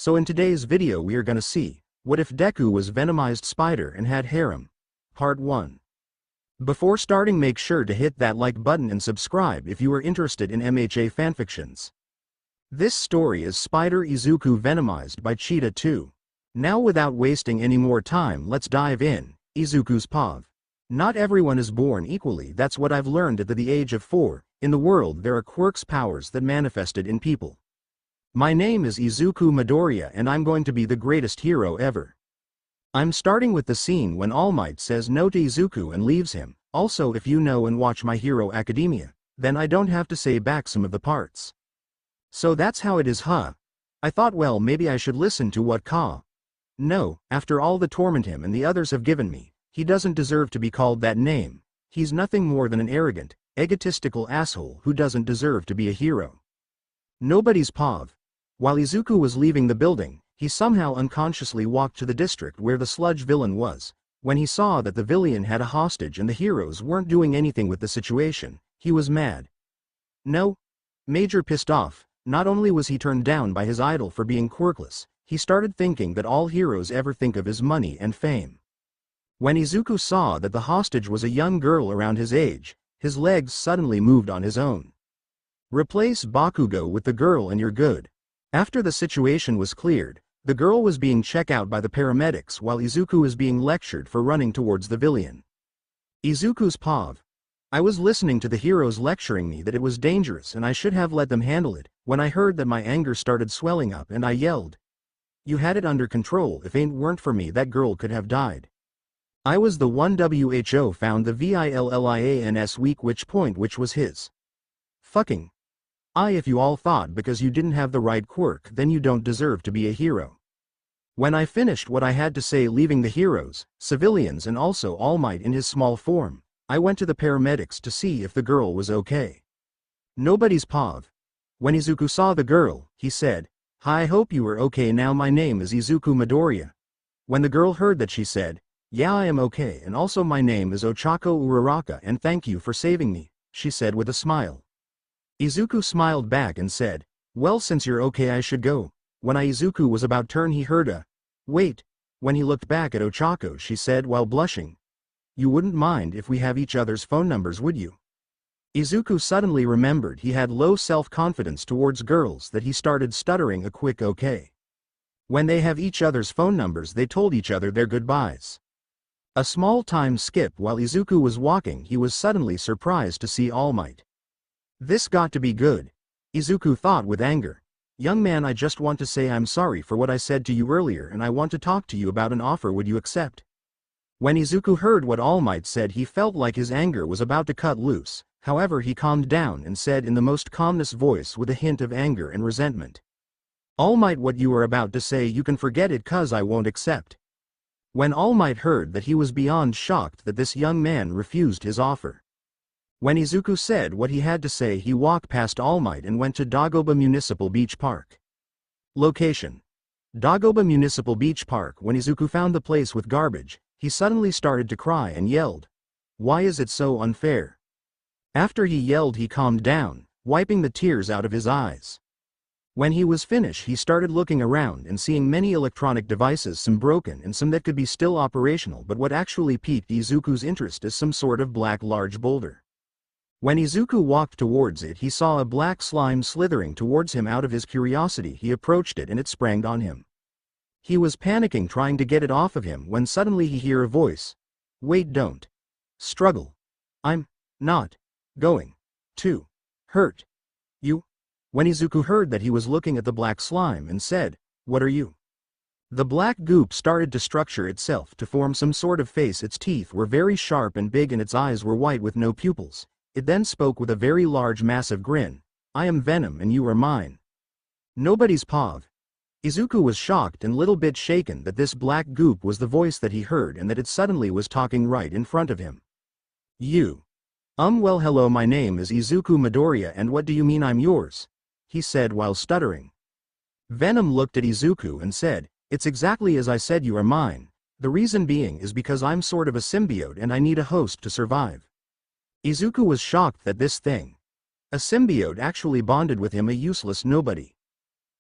So in today's video we are gonna see, what if Deku was Venomized Spider and had harem? Part 1. Before starting, make sure to hit that like button and subscribe if you are interested in MHA fanfictions. This story is Spider Izuku Venomized by Cheetah 2. Now without wasting any more time, let's dive in. Izuku's POV. Not everyone is born equally, that's what I've learned at the age of 4. In the world there are quirks, powers that manifested in people. My name is Izuku Midoriya and I'm going to be the greatest hero ever. I'm starting with the scene when All Might says no to Izuku and leaves him. Also, if you know and watch My Hero Academia, then I don't have to say back some of the parts. So that's how it is, huh? I thought, well, maybe I should listen to what Ka. No, after all the torment him and the others have given me, he doesn't deserve to be called that name. He's nothing more than an arrogant, egotistical asshole who doesn't deserve to be a hero. Nobody's POV. While Izuku was leaving the building, he somehow unconsciously walked to the district where the sludge villain was. When he saw that the villain had a hostage and the heroes weren't doing anything with the situation, he was mad. No. Major pissed off. Not only was he turned down by his idol for being quirkless, he started thinking that all heroes ever think of is money and fame. When Izuku saw that the hostage was a young girl around his age, his legs suddenly moved on his own. Replace Bakugo with the girl and you're good. After the situation was cleared, the girl was being checked out by the paramedics while Izuku is being lectured for running towards the villain. Izuku's POV. I was listening to the heroes lecturing me that it was dangerous and I should have let them handle it, when I heard that my anger started swelling up and I yelled. You had it under control, if ain't weren't for me that girl could have died. I was the one WHO found the VILLIANS weak which was his. Fucking. If you all thought because you didn't have the right quirk then you don't deserve to be a hero. When I finished what I had to say, leaving the heroes, civilians and also All Might in his small form, I went to the paramedics to see if the girl was okay. Nobody's POV. When Izuku saw the girl, he said, "Hi, I hope you are okay now, my name is Izuku Midoriya." When the girl heard that, she said, "Yeah, I am okay, and also my name is Ochako Uraraka and thank you for saving me," she said with a smile. Izuku smiled back and said, "Well, since you're okay I should go." When Izuku was about turn he heard a, "Wait." When he looked back at Ochako, she said while blushing, "You wouldn't mind if we have each other's phone numbers, would you?" Izuku suddenly remembered he had low self-confidence towards girls, that he started stuttering a quick okay. When they have each other's phone numbers they told each other their goodbyes. A small time skip while Izuku was walking, he was suddenly surprised to see All Might. This got to be good. Izuku thought with anger. "Young man, I just want to say I'm sorry for what I said to you earlier and I want to talk to you about an offer, would you accept?" When Izuku heard what All Might said he felt like his anger was about to cut loose, however he calmed down and said in the most calmest voice with a hint of anger and resentment. "All Might, what you are about to say you can forget it, cause I won't accept." When All Might heard that he was beyond shocked that this young man refused his offer. When Izuku said what he had to say he walked past All Might and went to Dagoba Municipal Beach Park. Location. Dagoba Municipal Beach Park. When Izuku found the place with garbage, he suddenly started to cry and yelled, "Why is it so unfair?" After he yelled he calmed down, wiping the tears out of his eyes. When he was finished he started looking around and seeing many electronic devices, some broken and some that could be still operational, but what actually piqued Izuku's interest is some sort of black large boulder. When Izuku walked towards it he saw a black slime slithering towards him. Out of his curiosity he approached it and it sprang on him. He was panicking trying to get it off of him when suddenly he heard a voice. "Wait, don't struggle. I'm not going to hurt you." When Izuku heard that he was looking at the black slime and said, "What are you?" The black goop started to structure itself to form some sort of face. Its teeth were very sharp and big and its eyes were white with no pupils. It then spoke with a very large massive grin. "I am Venom and you are mine." Nobody's POV. Izuku was shocked and little bit shaken that this black goop was the voice that he heard and that it suddenly was talking right in front of him. "You. Well, hello, my name is Izuku Midoriya and what do you mean I'm yours?" he said while stuttering. Venom looked at Izuku and said, "It's exactly as I said, you are mine. The reason being is because I'm sort of a symbiote and I need a host to survive." Izuku was shocked that this thing, a symbiote, actually bonded with him, a useless nobody.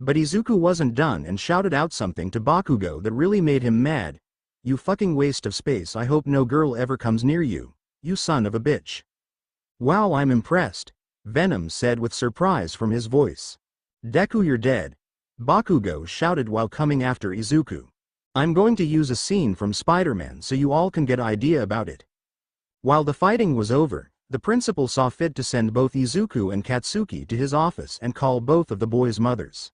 But Izuku wasn't done and shouted out something to Bakugo that really made him mad. "You fucking waste of space, I hope no girl ever comes near you, you son of a bitch." "Wow, I'm impressed," Venom said with surprise from his voice. "Deku, you're dead," Bakugo shouted while coming after Izuku. "I'm going to use a scene from Spider-Man so you all can get an idea about it." While the fighting was over, the principal saw fit to send both Izuku and Katsuki to his office and call both of the boys' mothers.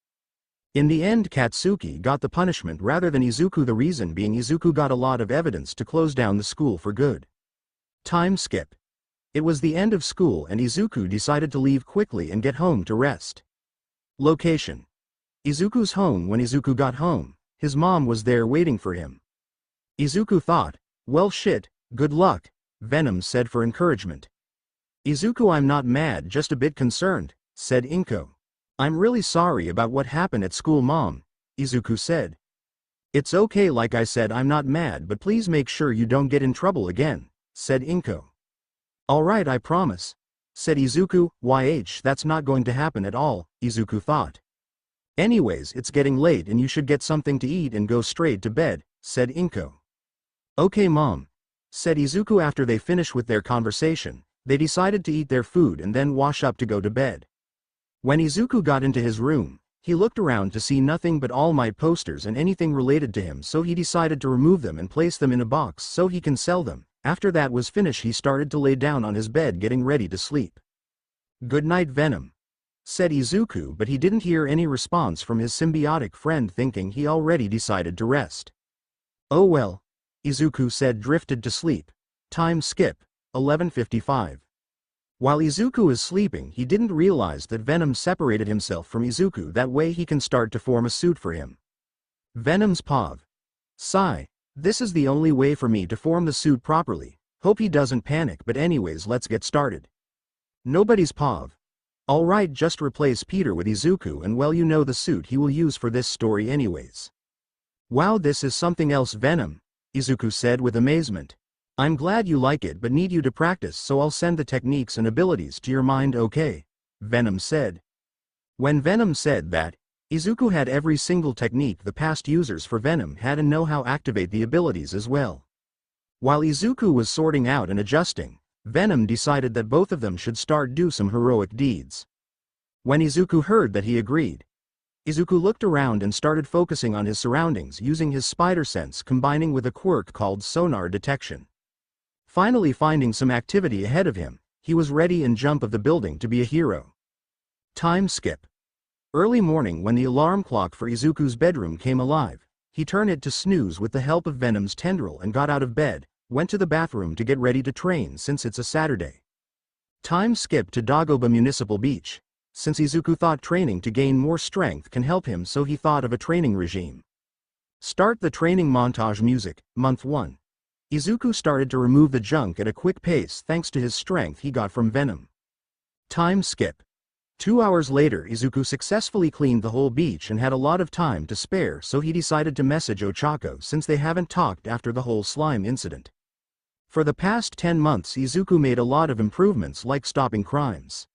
In the end, Katsuki got the punishment rather than Izuku, the reason being Izuku got a lot of evidence to close down the school for good. Time skip. It was the end of school and Izuku decided to leave quickly and get home to rest. Location: Izuku's home. When Izuku got home, his mom was there waiting for him. Izuku thought, "Well shit, good luck," Venom said for encouragement. "Izuku, I'm not mad, just a bit concerned," said Inko. "I'm really sorry about what happened at school, Mom," Izuku said. "It's okay, like I said, I'm not mad, but please make sure you don't get in trouble again," said Inko. "Alright, I promise," said Izuku. That's not going to happen at all," Izuku thought. "Anyways, it's getting late and you should get something to eat and go straight to bed," said Inko. "Okay, Mom," said Izuku. After they finished with their conversation, they decided to eat their food and then wash up to go to bed. When Izuku got into his room, he looked around to see nothing but All Might posters and anything related to him, so he decided to remove them and place them in a box so he can sell them. After that was finished, he started to lay down on his bed getting ready to sleep. "Good night, Venom," said Izuku, but he didn't hear any response from his symbiotic friend, thinking he already decided to rest. "Oh well," Izuku said, drifted to sleep. Time skip. 11:55. While Izuku was sleeping, he didn't realize that Venom separated himself from Izuku, that way he can start to form a suit for him. Venom's POV. Sigh. This is the only way for me to form the suit properly. Hope he doesn't panic, but anyways, let's get started. Nobody's POV. Alright, just replace Peter with Izuku and well, you know the suit he will use for this story anyways. Wow, this is something else, Venom, Izuku said with amazement. I'm glad you like it, but need you to practice, so I'll send the techniques and abilities to your mind, okay? Venom said. When Venom said that, Izuku had every single technique the past users for Venom had and know how to activate the abilities as well. While Izuku was sorting out and adjusting, Venom decided that both of them should start do some heroic deeds. When Izuku heard that, he agreed. Izuku looked around and started focusing on his surroundings using his spider sense, combining with a quirk called sonar detection. Finally finding some activity ahead of him, he was ready and jump of the building to be a hero. Time skip. Early morning, when the alarm clock for Izuku's bedroom came alive, he turned it to snooze with the help of Venom's tendril and got out of bed, went to the bathroom to get ready to train since it's a Saturday. Time skip to Dagoba Municipal Beach. Since Izuku thought training to gain more strength can help him, so he thought of a training regime. Start the training montage music, month 1. Izuku started to remove the junk at a quick pace thanks to his strength he got from Venom. Time skip. 2 hours later, Izuku successfully cleaned the whole beach and had a lot of time to spare, so he decided to message Ochako since they haven't talked after the whole slime incident. For the past 10 months, Izuku made a lot of improvements like stopping crimes,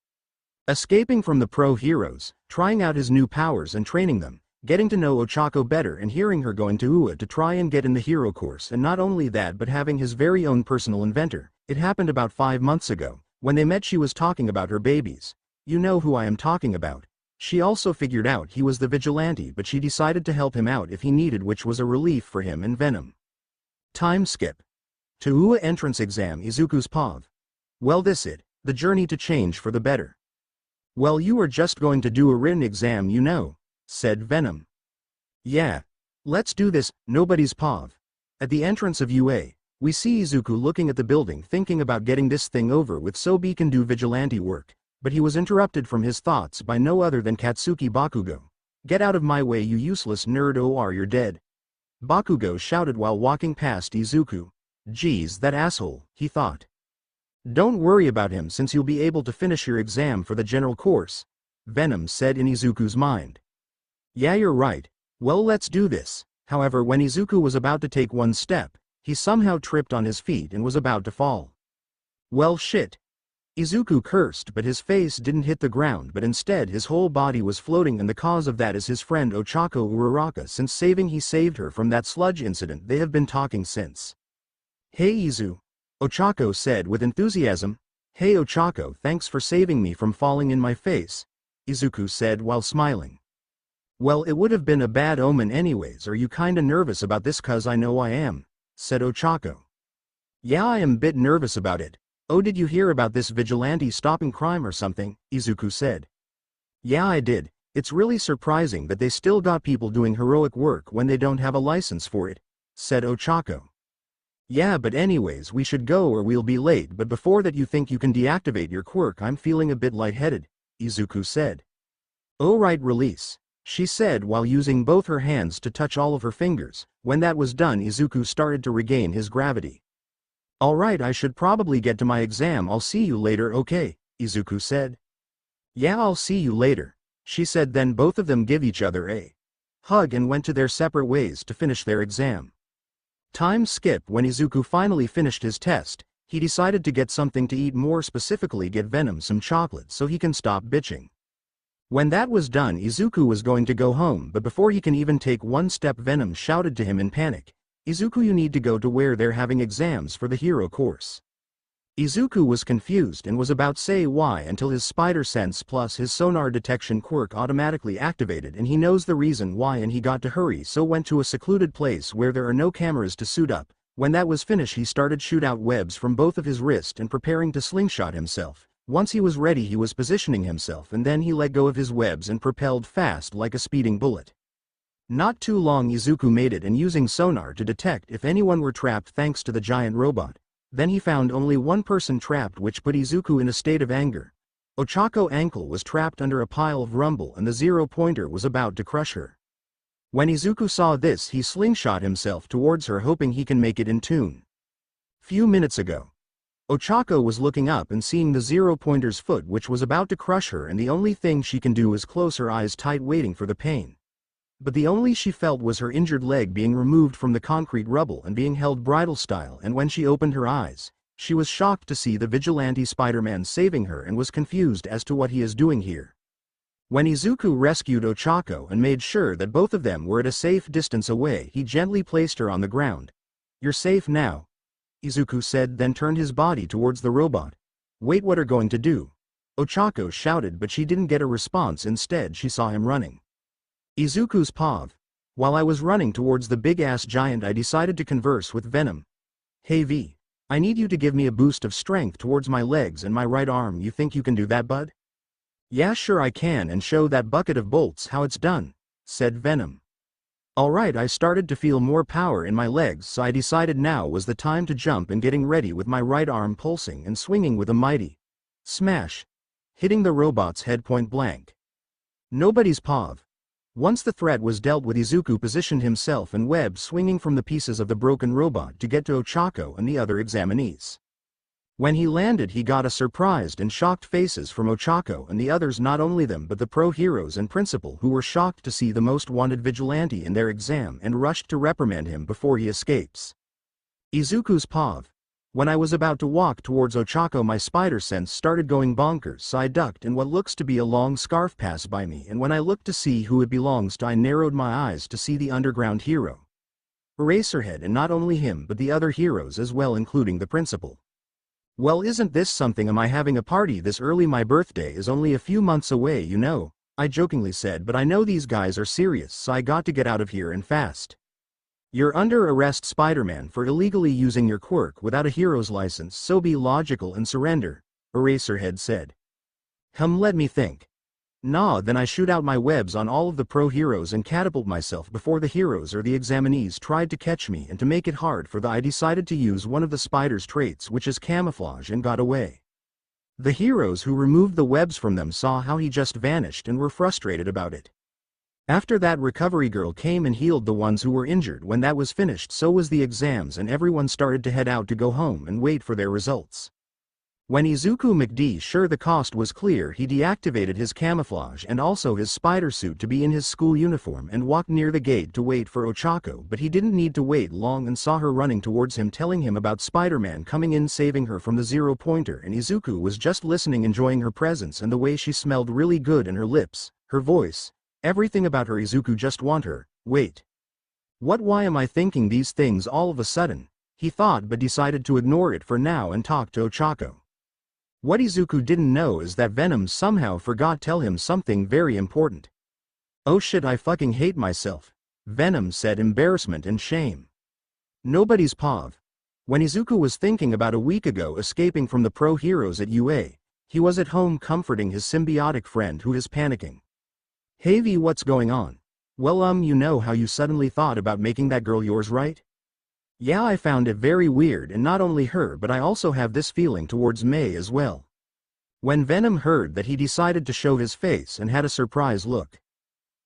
escaping from the pro heroes, trying out his new powers and training them, getting to know Ochako better and hearing her going to UA to try and get in the hero course, and not only that but having his very own personal inventor. It happened about 5 months ago. When they met, she was talking about her babies. You know who I am talking about. She also figured out he was the vigilante, but she decided to help him out if he needed, which was a relief for him and Venom. Time skip. To UA entrance exam, Izuku's POV. Well, this it, the journey to change for the better. Well, you are just going to do a written exam, you know, said Venom. Yeah. Let's do this. Nobody's POV. At the entrance of UA, we see Izuku looking at the building thinking about getting this thing over with so he can do vigilante work, but he was interrupted from his thoughts by no other than Katsuki Bakugo. Get out of my way, you useless nerd, or you're dead, Bakugo shouted while walking past Izuku. Geez, that asshole, he thought. Don't worry about him since you'll be able to finish your exam for the general course, Venom said in Izuku's mind. Yeah, you're right. Well, let's do this. However, when Izuku was about to take one step, he somehow tripped on his feet and was about to fall. Well, shit. Izuku cursed, but his face didn't hit the ground, but instead his whole body was floating, and the cause of that is his friend Ochako Uraraka. Since he saved her from that sludge incident, they have been talking since. "Hey Izu," Ochako said with enthusiasm. "Hey Ochako, thanks for saving me from falling in my face," Izuku said while smiling. "Well, it would have been a bad omen anyways. Are you kinda nervous about this? Cause I know I am," said Ochako. "Yeah, I am a bit nervous about it. Oh, did you hear about this vigilante stopping crime or something?" Izuku said. "Yeah, I did. It's really surprising that they still got people doing heroic work when they don't have a license for it," said Ochako. "Yeah, but anyways, we should go or we'll be late. But before that, you think you can deactivate your quirk? I'm feeling a bit lightheaded," Izuku said. "Oh right, release," she said while using both her hands to touch all of her fingers. When that was done, Izuku started to regain his gravity. "Alright, I should probably get to my exam. I'll see you later, okay?" Izuku said. "Yeah, I'll see you later," she said. Then both of them give each other a hug and went to their separate ways to finish their exam. Time skip. When Izuku finally finished his test, he decided to get something to eat, more specifically get Venom some chocolate so he can stop bitching. When that was done, Izuku was going to go home, but before he can even take one step, Venom shouted to him in panic, "Izuku, you need to go to where they're having exams for the hero course." Izuku was confused and was about to say why until his spider sense plus his sonar detection quirk automatically activated, and he knows the reason why, and he got to hurry, so went to a secluded place where there are no cameras to suit up. When that was finished, he started shoot out webs from both of his wrists and preparing to slingshot himself. Once he was ready, he was positioning himself, and then he let go of his webs and propelled fast like a speeding bullet. Not too long, Izuku made it, and using sonar to detect if anyone were trapped thanks to the giant robot. Then he found only one person trapped, which put Izuku in a state of anger. Ochako ankle was trapped under a pile of rumble and the zero-pointer was about to crush her. When Izuku saw this, he slingshot himself towards her, hoping he can make it in tune. Few minutes ago, Ochako was looking up and seeing the zero-pointer's foot, which was about to crush her, and the only thing she can do is close her eyes tight, waiting for the pain. But the only she felt was her injured leg being removed from the concrete rubble and being held bridal style, and when she opened her eyes, she was shocked to see the vigilante Spider-Man saving her and was confused as to what he is doing here. When Izuku rescued Ochako and made sure that both of them were at a safe distance away, he gently placed her on the ground. "You're safe now," Izuku said, then turned his body towards the robot. "Wait, what are going to do?" Ochako shouted, but she didn't get a response. Instead, she saw him running. Izuku's pav. "While I was running towards the big-ass giant, I decided to converse with Venom. Hey V, I need you to give me a boost of strength towards my legs and my right arm. You think you can do that, bud?" "Yeah, sure I can, and show that bucket of bolts how it's done," said Venom. "Alright, I started to feel more power in my legs, so I decided now was the time to jump, and getting ready with my right arm pulsing and swinging with a mighty smash, hitting the robot's head point blank. Nobody's pav. Once the threat was dealt with, Izuku positioned himself and web swinging from the pieces of the broken robot to get to Ochako and the other examinees. When he landed, he got a surprised and shocked faces from Ochako and the others, not only them but the pro heroes and principal, who were shocked to see the most wanted vigilante in their exam and rushed to reprimand him before he escapes. Izuku's pav. "When I was about to walk towards Ochako, my spider sense started going bonkers, so I ducked and what looks to be a long scarf passed by me, and when I looked to see who it belongs to, I narrowed my eyes to see the underground hero Eraserhead, and not only him but the other heroes as well, including the principal. Well, isn't this something? Am I having a party this early? My birthday is only a few months away, you know," I jokingly said, "but I know these guys are serious, so I got to get out of here and fast." "You're under arrest, Spider-Man, for illegally using your quirk without a hero's license, so be logical and surrender," Eraserhead said. Let me think. Nah, then I shoot out my webs on all of the pro heroes and catapult myself before the heroes or the examinees tried to catch me, and to make it hard for I decided to use one of the spider's traits, which is camouflage, and got away. The heroes who removed the webs from them saw how he just vanished and were frustrated about it. After that, recovery girl came and healed the ones who were injured. When that was finished, so was the exams, and everyone started to head out to go home and wait for their results. When Izuku made sure the cost was clear, he deactivated his camouflage and also his spider suit to be in his school uniform and walked near the gate to wait for Ochako, but he didn't need to wait long and saw her running towards him, telling him about Spider-Man coming in saving her from the zero-pointer, and Izuku was just listening, enjoying her presence and the way she smelled really good, and her lips, her voice, everything about her. Izuku just want her. Wait. What? Why am I thinking these things all of a sudden? He thought, but decided to ignore it for now and talk to Ochako. What Izuku didn't know is that Venom somehow forgot tell him something very important. Oh shit, I fucking hate myself, Venom said, embarrassment and shame. Nobody's pav. When Izuku was thinking about a week ago escaping from the pro heroes at UA, he was at home comforting his symbiotic friend who is panicking. Hey V, what's going on? Well, you know how you suddenly thought about making that girl yours, right? Yeah, I found it very weird, and not only her but I also have this feeling towards May as well. When Venom heard that, he decided to show his face and had a surprised look.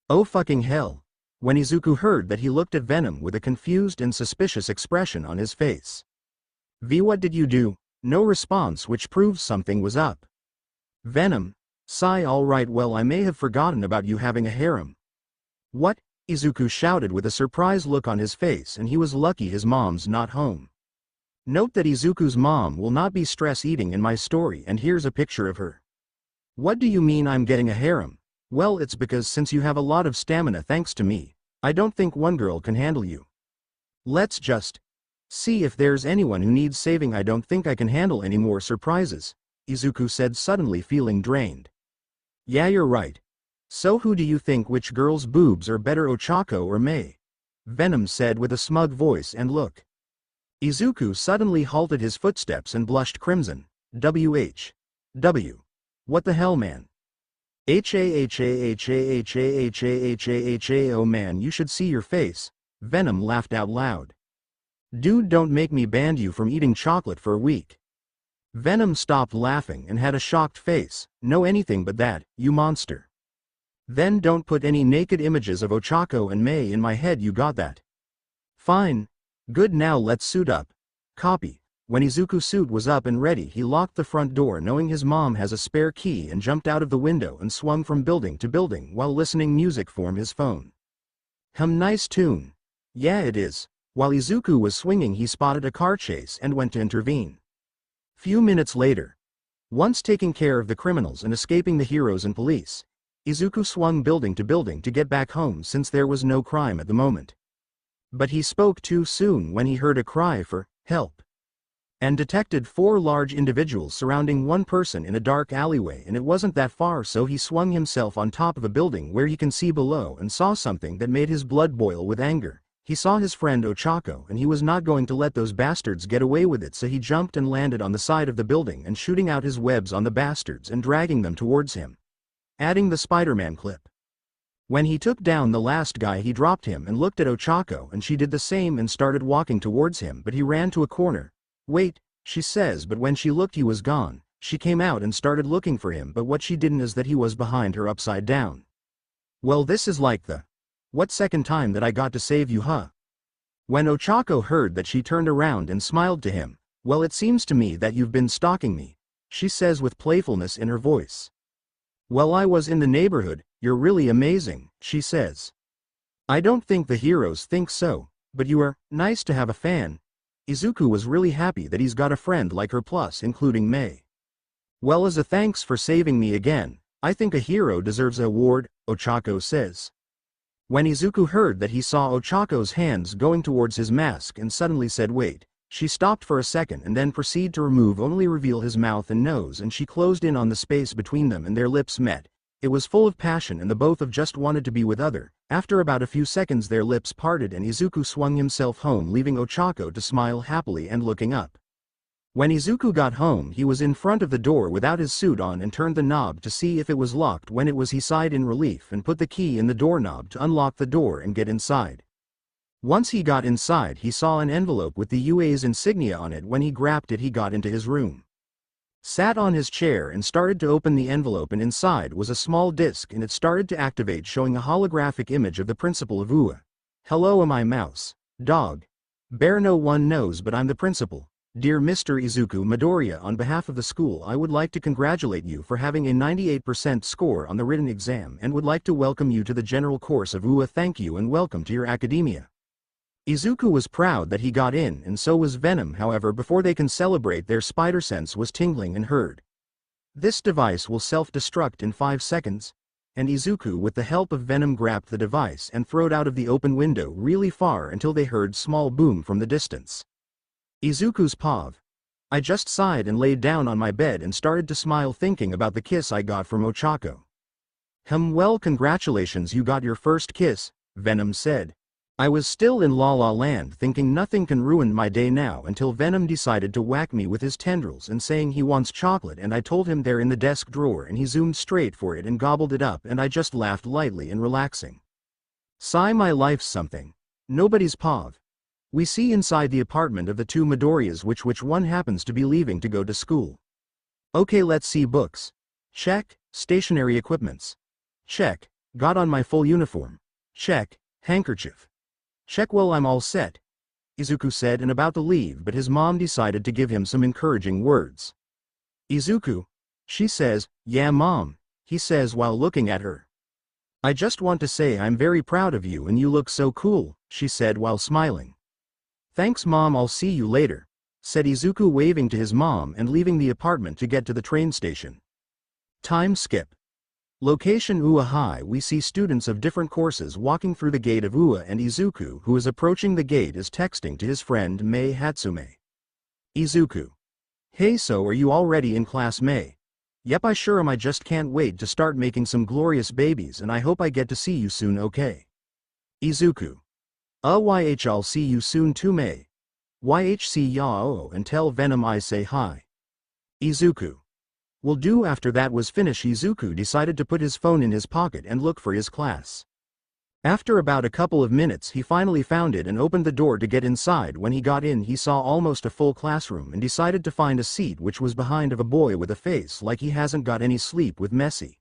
Oh fucking hell. When Izuku heard that, he looked at Venom with a confused and suspicious expression on his face. V, what did you do? No response, which proves something was up. Venom. Sigh, alright, well, I may have forgotten about you having a harem. What? Izuku shouted with a surprised look on his face, and he was lucky his mom's not home. Note that Izuku's mom will not be stress eating in my story, and here's a picture of her. What do you mean I'm getting a harem? Well, it's because since you have a lot of stamina thanks to me, I don't think one girl can handle you. Let's just see if there's anyone who needs saving. I don't think I can handle any more surprises, Izuku said, suddenly feeling drained. Yeah, you're right. So who do you think, which girl's boobs are better, Ochako or May? Venom said with a smug voice and look. Izuku suddenly halted his footsteps and blushed crimson. W. What the hell, man? Oh man, you should see your face. Venom laughed out loud. Dude, don't make me ban you from eating chocolate for a week. Venom stopped laughing and had a shocked face. No, anything but that, you monster. Then don't put any naked images of Ochako and May in my head, you got that? Fine. Good, now let's suit up. Copy. When Izuku's suit was up and ready, he locked the front door knowing his mom has a spare key, and jumped out of the window and swung from building to building while listening music from his phone. Nice tune. Yeah, it is. While Izuku was swinging, he spotted a car chase and went to intervene. Few minutes later, once taking care of the criminals and escaping the heroes and police, Izuku swung building to building to get back home since there was no crime at the moment. But he spoke too soon when he heard a cry for help and detected 4 large individuals surrounding one person in a dark alleyway, and it wasn't that far, so he swung himself on top of a building where he can see below and saw something that made his blood boil with anger. He saw his friend Ochako, and he was not going to let those bastards get away with it, so he jumped and landed on the side of the building and shooting out his webs on the bastards and dragging them towards him. Adding the Spider-Man clip. When he took down the last guy, he dropped him and looked at Ochako, and she did the same and started walking towards him, but he ran to a corner. Wait, she says, but when she looked he was gone. She came out and started looking for him, but what she didn't is that he was behind her upside down. Well, this is like the what second time that I got to save you, huh? When Ochako heard that, she turned around and smiled to him. Well, it seems to me that you've been stalking me, she says with playfulness in her voice. Well, I was in the neighborhood. You're really amazing, she says. I don't think the heroes think so, but you are nice to have a fan. Izuku was really happy that he's got a friend like her, plus including May. Well, as a thanks for saving me again, I think a hero deserves an award, Ochako says. When Izuku heard that, he saw Ochako's hands going towards his mask and suddenly said wait. She stopped for a second and then proceeded to only reveal his mouth and nose, and she closed in on the space between them and their lips met. It was full of passion and the both of just wanted to be with other. After about a few seconds their lips parted and Izuku swung himself home, leaving Ochako to smile happily and looking up. When Izuku got home, he was in front of the door without his suit on and turned the knob to see if it was locked. When it was, he sighed in relief and put the key in the doorknob to unlock the door and get inside. Once he got inside, he saw an envelope with the UA's insignia on it. When he grabbed it, he got into his room, sat on his chair and started to open the envelope, and inside was a small disc and it started to activate, showing a holographic image of the principal of UA. Hello, am I mouse, dog, bear? No one knows, but I'm the principal. Dear Mr. Izuku Midoriya, on behalf of the school I would like to congratulate you for having a 98% score on the written exam and would like to welcome you to the general course of UA. Thank you and welcome to your academia. Izuku was proud that he got in, and so was Venom. However, before they can celebrate, their spider sense was tingling and heard. This device will self-destruct in 5 seconds. And Izuku, with the help of Venom, grabbed the device and threw it out of the open window really far until they heard small boom from the distance. Izuku's pav. I just sighed and laid down on my bed and started to smile thinking about the kiss I got from Ochako. Well, congratulations, you got your first kiss, Venom said. I was still in La La Land thinking nothing can ruin my day now until Venom decided to whack me with his tendrils and saying he wants chocolate, and I told him they're in the desk drawer, and he zoomed straight for it and gobbled it up, and I just laughed lightly and relaxing. Sigh, my life's something. Nobody's pav. We see inside the apartment of the two Midoriyas which one happens to be leaving to go to school. Okay, let's see. Books. Check. Stationary equipments. Check. Got on my full uniform. Check. Handkerchief. Check. Well, I'm all set, Izuku said, and about to leave, but his mom decided to give him some encouraging words. Izuku, she says. Yeah, Mom, he says while looking at her. I just want to say I'm very proud of you and you look so cool, she said while smiling. Thanks, Mom, I'll see you later, said Izuku, waving to his mom and leaving the apartment to get to the train station. Time skip. Location: UA High. We see students of different courses walking through the gate of UA, and Izuku, who is approaching the gate, is texting to his friend Mei Hatsume. Izuku. Hey, so are you already in class, Mei? Yep, I sure am. I just can't wait to start making some glorious babies, and I hope I get to see you soon, okay? Izuku. YH, I'll see you soon too, Mei. YHC yao, and tell Venom I say hi. Izuku. Will do. After that was finished, Izuku decided to put his phone in his pocket and look for his class. After about a couple of minutes he finally found it and opened the door to get inside. When he got in he saw almost a full classroom and decided to find a seat which was behind of a boy with a face like he hasn't got any sleep, with messy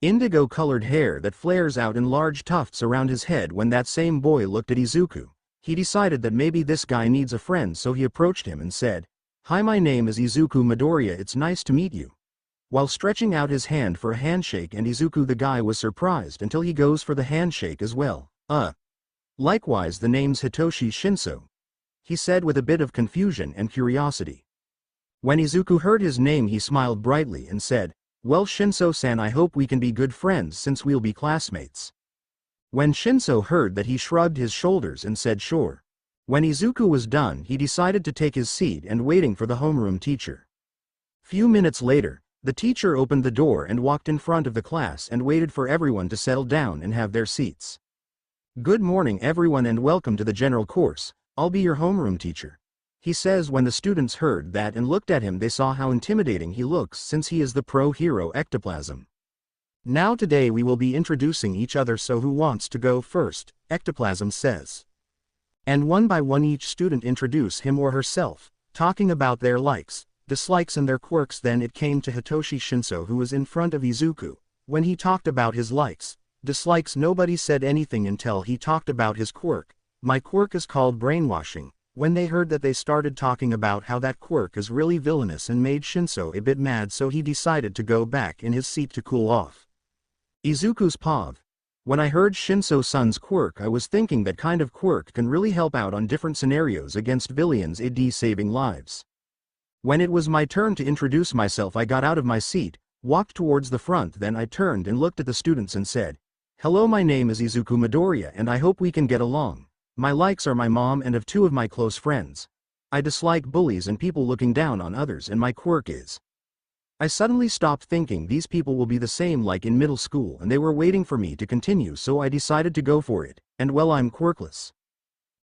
indigo-colored hair that flares out in large tufts around his head. When that same boy looked at Izuku, he decided that maybe this guy needs a friend, so he approached him and said, "Hi, my name is Izuku Midoriya, it's nice to meet you," while stretching out his hand for a handshake. And Izuku, the guy, was surprised until he goes for the handshake as well. Likewise, the name's Hitoshi Shinso," he said with a bit of confusion and curiosity. When Izuku heard his name he smiled brightly and said, "Well, Shinso-san, I hope we can be good friends since we'll be classmates." When Shinso heard that he shrugged his shoulders and said sure. When Izuku was done he decided to take his seat and waiting for the homeroom teacher. Few minutes later, the teacher opened the door and walked in front of the class and waited for everyone to settle down and have their seats. "Good morning everyone and welcome to the general course. I'll be your homeroom teacher," he says. When the students heard that and looked at him they saw how intimidating he looks since he is the pro-hero Ectoplasm. "Now today we will be introducing each other, so who wants to go first?" Ectoplasm says. And one by one each student introduce him or herself, talking about their likes, dislikes and their quirks. Then it came to Hitoshi Shinso, who was in front of Izuku. When he talked about his likes, dislikes, nobody said anything until he talked about his quirk. "My quirk is called brainwashing." When they heard that they started talking about how that quirk is really villainous and made Shinso a bit mad, so he decided to go back in his seat to cool off. Izuku's pav. When I heard Shinso-san's quirk I was thinking that kind of quirk can really help out on different scenarios against villains, saving lives. When it was my turn to introduce myself I got out of my seat, walked towards the front, then I turned and looked at the students and said, "Hello, my name is Izuku Midoriya and I hope we can get along. My likes are my mom and of two of my close friends. I dislike bullies and people looking down on others, and my quirk is..." I suddenly stopped thinking these people will be the same like in middle school and they were waiting for me to continue, so I decided to go for it, and well, I'm quirkless.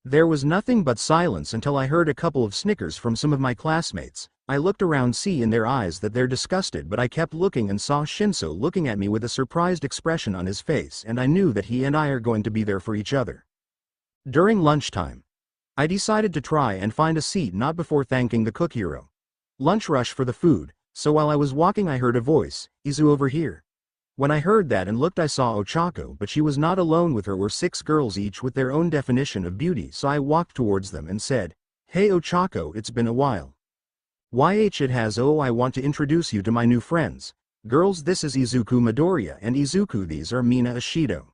There was nothing but silence until I heard a couple of snickers from some of my classmates. I looked around, see in their eyes that they're disgusted, but I kept looking and saw Shinso looking at me with a surprised expression on his face, and I knew that he and I are going to be there for each other. During lunchtime, I decided to try and find a seat not before thanking the cook hero. Lunch rush for the food, so while I was walking I heard a voice, "Izu, over here." When I heard that and looked I saw Ochako, but she was not alone. With her were 6 girls, each with their own definition of beauty, so I walked towards them and said, Hey Ochako, it's been a while. It has. Oh, I want to introduce you to my new friends. Girls, this is Izuku Midoriya, and Izuku, these are Mina Ashido.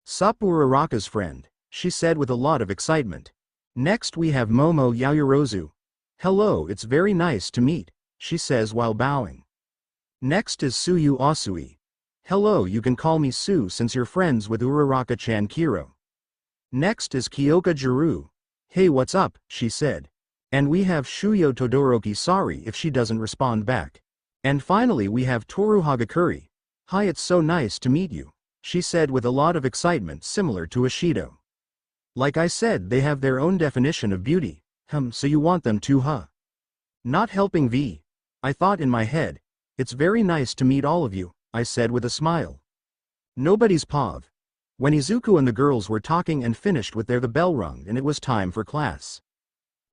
Sup, Uraraka's friend, she said with a lot of excitement. Next we have Momo Yaoyorozu. Hello, it's very nice to meet, she says while bowing. Next is Suyu Asui. Hello, you can call me Su since you're friends with Uraraka-chan Kiro. Next is Kyoka Jiru. Hey, what's up, she said. And we have Shuyo Todoroki. Sorry if she doesn't respond back. And finally we have Toru Hagakuri. Hi, it's so nice to meet you, she said with a lot of excitement similar to Ashido. Like I said, they have their own definition of beauty. So you want them to, huh? Not helping V. I thought in my head. It's very nice to meet all of you, I said with a smile. Nobody's pav. When Izuku and the girls were talking and finished with the bell rung and it was time for class.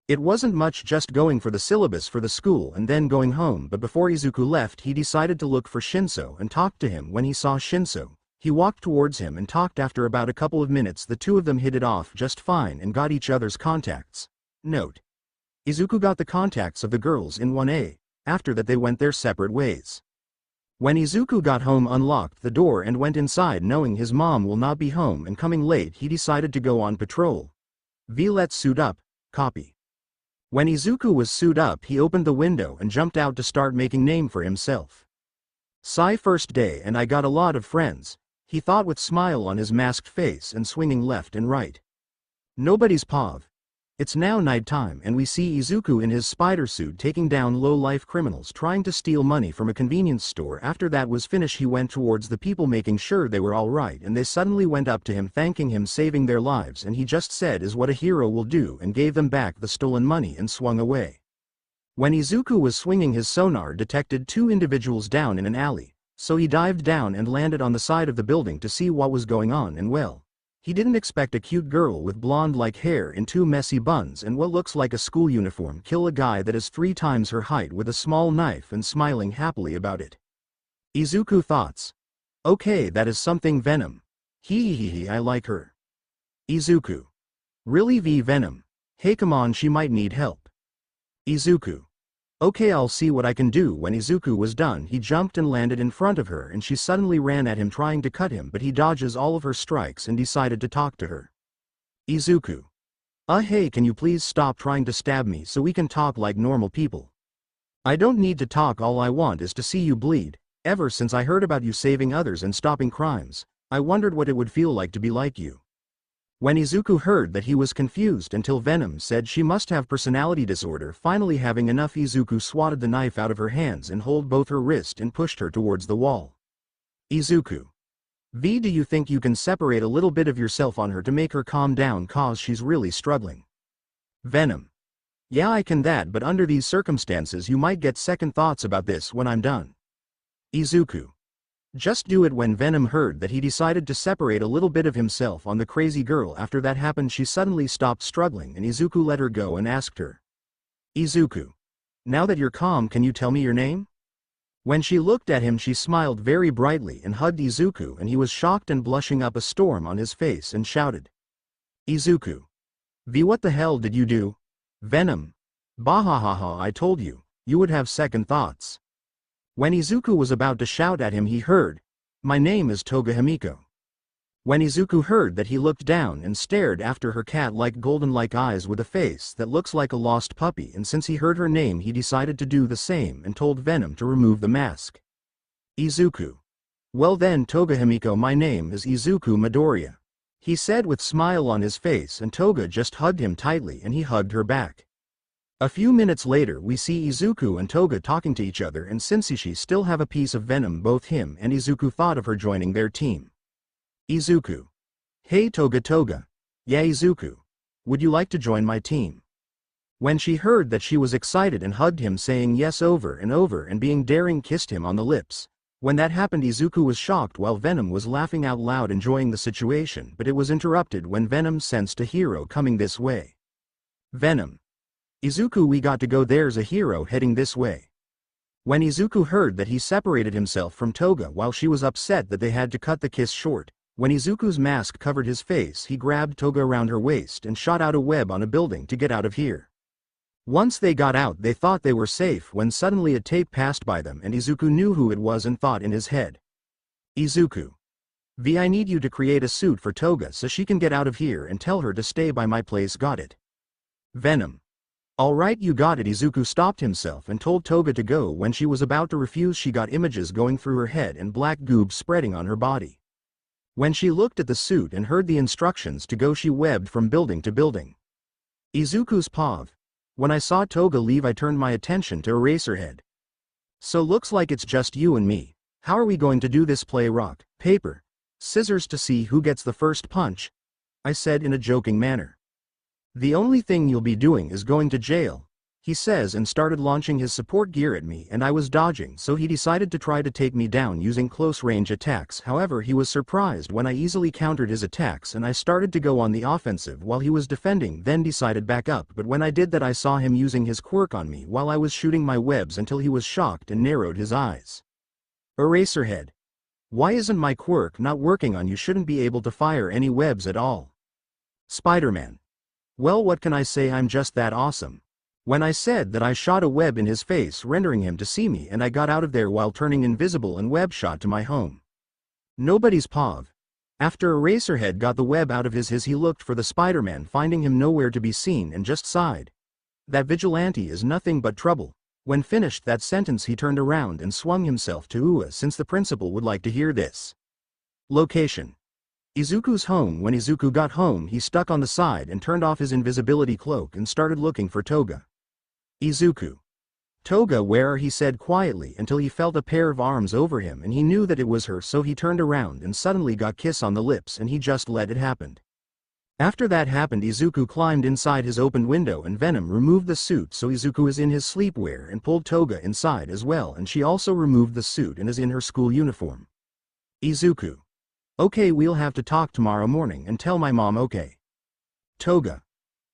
It wasn't much, just going for the syllabus for the school and then going home, but before Izuku left he decided to look for Shinso and talked to him. When he saw Shinso, he walked towards him and talked. After about a couple of minutes the two of them hit it off just fine and got each other's contacts. Note: Izuku got the contacts of the girls in 1A, after that they went their separate ways. When Izuku got home, unlocked the door and went inside knowing his mom will not be home and coming late, he decided to go on patrol. Let's suit up, copy. When Izuku was suit up he opened the window and jumped out to start making name for himself. Sigh, first day and I got a lot of friends, he thought with smile on his masked face and swinging left and right. Nobody's pav. It's now night time and we see Izuku in his spider suit taking down low-life criminals trying to steal money from a convenience store. After that was finished he went towards the people making sure they were alright, and they suddenly went up to him thanking him saving their lives, and he just said is what a hero will do and gave them back the stolen money and swung away. When Izuku was swinging his sonar detected two individuals down in an alley, so he dived down and landed on the side of the building to see what was going on, and well, he didn't expect a cute girl with blonde-like hair in two messy buns and what looks like a school uniform kill a guy that is 3 times her height with a small knife and smiling happily about it. Izuku thoughts. Okay, that is something Venom. Hee, I like her. Izuku. Really, Venom? Hey, come on, she might need help. Izuku. Okay, I'll see what I can do. When Izuku was done he jumped and landed in front of her and she suddenly ran at him trying to cut him, but he dodges all of her strikes and decided to talk to her. Izuku. Hey, can you please stop trying to stab me so we can talk like normal people? I don't need to talk, all I want is to see you bleed. Ever since I heard about you saving others and stopping crimes, I wondered what it would feel like to be like you. When Izuku heard that he was confused until Venom said she must have personality disorder. Finally having enough, Izuku swatted the knife out of her hands and held both her wrist and pushed her towards the wall. Izuku. V, do you think you can separate a little bit of yourself on her to make her calm down cause she's really struggling? Venom. Yeah, I can that, but under these circumstances you might get second thoughts about this when I'm done. Izuku. Just do it. When Venom heard that he decided to separate a little bit of himself on the crazy girl. After that happened she suddenly stopped struggling and Izuku let her go and asked her. Izuku. Now that you're calm, can you tell me your name? When she looked at him she smiled very brightly and hugged Izuku, and he was shocked and blushing up a storm on his face and shouted. Izuku. V, what the hell did you do? Venom. Bahahaha, I told you, you would have second thoughts. When Izuku was about to shout at him he heard, my name is Toga Himiko. When Izuku heard that he looked down and stared after her cat-like golden-like eyes with a face that looks like a lost puppy, and since he heard her name he decided to do the same and told Venom to remove the mask. Izuku. Well then Toga Himiko, my name is Izuku Midoriya, he said with smile on his face, and Toga just hugged him tightly and he hugged her back. A few minutes later we see Izuku and Toga talking to each other, and since she still have a piece of Venom, both him and Izuku thought of her joining their team. Izuku. Hey Toga. Yeah Izuku. Would you like to join my team? When she heard that she was excited and hugged him saying yes over and over and being daring kissed him on the lips. When that happened Izuku was shocked while Venom was laughing out loud enjoying the situation, but it was interrupted when Venom sensed a hero coming this way. Venom. Izuku, we got to go, there's a hero heading this way. When Izuku heard that he separated himself from Toga while she was upset that they had to cut the kiss short. When Izuku's mask covered his face he grabbed Toga around her waist and shot out a web on a building to get out of here. Once they got out they thought they were safe when suddenly a tape passed by them and Izuku knew who it was and thought in his head. Izuku. V, I need you to create a suit for Toga so she can get out of here and tell her to stay by my place, got it? Venom. Alright, you got it. Izuku stopped himself and told Toga to go. When she was about to refuse she got images going through her head and black goop spreading on her body. When she looked at the suit and heard the instructions to go she webbed from building to building. Izuku's POV. When I saw Toga leave I turned my attention to Eraserhead. So looks like it's just you and me. How are we going to do this? Play rock, paper, scissors to see who gets the first punch? I said in a joking manner. The only thing you'll be doing is going to jail, he says, and started launching his support gear at me and I was dodging, so he decided to try to take me down using close range attacks. However, he was surprised when I easily countered his attacks and I started to go on the offensive while he was defending, then decided back up, but when I did that I saw him using his quirk on me while I was shooting my webs until he was shocked and narrowed his eyes. Eraserhead. Why isn't my quirk not working on you? Shouldn't be able to fire any webs at all. Spiderman. Well, what can I say, I'm just that awesome. When I said that I shot a web in his face rendering him to see me and I got out of there while turning invisible and web shot to my home. Nobody's POV. After Eraserhead got the web out of his he looked for the Spider-Man, finding him nowhere to be seen, and just sighed. That vigilante is nothing but trouble. When finished that sentence he turned around and swung himself to Ua since the principal would like to hear this. Location. Izuku's home. When Izuku got home he stuck on the side and turned off his invisibility cloak and started looking for Toga. Izuku. Toga, where are? He said quietly until he felt a pair of arms over him and he knew that it was her, so he turned around and suddenly got kiss on the lips and he just let it happen. After that happened Izuku climbed inside his open window and Venom removed the suit, so Izuku is in his sleepwear, and pulled Toga inside as well, and she also removed the suit and is in her school uniform. Izuku. Okay, we'll have to talk tomorrow morning and tell my mom, okay? Toga.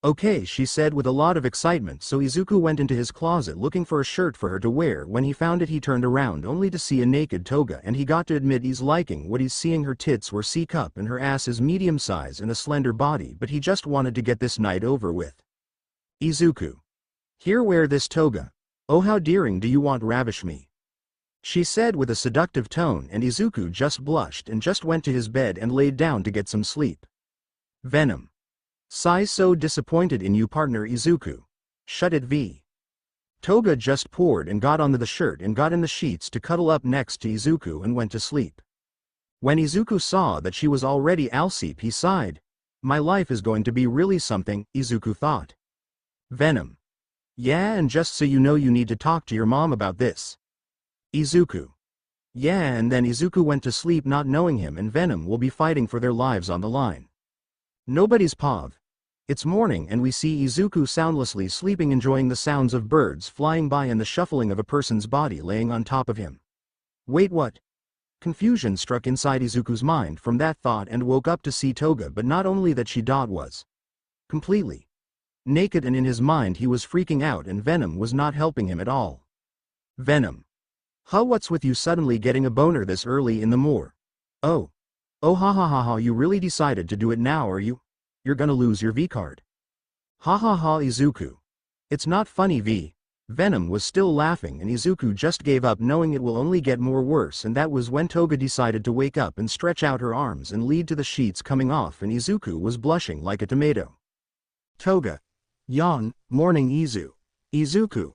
Okay, she said with a lot of excitement, so Izuku went into his closet looking for a shirt for her to wear. When he found it he turned around only to see a naked Toga, and he got to admit he's liking what he's seeing. Her tits were C-cup and her ass is medium size and a slender body, but he just wanted to get this night over with. Izuku. Here, wear this Toga. Oh, how daring, do you want ravish me? She said with a seductive tone, and Izuku just blushed and just went to his bed and laid down to get some sleep. Venom. Sigh, so disappointed in you, partner. Izuku. Shut it, V. Toga just poured and got onto the shirt and got in the sheets to cuddle up next to Izuku and went to sleep. When Izuku saw that she was already asleep he sighed. My life is going to be really something, Izuku thought. Venom. Yeah, and just so you know you need to talk to your mom about this. Izuku. Yeah, and then Izuku went to sleep not knowing him and Venom will be fighting for their lives on the line. Nobody's POV. It's morning and we see Izuku soundlessly sleeping, enjoying the sounds of birds flying by and the shuffling of a person's body laying on top of him. Wait, what? Confusion struck inside Izuku's mind from that thought and woke up to see Toga, but not only that, she was completely naked, and in his mind he was freaking out and Venom was not helping him at all. Venom. Huh, what's with you suddenly getting a boner this early in the morning? Oh. Oh, ha ha ha ha, you really decided to do it now, are you? You're gonna lose your V card. Ha ha ha, Izuku. It's not funny, V. Venom was still laughing and Izuku just gave up, knowing it will only get more worse, and that was when Toga decided to wake up and stretch out her arms and lead to the sheets coming off, and Izuku was blushing like a tomato. Toga. Yawn, morning Izuku.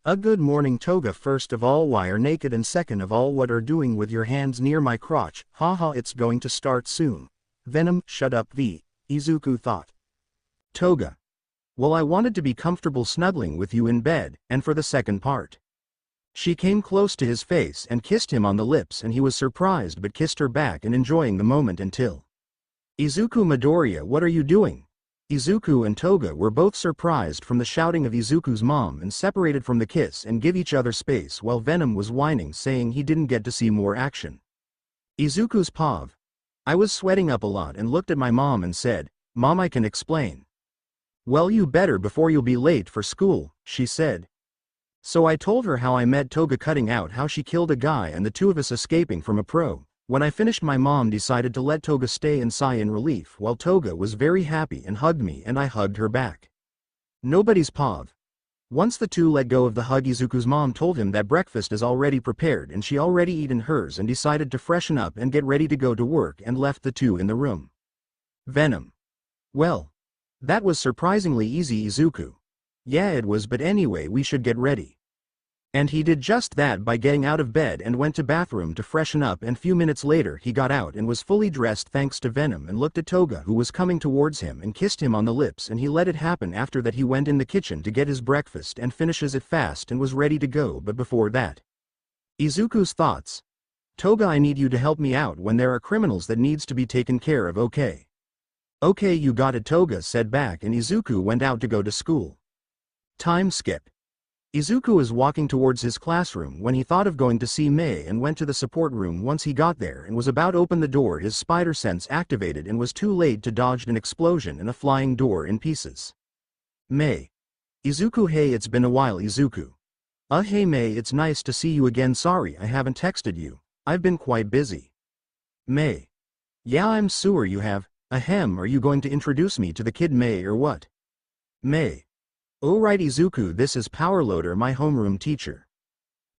A good morning, Toga. First of all, why are naked, and second of all, what are doing with your hands near my crotch? Haha, it's going to start soon. Venom, shut up, V. Izuku thought. Toga. Well, I wanted to be comfortable snuggling with you in bed, and for the second part. She came close to his face and kissed him on the lips, and he was surprised but kissed her back and enjoying the moment until. Izuku Midoriya, what are you doing? Izuku and Toga were both surprised from the shouting of Izuku's mom and separated from the kiss and give each other space, while Venom was whining, saying he didn't get to see more action. Izuku's POV. I was sweating up a lot and looked at my mom and said, Mom, I can explain. Well, you better, before you'll be late for school, she said. So I told her how I met Toga cutting out, how she killed a guy and the two of us escaping from a pro. When I finished, my mom decided to let Toga stay and sigh in relief, while Toga was very happy and hugged me and I hugged her back. Nobody's POV. Once the two let go of the hug, Izuku's mom told him that breakfast is already prepared and she already eaten hers and decided to freshen up and get ready to go to work and left the two in the room. Venom. Well, that was surprisingly easy, Izuku. Yeah, it was, but anyway, we should get ready. And he did just that by getting out of bed and went to bathroom to freshen up, and few minutes later he got out and was fully dressed thanks to Venom, and looked at Toga, who was coming towards him, and kissed him on the lips, and he let it happen. After that he went in the kitchen to get his breakfast and finishes it fast and was ready to go, but before that. Izuku's thoughts. Toga, I need you to help me out when there are criminals that needs to be taken care of, okay? Okay, you got it, Toga said back, and Izuku went out to go to school. Time skip. Izuku is walking towards his classroom when he thought of going to see Mei and went to the support room. Once he got there and was about to open the door, his spider sense activated and was too late to dodge an explosion and a flying door in pieces. Mei. Izuku, hey, it's been a while, Izuku. Hey Mei, it's nice to see you again. Sorry I haven't texted you, I've been quite busy. Mei. Yeah, I'm sure you have. Ahem, are you going to introduce me to the kid Mei or what? Mei. Oh right, Izuku, this is Powerloader, my homeroom teacher.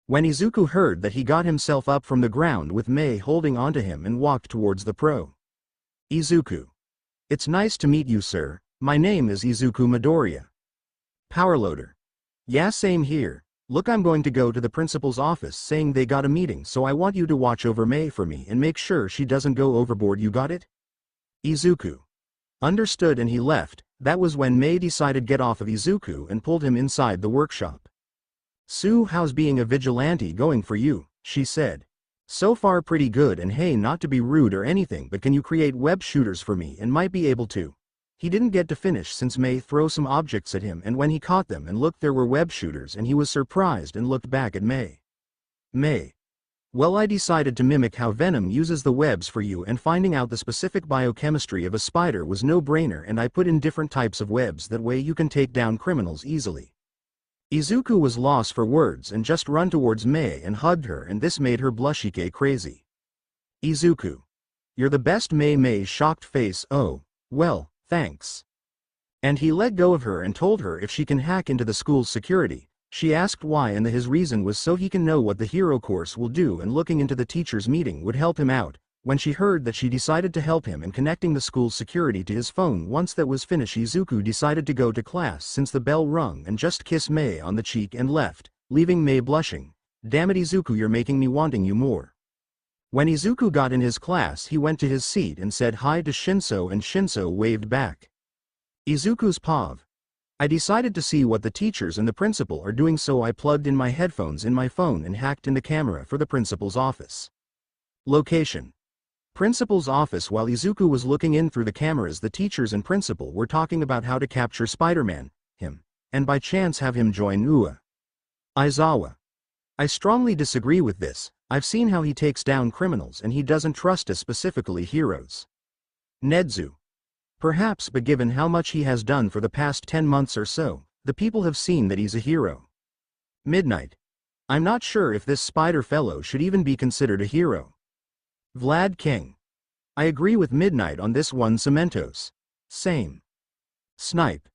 When Izuku heard that, he got himself up from the ground with Mei holding onto him and walked towards the pro. Izuku. It's nice to meet you, sir. My name is Izuku Midoriya. Powerloader. Yeah, same here. Look, I'm going to go to the principal's office saying they got a meeting, so I want you to watch over Mei for me and make sure she doesn't go overboard, you got it? Izuku. Understood, and he left. That was when Mei decided get off of Izuku and pulled him inside the workshop. Sue, how's being a vigilante going for you? She said. So far pretty good, and hey, not to be rude or anything, but can you create web shooters for me? And might be able to. He didn't get to finish since Mei threw some objects at him, and when he caught them and looked, there were web shooters, and he was surprised and looked back at Mei. Mei. Well, I decided to mimic how Venom uses the webs for you, and finding out the specific biochemistry of a spider was no-brainer, and I put in different types of webs, that way you can take down criminals easily. Izuku was lost for words and just run towards Mei and hugged her, and this made her blushike crazy. Izuku. You're the best, Mei's shocked face. Oh, well, thanks. And he let go of her and told her if she can hack into the school's security. She asked why, and his reason was so he can know what the hero course will do, and looking into the teacher's meeting would help him out. When she heard that, she decided to help him in connecting the school's security to his phone. Once that was finished, Izuku decided to go to class since the bell rung and just kiss Mei on the cheek and left, leaving Mei blushing. Damn it, Izuku, you're making me wanting you more. When Izuku got in his class, he went to his seat and said hi to Shinso, and Shinso waved back. Izuku's pav. I decided to see what the teachers and the principal are doing, so I plugged in my headphones in my phone and hacked in the camera for the principal's office. Location. Principal's office. While Izuku was looking in through the cameras, the teachers and principal were talking about how to capture Spider-Man, him, and by chance have him join Ua. Aizawa. I strongly disagree with this. I've seen how he takes down criminals and he doesn't trust us, specifically heroes. Nedzu. Perhaps, but given how much he has done for the past 10 months or so, the people have seen that he's a hero. Midnight. I'm not sure if this spider fellow should even be considered a hero. Vlad King. I agree with Midnight on this one. Cementos. Same. Snipe.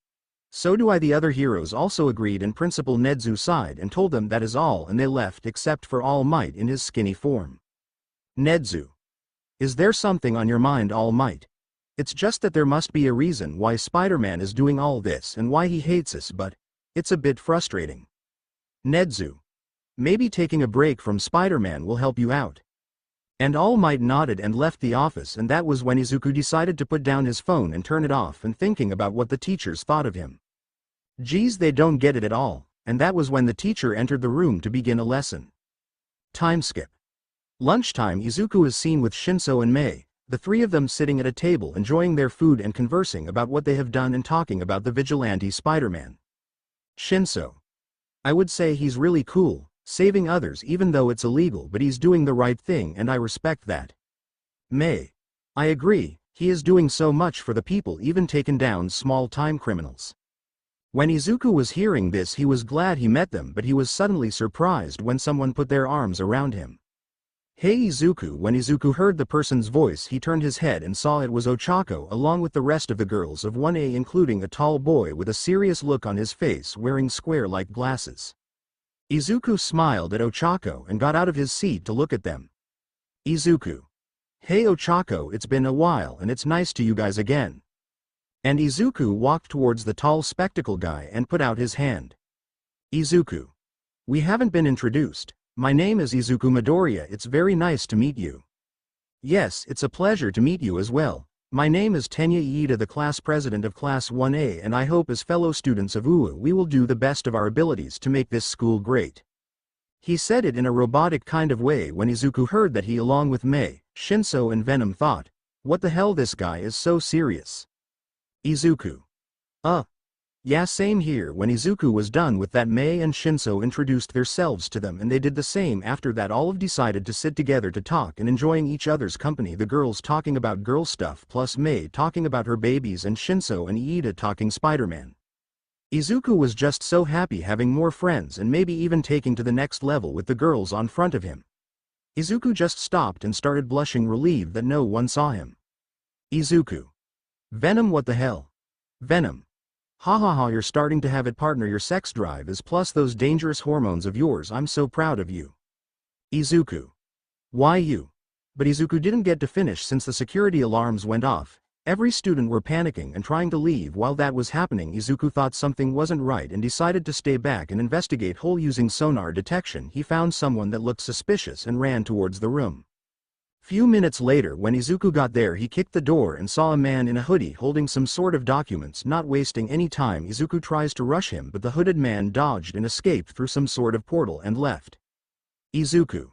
So do I. The other heroes also agreed, and Principal Nedzu sighed and told them that is all, and they left except for All Might in his skinny form. Nedzu. Is there something on your mind, All Might? It's just that there must be a reason why Spider-Man is doing all this and why he hates us, but it's a bit frustrating. Nedzu. Maybe taking a break from Spider-Man will help you out. And All Might nodded and left the office, and that was when Izuku decided to put down his phone and turn it off, and thinking about what the teachers thought of him. Geez, they don't get it at all, and that was when the teacher entered the room to begin a lesson. Time skip. Lunchtime. Izuku is seen with Shinso and Mei, the three of them sitting at a table enjoying their food and conversing about what they have done and talking about the vigilante Spider-Man. Shinso. I would say he's really cool, saving others even though it's illegal, but he's doing the right thing and I respect that. Mei. I agree, he is doing so much for the people, even taken down small-time criminals. When Izuku was hearing this, he was glad he met them, but he was suddenly surprised when someone put their arms around him. Hey Izuku. When Izuku heard the person's voice, he turned his head and saw it was Ochako along with the rest of the girls of 1A, including a tall boy with a serious look on his face wearing square-like glasses. Izuku smiled at Ochako and got out of his seat to look at them. Izuku. Hey Ochako, it's been a while and it's nice to you guys again. And Izuku walked towards the tall spectacle guy and put out his hand. Izuku. We haven't been introduced. My name is Izuku Midoriya. It's very nice to meet you. Yes, it's a pleasure to meet you as well. My name is Tenya Iida, the class president of Class 1A, and I hope as fellow students of UA we will do the best of our abilities to make this school great. He said it in a robotic kind of way. When Izuku heard that, he along with Mei, Shinso and Venom thought, what the hell, this guy is so serious. Izuku. Yeah, same here. When Izuku was done with that, Mei and Shinso introduced themselves to them and they did the same. After that, all of decided to sit together to talk and enjoying each other's company, the girls talking about girl stuff plus Mei talking about her babies and Shinso and Iida talking Spider-Man. Izuku was just so happy having more friends and maybe even taking to the next level with the girls on front of him. Izuku just stopped and started blushing, relieved that no one saw him. Izuku. Venom, what the hell? Venom. Hahaha, you're starting to have it, partner. Your sex drive is plus those dangerous hormones of yours. I'm so proud of you. Izuku. Why you? But Izuku didn't get to finish since the security alarms went off. Every student were panicking and trying to leave. While that was happening, Izuku thought something wasn't right and decided to stay back and investigate whole using sonar detection. He found someone that looked suspicious and ran towards the room. Few minutes later, when Izuku got there, he kicked the door and saw a man in a hoodie holding some sort of documents. Not wasting any time, Izuku tries to rush him, but the hooded man dodged and escaped through some sort of portal and left. Izuku.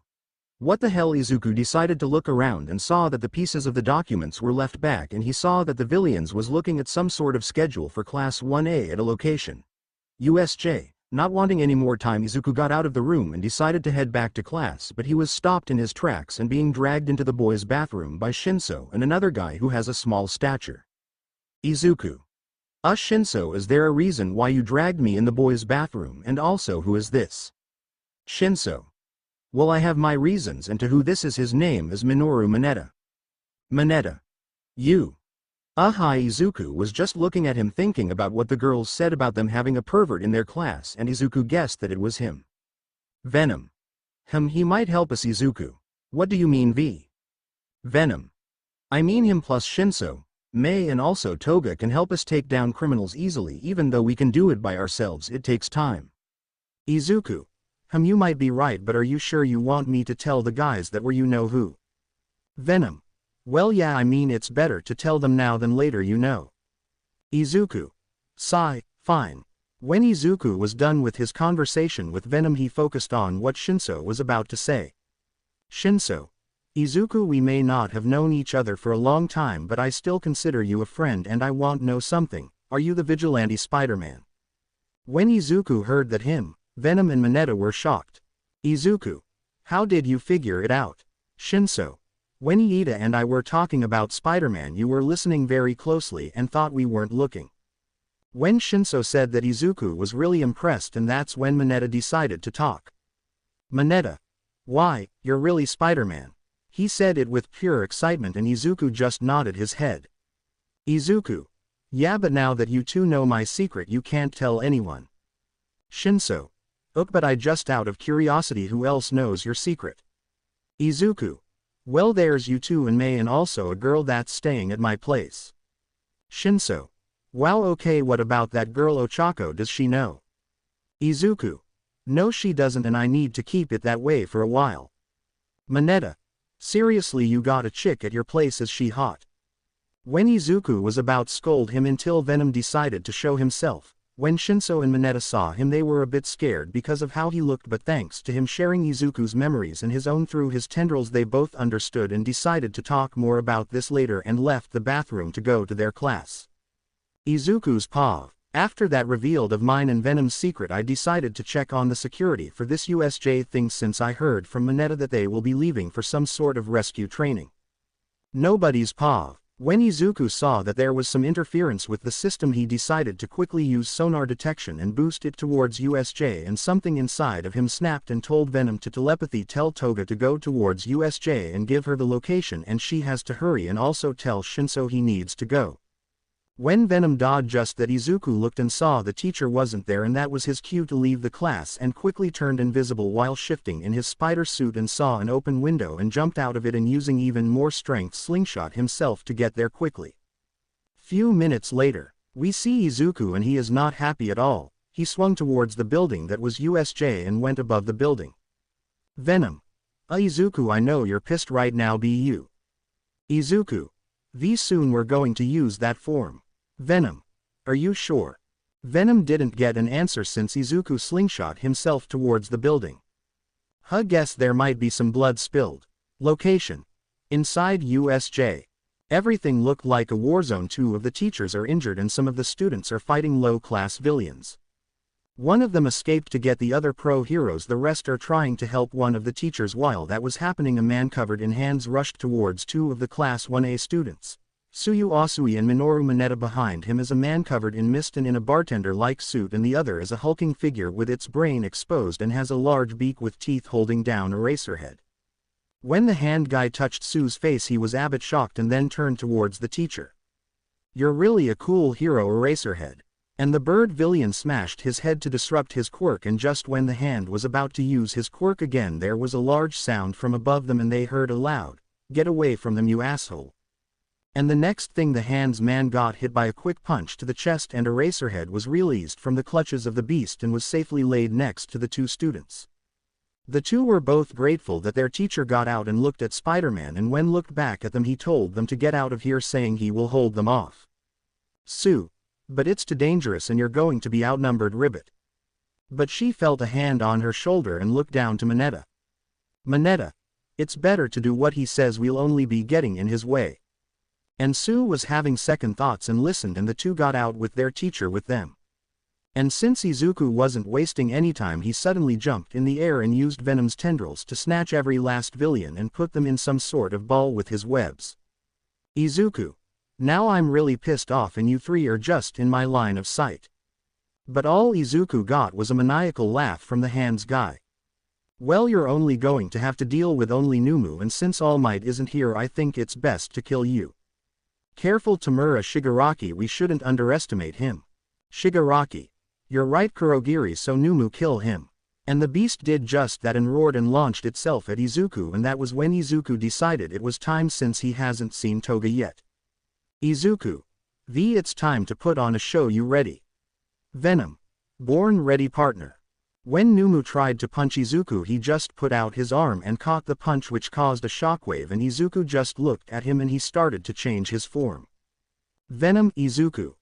What the hell? Izuku decided to look around and saw that the pieces of the documents were left back, and he saw that the villains was looking at some sort of schedule for Class 1A at a location. USJ. Not wanting any more time, Izuku got out of the room and decided to head back to class, but he was stopped in his tracks and being dragged into the boys' bathroom by Shinso and another guy who has a small stature. Izuku. Shinso, is there a reason why you dragged me in the boys' bathroom, and also who is this? Shinso. Well, I have my reasons, and to who this is, his name is Minoru Mineta. Mineta. You. Izuku was just looking at him thinking about what the girls said about them having a pervert in their class, and Izuku guessed that it was him. Venom. He might help us. Izuku. What do you mean V? Venom. I mean him plus Shinso, Mei and also Toga can help us take down criminals easily. Even though we can do it by ourselves, it takes time. Izuku. You might be right, but are you sure you want me to tell the guys that were you know who? Venom. Well, yeah, I mean it's better to tell them now than later, you know. Izuku. Sigh, fine. When Izuku was done with his conversation with Venom, he focused on what Shinso was about to say. Shinso. Izuku, we may not have known each other for a long time, but I still consider you a friend, and I want to know something. Are you the vigilante Spider-Man? When Izuku heard that him, Venom and Mineta were shocked. Izuku. How did you figure it out? Shinso. When Iida and I were talking about Spider-Man, you were listening very closely and thought we weren't looking. When Shinso said that, Izuku was really impressed, and that's when Mineta decided to talk. Mineta. Why, you're really Spider-Man? He said it with pure excitement, and Izuku just nodded his head. Izuku. Yeah, but now that you two know my secret, you can't tell anyone. Shinso. But I just out of curiosity, who else knows your secret? Izuku. Well, there's you two and Mei and also a girl that's staying at my place. Shinso. Wow, okay, what about that girl Ochako, does she know? Izuku. No, she doesn't, and I need to keep it that way for a while. Mineta. Seriously, you got a chick at your place, is she hot? When Izuku was about to scold him until Venom decided to show himself. When Shinso and Mineta saw him, they were a bit scared because of how he looked, but thanks to him sharing Izuku's memories and his own through his tendrils, they both understood and decided to talk more about this later and left the bathroom to go to their class. Izuku's paw. After that revealed of mine and Venom's secret, I decided to check on the security for this USJ thing since I heard from Mineta that they will be leaving for some sort of rescue training. Nobody's paw. When Izuku saw that there was some interference with the system, he decided to quickly use sonar detection and boost it towards USJ, and something inside of him snapped and told Venom to telepathy tell Toga to go towards USJ and give her the location, and she has to hurry, and also tell Shinso he needs to go. When Venom dodged just that, Izuku looked and saw the teacher wasn't there, and that was his cue to leave the class, and quickly turned invisible while shifting in his spider suit and saw an open window and jumped out of it, and using even more strength slingshot himself to get there quickly. Few minutes later, we see Izuku, and he is not happy at all. He swung towards the building that was USJ and went above the building. Venom. Izuku, I know you're pissed right now, be you? Izuku. Soon we're going to use that form. Venom. Are you sure? Venom didn't get an answer since Izuku slingshot himself towards the building. Guess there might be some blood spilled. Location. Inside USJ. Everything looked like a war zone. 2 of the teachers are injured and some of the students are fighting low-class villains. One of them escaped to get the other pro-heroes, the rest are trying to help one of the teachers. While that was happening, a man covered in hands rushed towards 2 of the Class 1A students. Tsuyu Asui and Minoru Mineta. Behind him is a man covered in mist and in a bartender-like suit, and the other is a hulking figure with its brain exposed and has a large beak with teeth holding down Eraserhead. When the hand guy touched Sue's face, he was a bit shocked and then turned towards the teacher. You're really a cool hero, Eraserhead. And the bird villain smashed his head to disrupt his quirk, and just when the hand was about to use his quirk again, there was a large sound from above them and they heard a loud, "Get away from them, you asshole." And the next thing, the hand's man got hit by a quick punch to the chest, and Eraserhead was released from the clutches of the beast and was safely laid next to the 2 students. The 2 were both grateful that their teacher got out and looked at Spider-Man, and when looked back at them he told them to get out of here, saying he will hold them off. Sue. But it's too dangerous and you're going to be outnumbered, Ribbit. But she felt a hand on her shoulder and looked down to Mineta. Mineta. It's better to do what he says, we'll only be getting in his way. And Sue was having second thoughts and listened, and the 2 got out with their teacher with them. And since Izuku wasn't wasting any time, he suddenly jumped in the air and used Venom's tendrils to snatch every last villain and put them in some sort of ball with his webs. Izuku. Now I'm really pissed off and you 3 are just in my line of sight. But all Izuku got was a maniacal laugh from the hands guy. Well, you're only going to have to deal with only Numu, and since All Might isn't here, I think it's best to kill you. Careful, Tamura Shigaraki, we shouldn't underestimate him. Shigaraki. You're right, Kurogiri, so Numu kill him. And the beast did just that and roared and launched itself at Izuku, and that was when Izuku decided it was time, since he hasn't seen Toga yet. Izuku. It's time to put on a show, you ready? Venom. Born ready, partner. When Numu tried to punch Izuku, he just put out his arm and caught the punch, which caused a shockwave, and Izuku just looked at him and he started to change his form. Venom. Izuku.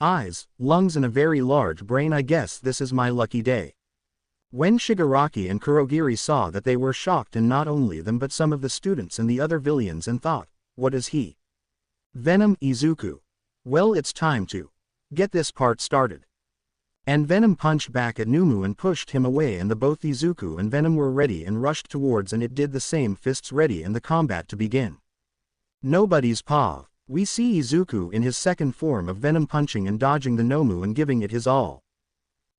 Eyes, lungs and a very large brain, I guess this is my lucky day. When Shigaraki and Kurogiri saw that, they were shocked, and not only them but some of the students and the other villains, and thought, what is he? Venom. Izuku. Well, it's time to get this part started. And Venom punched back at Numu and pushed him away, and both Izuku and Venom were ready and rushed towards, and it did the same, fists ready and the combat to begin. Nobody's paw. We see Izuku in his second form of Venom punching and dodging the Nomu and giving it his all.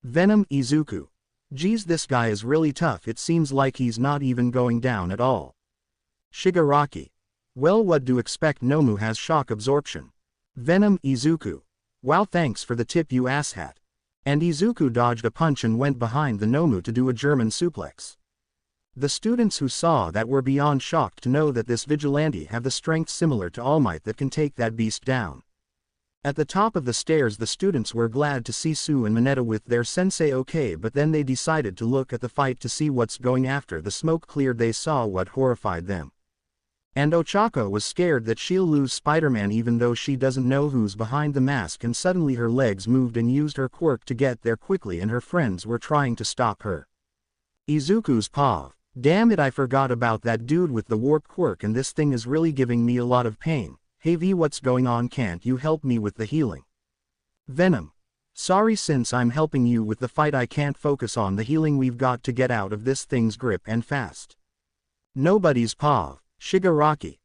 Venom. Izuku. Geez, this guy is really tough, it seems like he's not even going down at all. Shigaraki. Well, what do expect, Nomu has shock absorption. Venom. Izuku. Wow, thanks for the tip, you asshat. And Izuku dodged a punch and went behind the Nomu to do a German suplex. The students who saw that were beyond shocked to know that this vigilante have the strength similar to All Might that can take that beast down. At the top of the stairs, the students were glad to see Sue and Mineta with their sensei okay, but then they decided to look at the fight to see what's going. After the smoke cleared, they saw what horrified them. And Ochako was scared that she'll lose Spider-Man even though she doesn't know who's behind the mask, and suddenly her legs moved and used her quirk to get there quickly, and her friends were trying to stop her. Izuku's paw. Damn it, I forgot about that dude with the warp quirk, and this thing is really giving me a lot of pain. Hey V, what's going on, can't you help me with the healing? Venom. Sorry, since I'm helping you with the fight I can't focus on the healing, we've got to get out of this thing's grip and fast. Nobody's paw. Shigaraki.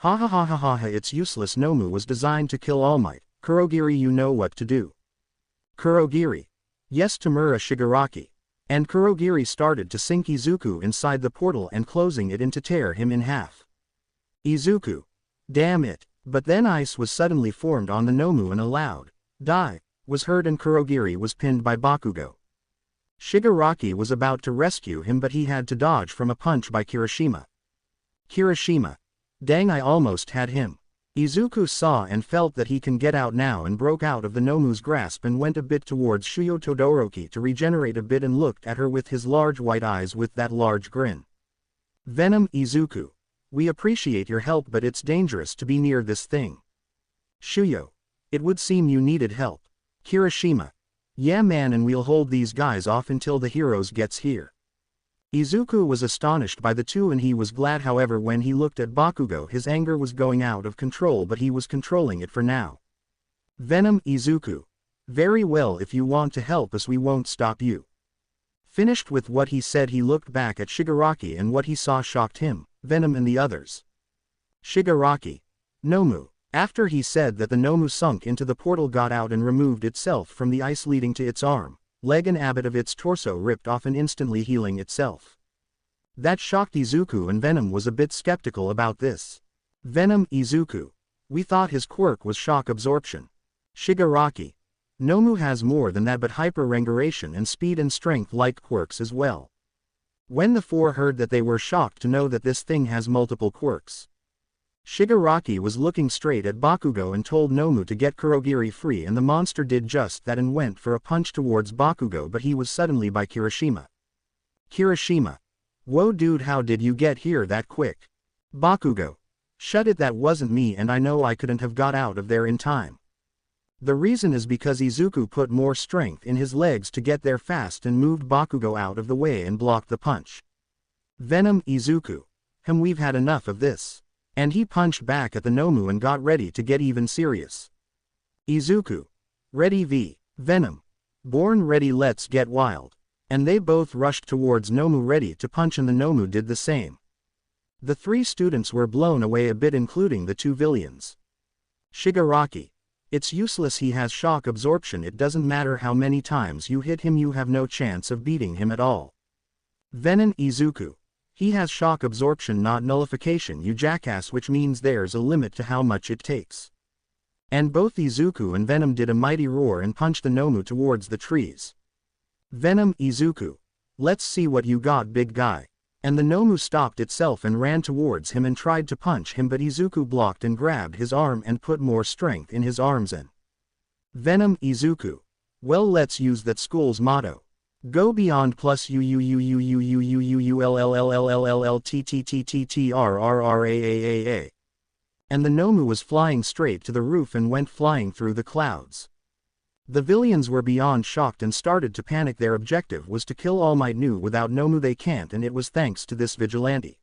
Ha ha ha ha ha ha, it's useless. Nomu was designed to kill All Might. Kurogiri, you know what to do. Kurogiri. Yes, Tamura Shigaraki. And Kurogiri started to sink Izuku inside the portal and closing it in to tear him in half. Izuku. Damn it. But then ice was suddenly formed on the Nomu and a loud "die" was heard and Kurogiri was pinned by Bakugo. Shigaraki was about to rescue him but he had to dodge from a punch by Kirishima. Kirishima. Dang, I almost had him. Izuku saw and felt that he can get out now and broke out of the Nomu's grasp and went a bit towards Shuyo Todoroki to regenerate a bit and looked at her with his large white eyes with that large grin. Venom Izuku. We appreciate your help but it's dangerous to be near this thing. Shuyo. It would seem you needed help. Kirishima. Yeah man, and we'll hold these guys off until the heroes gets here. Izuku was astonished by the two and he was glad, however, when he looked at Bakugo his anger was going out of control but he was controlling it for now. Venom Izuku. Very well, if you want to help us we won't stop you. Finished with what he said he looked back at Shigaraki and what he saw shocked him, Venom and the others. Shigaraki. Nomu. After he said that the Nomu sunk into the portal, got out and removed itself from the ice leading to its arm, leg and a bit of its torso ripped off and instantly healing itself. That shocked Izuku and Venom was a bit skeptical about this. Venom Izuku. We thought his quirk was shock absorption. Shigaraki. Nomu has more than that but hyper-rengaration and speed and strength like quirks as well. When the four heard that they were shocked to know that this thing has multiple quirks. Shigaraki was looking straight at Bakugo and told Nomu to get Kurogiri free and the monster did just that and went for a punch towards Bakugo but he was suddenly by Kirishima. Kirishima. Whoa dude, how did you get here that quick? Bakugo. Shut it, that wasn't me and I know I couldn't have got out of there in time. The reason is because Izuku put more strength in his legs to get there fast and moved Bakugo out of the way and blocked the punch. Venom Izuku. We've had enough of this. And he punched back at the Nomu and got ready to get even serious. Izuku. Ready v. Venom. Born ready, let's get wild. And they both rushed towards Nomu ready to punch and the Nomu did the same. The three students were blown away a bit including the two villains. Shigaraki. It's useless, he has shock absorption, it doesn't matter how many times you hit him, you have no chance of beating him at all. Venom Izuku. He has shock absorption, not nullification, you jackass, which means there's a limit to how much it takes. And both Izuku and Venom did a mighty roar and punched the Nomu towards the trees. Venom Izuku. Let's see what you got, big guy. And the Nomu stopped itself and ran towards him and tried to punch him but Izuku blocked and grabbed his arm and put more strength in his arms and. Venom Izuku. Well, let's use that school's motto. Go beyond plus and the Nomu was flying straight to the roof and went flying through the clouds. The villains were beyond shocked and started to panic. Their objective was to kill All Might. Knew without Nomu they can't, and it was thanks to this vigilante.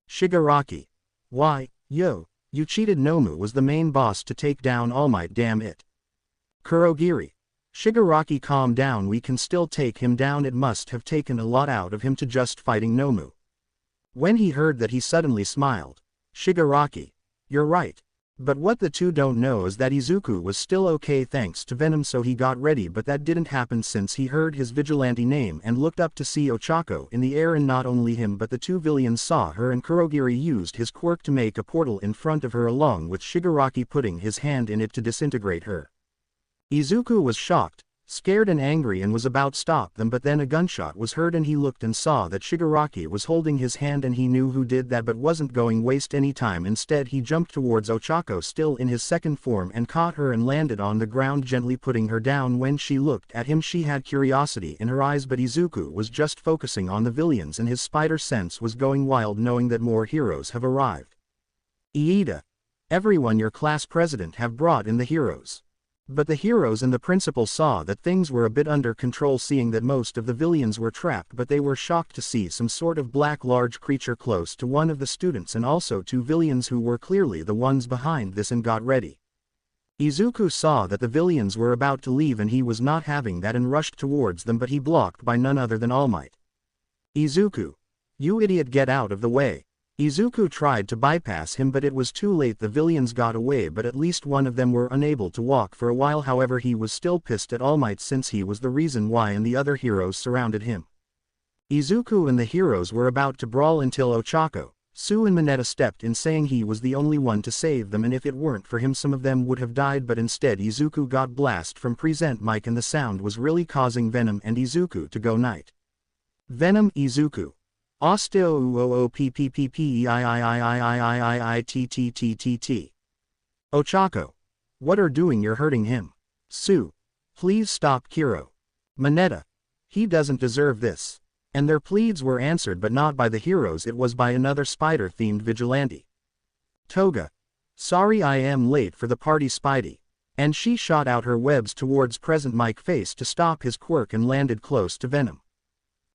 Shigaraki. Why, yo, you cheated. Nomu was the main boss to take down All Might, damn it. Kurogiri. Shigaraki, calm down, we can still take him down, it must have taken a lot out of him to just fighting Nomu. When he heard that he suddenly smiled. Shigaraki. You're right. But what the two don't know is that Izuku was still okay thanks to Venom, so he got ready, but that didn't happen since he heard his vigilante name and looked up to see Ochako in the air, and not only him but the two villains saw her, and Kurogiri used his quirk to make a portal in front of her along with Shigaraki putting his hand in it to disintegrate her. Izuku was shocked, scared and angry and was about to stop them, but then a gunshot was heard and he looked and saw that Shigaraki was holding his hand, and he knew who did that but wasn't going to waste any time. Instead he jumped towards Ochako still in his second form and caught her and landed on the ground, gently putting her down. When she looked at him she had curiosity in her eyes, but Izuku was just focusing on the villains and his spider sense was going wild knowing that more heroes have arrived. Iida. Everyone, your class president have brought in the heroes. But the heroes and the principal saw that things were a bit under control, seeing that most of the villains were trapped, but they were shocked to see some sort of black large creature close to one of the students and also two villains who were clearly the ones behind this, and got ready. Izuku saw that the villains were about to leave and he was not having that and rushed towards them, but he blocked by none other than All Might. Izuku. You idiot, get out of the way. Izuku tried to bypass him but it was too late. The villains got away but at least one of them were unable to walk for a while. However, he was still pissed at All Might since he was the reason why and the other heroes surrounded him. Izuku and the heroes were about to brawl until Ochako, Sue and Mineta stepped in saying he was the only one to save them and if it weren't for him some of them would have died, but instead Izuku got blast from present mic and the sound was really causing Venom and Izuku to go night. Venom Izuku. Osteo OOPPPPEIIIIIIIIIITTTTT. Ochako. What are doing, you're hurting him. Sue. Please stop Kiro. Mineta. He doesn't deserve this. And their pleads were answered but not by the heroes, it was by another spider-themed vigilante. Toga. Sorry I am late for the party Spidey. And she shot out her webs towards present Mike face to stop his quirk and landed close to Venom.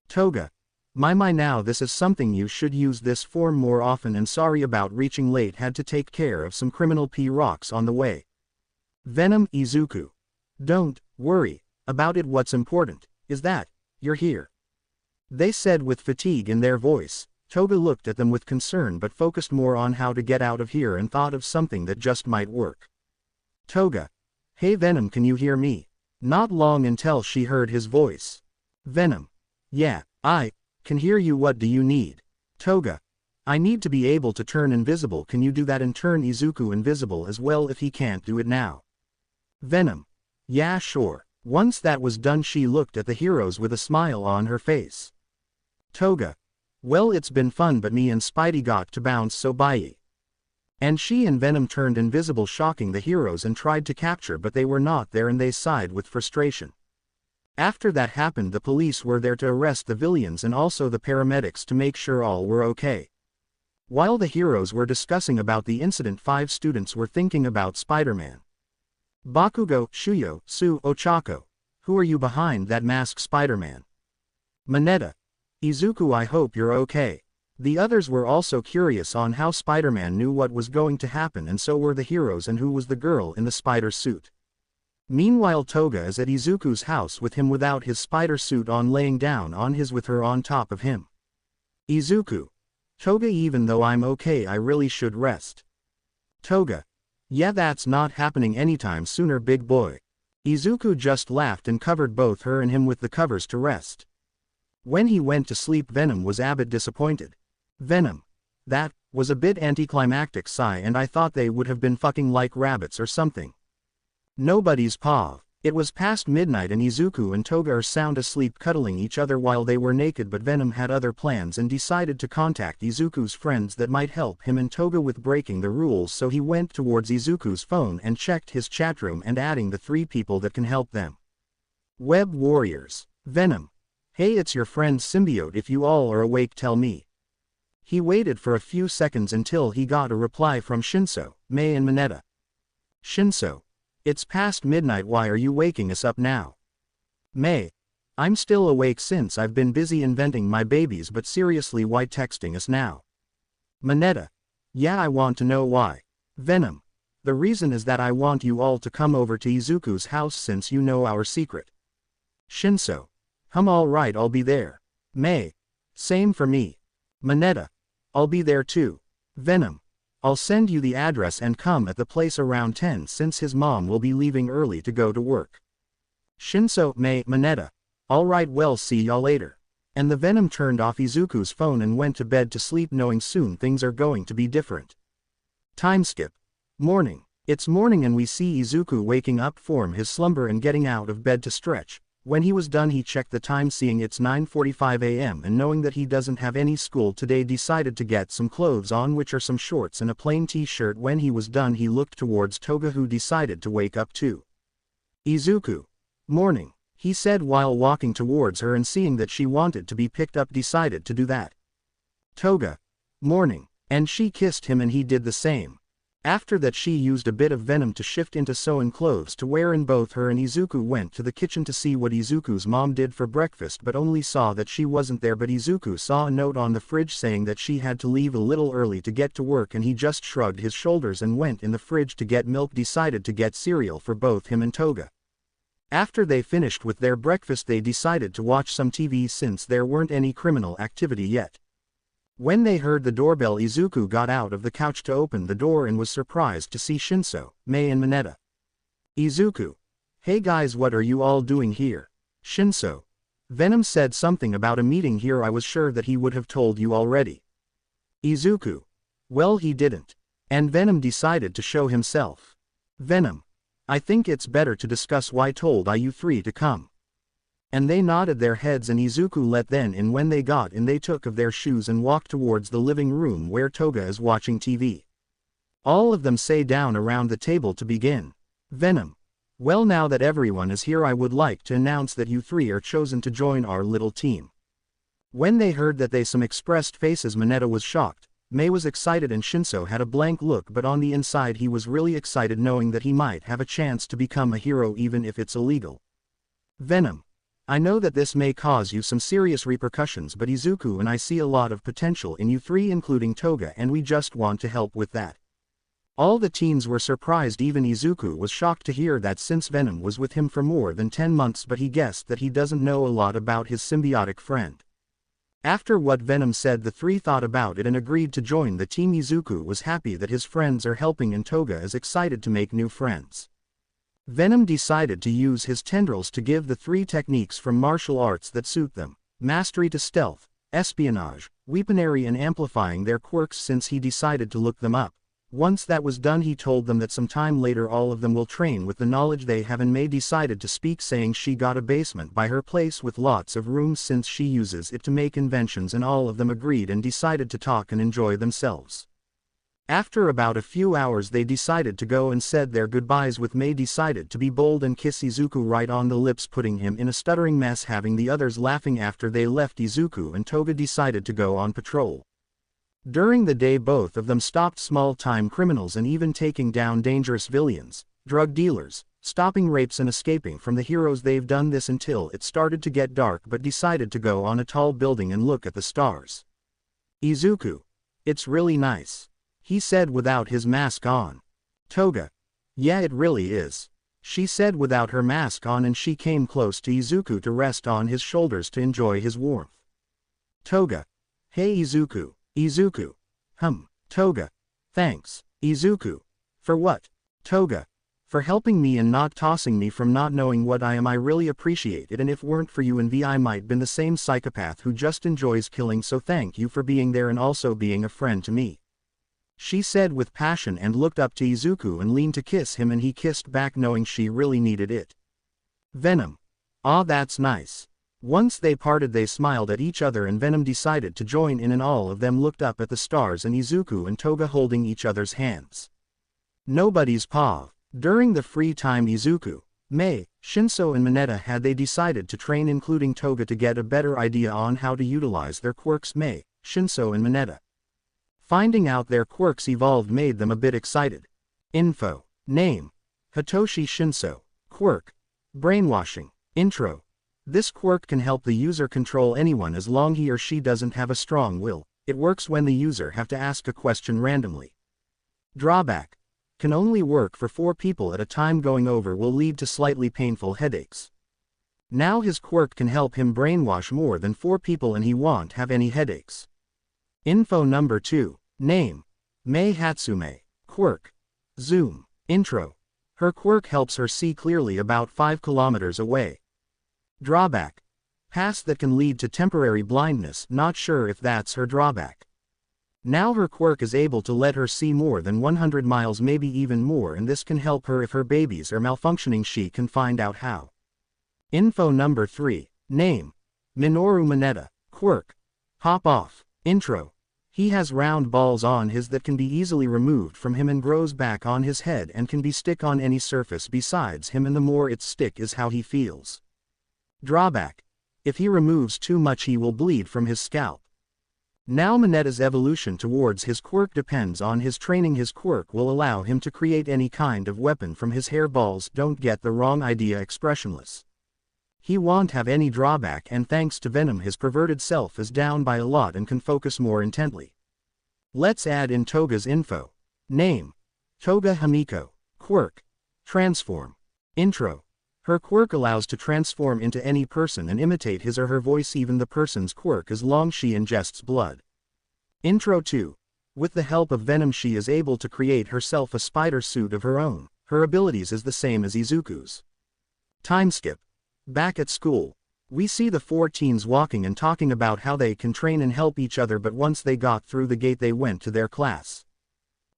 Toga. My now this is something you should use this form more often and sorry about reaching late, had to take care of some criminal rocks on the way. Venom Izuku. Don't worry about it, what's important is that you're here. They said with fatigue in their voice. Toga looked at them with concern but focused more on how to get out of here and thought of something that just might work. Toga. Hey Venom, can you hear me? Not long until she heard his voice. Venom. Yeah, I can hear you, what do you need? Toga. I need to be able to turn invisible, can you do that and turn Izuku invisible as well if he can't do it now? Venom. Yeah sure. Once that was done she looked at the heroes with a smile on her face. Toga. Well, it's been fun but me and Spidey got to bounce, so bye. And she and Venom turned invisible, shocking the heroes, and tried to capture but they were not there and they sighed with frustration. After that happened, the police were there to arrest the villains and also the paramedics to make sure all were okay. While the heroes were discussing about the incident, 5 students were thinking about Spider-Man. Bakugo, Shuyo, Sue, Ochako. Who are you behind that mask, Spider-Man? Mineta. Izuku, I hope you're okay. The others were also curious on how Spider-Man knew what was going to happen, and so were the heroes, and who was the girl in the spider suit. Meanwhile, Toga is at Izuku's house with him without his spider suit on, laying down on his with her on top of him. Izuku. Toga, even though I'm okay I really should rest. Toga. Yeah, that's not happening anytime sooner, big boy. Izuku just laughed and covered both her and him with the covers to rest. When he went to sleep, Venom was a bit disappointed. Venom. That was a bit anticlimactic, sigh, and I thought they would have been fucking like rabbits or something. Nobody's paw. It was past midnight and Izuku and Toga are sound asleep cuddling each other while they were naked, but Venom had other plans and decided to contact Izuku's friends that might help him and Toga with breaking the rules, so he went towards Izuku's phone and checked his chat room and adding the 3 people that can help them. Web Warriors. Venom. Hey, it's your friend Symbiote, if you all are awake tell me. He waited for a few seconds until he got a reply from Shinso, Mei and Mineta. Shinso. It's past midnight, why are you waking us up now? Mei. I'm still awake since I've been busy inventing my babies, but seriously, why texting us now? Mineta. Yeah, I want to know why. Venom. The reason is that I want you all to come over to Izuku's house since you know our secret. Shinso. Alright, I'll be there. Mei. Same for me. Mineta. I'll be there too. Venom. I'll send you the address and come at the place around 10 since his mom will be leaving early to go to work. Shinso, Mei, Mineta. Alright, well, see y'all later. And the Venom turned off Izuku's phone and went to bed to sleep, knowing soon things are going to be different. Time skip. Morning. It's morning and we see Izuku waking up from his slumber and getting out of bed to stretch. When he was done he checked the time, seeing it's 9:45 a.m. and knowing that he doesn't have any school today decided to get some clothes on, which are some shorts and a plain t-shirt. When he was done he looked towards Toga, who decided to wake up too. Izuku. Morning, he said while walking towards her, and seeing that she wanted to be picked up decided to do that. Toga. Morning, and she kissed him and he did the same. After that she used a bit of Venom to shift into sewn clothes to wear, and both her and Izuku went to the kitchen to see what Izuku's mom did for breakfast, but only saw that she wasn't there. But Izuku saw a note on the fridge saying that she had to leave a little early to get to work, and he just shrugged his shoulders and went in the fridge to get milk, decided to get cereal for both him and Toga. After they finished with their breakfast they decided to watch some TV since there weren't any criminal activity yet. When they heard the doorbell, Izuku got out of the couch to open the door and was surprised to see Shinso, Mei and Mineta. Izuku. Hey guys, what are you all doing here? Shinso. Venom said something about a meeting here. I was sure that he would have told you already. Izuku. Well, he didn't. And Venom decided to show himself. Venom. I think it's better to discuss why told I you three to come. And they nodded their heads and Izuku let them in. When they got in, they took off their shoes and walked towards the living room where Toga is watching TV. All of them sat down around the table to begin. Venom. Well, now that everyone is here, I would like to announce that you three are chosen to join our little team. When they heard that, they some expressed faces. Mineta was shocked, Mei was excited, and Shinso had a blank look, but on the inside he was really excited, knowing that he might have a chance to become a hero even if it's illegal. Venom. I know that this may cause you some serious repercussions, but Izuku and I see a lot of potential in you three, including Toga, and we just want to help with that. All the teens were surprised. Even Izuku was shocked to hear that, since Venom was with him for more than 10 months, but he guessed that he doesn't know a lot about his symbiotic friend. After what Venom said, the three thought about it and agreed to join the team. Izuku was happy that his friends are helping, and Toga is excited to make new friends. Venom decided to use his tendrils to give the three techniques from martial arts that suit them: mastery to stealth, espionage, weaponry, and amplifying their quirks, since he decided to look them up. Once that was done, he told them that sometime later all of them will train with the knowledge they have, and Mei decided to speak, saying she got a basement by her place with lots of rooms since she uses it to make inventions, and all of them agreed and decided to talk and enjoy themselves. After about a few hours they decided to go and said their goodbyes, with Mei decided to be bold and kiss Izuku right on the lips, putting him in a stuttering mess, having the others laughing. After they left, Izuku and Toga decided to go on patrol. During the day both of them stopped small-time criminals and even taking down dangerous villains, drug dealers, stopping rapes and escaping from the heroes. They've done this until it started to get dark, but decided to go on a tall building and look at the stars. Izuku. It's really nice, he said without his mask on. Toga. Yeah, it really is, she said without her mask on, and she came close to Izuku to rest on his shoulders to enjoy his warmth. Toga. Hey Izuku. Izuku. Toga. Thanks, Izuku. For what? Toga. For helping me and not tossing me from not knowing what I am. I really appreciate it, and if weren't for you and V, I might been the same psychopath who just enjoys killing, so thank you for being there and also being a friend to me, she said with passion, and looked up to Izuku and leaned to kiss him, and he kissed back, knowing she really needed it. Venom. Ah, that's nice. Once they parted, they smiled at each other, and Venom decided to join in, and all of them looked up at the stars and Izuku and Toga holding each other's hands. Nobody's paw. During the free time, Izuku, Mei, Shinso and Mineta had they decided to train, including Toga, to get a better idea on how to utilize their quirks. Mei, Shinso and Mineta finding out their quirks evolved made them a bit excited. Info. Name. Hitoshi Shinso. Quirk. Brainwashing. Intro. This quirk can help the user control anyone as long he or she doesn't have a strong will. It works when the user have to ask a question randomly. Drawback. Can only work for 4 people at a time. Going over will lead to slightly painful headaches. Now his quirk can help him brainwash more than 4 people and he won't have any headaches. Info number 2. Name. Mei Hatsume. Quirk. Zoom. Intro. Her quirk helps her see clearly about 5 kilometers away. Drawback. Past that can lead to temporary blindness. Not sure if that's her drawback. Now her quirk is able to let her see more than 100 miles, maybe even more, and this can help her if her babies are malfunctioning. She can find out how. Info number 3. Name. Minoru Mineta. Quirk. Hop off. Intro. He has round balls on his that can be easily removed from him and grows back on his head and can be stick on any surface besides him, and the more it stick is how he feels. Drawback. If he removes too much he will bleed from his scalp. Now Mineta's evolution towards his quirk depends on his training. His quirk will allow him to create any kind of weapon from his hairballs. Don't get the wrong idea, expressionless. He won't have any drawback, and thanks to Venom his perverted self is down by a lot and can focus more intently. Let's add in Toga's info. Name. Toga Hamiko. Quirk. Transform. Intro. Her quirk allows to transform into any person and imitate his or her voice, even the person's quirk, as long she ingests blood. Intro 2. With the help of Venom she is able to create herself a spider suit of her own. Her abilities is the same as Izuku's. Time skip. Back at school. We see the 4 teens walking and talking about how they can train and help each other, but once they got through the gate they went to their class.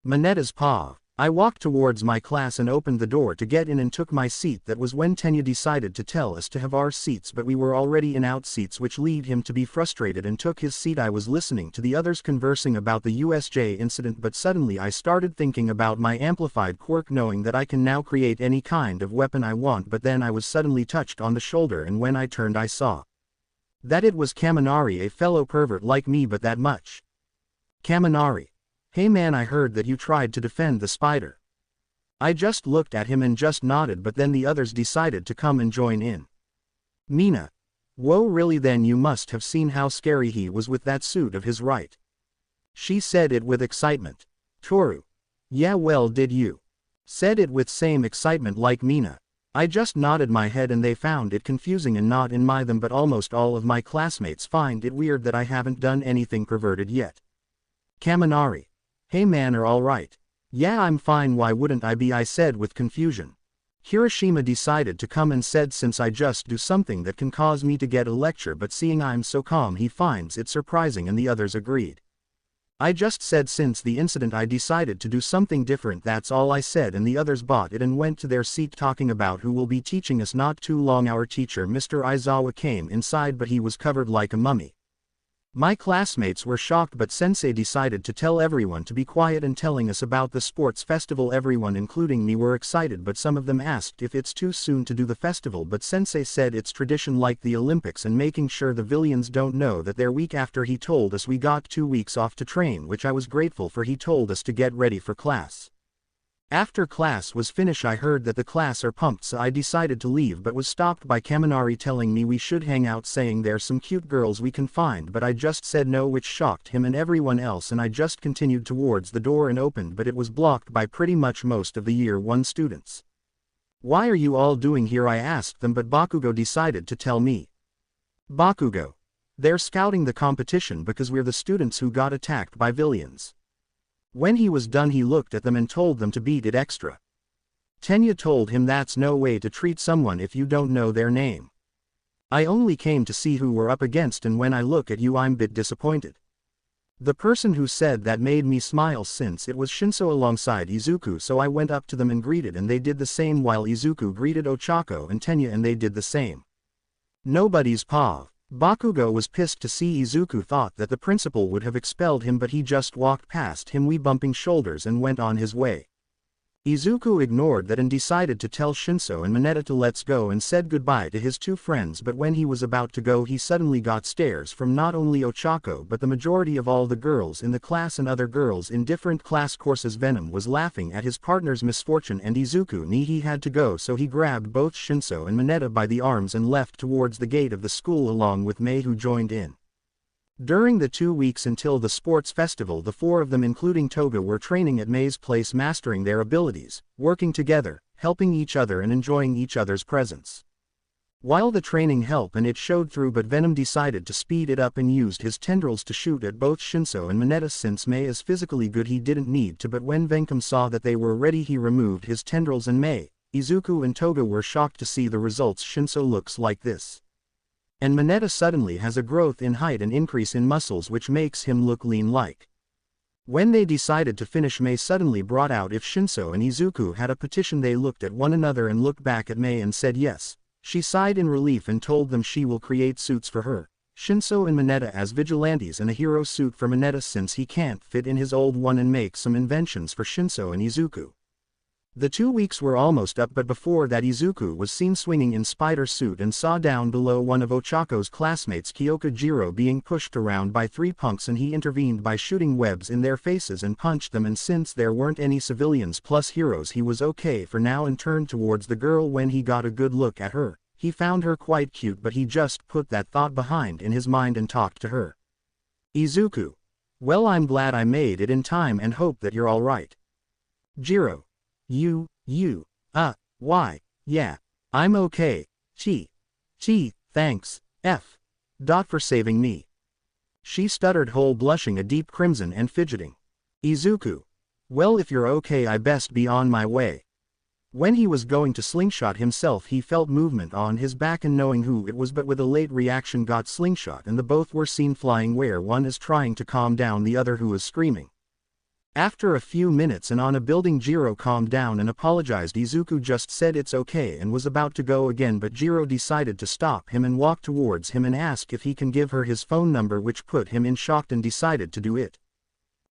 Minetta's paw. I walked towards my class and opened the door to get in and took my seat. That was when Tenya decided to tell us to have our seats, but we were already in out seats, which lead him to be frustrated and took his seat. I was listening to the others conversing about the USJ incident, but suddenly I started thinking about my amplified quirk, knowing that I can now create any kind of weapon I want, but then I was suddenly touched on the shoulder, and when I turned I saw that it was Kaminari, a fellow pervert like me, but that much. Kaminari. Hey man, I heard that you tried to defend the spider. I just looked at him and just nodded, but then the others decided to come and join in. Mina. Whoa, really? Then you must have seen how scary he was with that suit of his, right? She said it with excitement. Toru. Yeah, well, did you? Said it with same excitement like Mina. I just nodded my head, and they found it confusing, and not in my them but almost all of my classmates find it weird that I haven't done anything perverted yet. Kaminari. Hey man, are alright? Yeah, I'm fine, why wouldn't I be? I said with confusion. Hiroshima decided to come and said since I just do something that can cause me to get a lecture, but seeing I'm so calm he finds it surprising, and the others agreed. I just said since the incident I decided to do something different, that's all I said, and the others bought it and went to their seat talking about who will be teaching us. Not too long our teacher Mr. Aizawa came inside, but he was covered like a mummy. My classmates were shocked, but sensei decided to tell everyone to be quiet and telling us about the sports festival. Everyone including me were excited, but some of them asked if it's too soon to do the festival, but sensei said it's tradition like the Olympics and making sure the villains don't know that they're weak. After he told us we got 2 weeks off to train, which I was grateful for. He told us to get ready for class. After class was finished I heard that the class are pumped, so I decided to leave but was stopped by Kaminari telling me we should hang out, saying there's some cute girls we can find, but I just said no, which shocked him and everyone else, and I just continued towards the door and opened, but it was blocked by pretty much most of the year 1 students. Why are you all doing here? I asked them, but Bakugo decided to tell me. Bakugo. They're scouting the competition because we're the students who got attacked by villains. When he was done he looked at them and told them to beat it extra. Tenya told him that's no way to treat someone if you don't know their name. I only came to see who we're up against, and when I look at you I'm a bit disappointed. The person who said that made me smile since it was Shinso alongside Izuku, so I went up to them and greeted, and they did the same while Izuku greeted Ochako and Tenya, and they did the same. Nobody's paw. Bakugo was pissed to see Izuku thought that the principal would have expelled him, but he just walked past him, we bumping shoulders, and went on his way. Izuku ignored that and decided to tell Shinso and Mineta to let's go and said goodbye to his 2 friends, but when he was about to go he suddenly got stares from not only Ochako but the majority of all the girls in the class and other girls in different class courses. Venom was laughing at his partner's misfortune and Izuku knew he had to go, so he grabbed both Shinso and Mineta by the arms and left towards the gate of the school along with Mei, who joined in. During the 2 weeks until the sports festival the 4 of them including Toga were training at Mei's place, mastering their abilities, working together, helping each other and enjoying each other's presence. While the training helped and it showed through, but Venom decided to speed it up and used his tendrils to shoot at both Shinso and Mineta. Since Mei is physically good he didn't need to, but when Venkum saw that they were ready he removed his tendrils and Mei, Izuku and Toga were shocked to see the results. Shinso looks like this. And Mineta suddenly has a growth in height and increase in muscles which makes him look lean like. When they decided to finish, Mei suddenly brought out if Shinso and Izuku had a petition. They looked at one another and looked back at Mei and said yes. She sighed in relief and told them she will create suits for her, Shinso and Mineta as vigilantes, and a hero suit for Mineta since he can't fit in his old one, and make some inventions for Shinso and Izuku. The 2 weeks were almost up, but before that Izuku was seen swinging in spider suit and saw down below one of Ochako's classmates, Kyoka Jiro, being pushed around by 3 punks, and he intervened by shooting webs in their faces and punched them, and since there weren't any civilians plus heroes he was okay for now and turned towards the girl. When he got a good look at her, he found her quite cute, but he just put that thought behind in his mind and talked to her. Izuku. Well, I'm glad I made it in time and hope that you're alright. Jiro. Why, yeah, I'm okay, thanks, for saving me. She stuttered, whole blushing a deep crimson and fidgeting. Izuku. Well, if you're okay, I best be on my way. When he was going to slingshot himself, he felt movement on his back, and knowing who it was but with a late reaction got slingshot, and the both were seen flying, where one is trying to calm down the other who is screaming. After a few minutes and on a building, Jiro calmed down and apologized. Izuku just said it's okay and was about to go again, but Jiro decided to stop him and walk towards him and ask if he can give her his phone number, which put him in shock and decided to do it.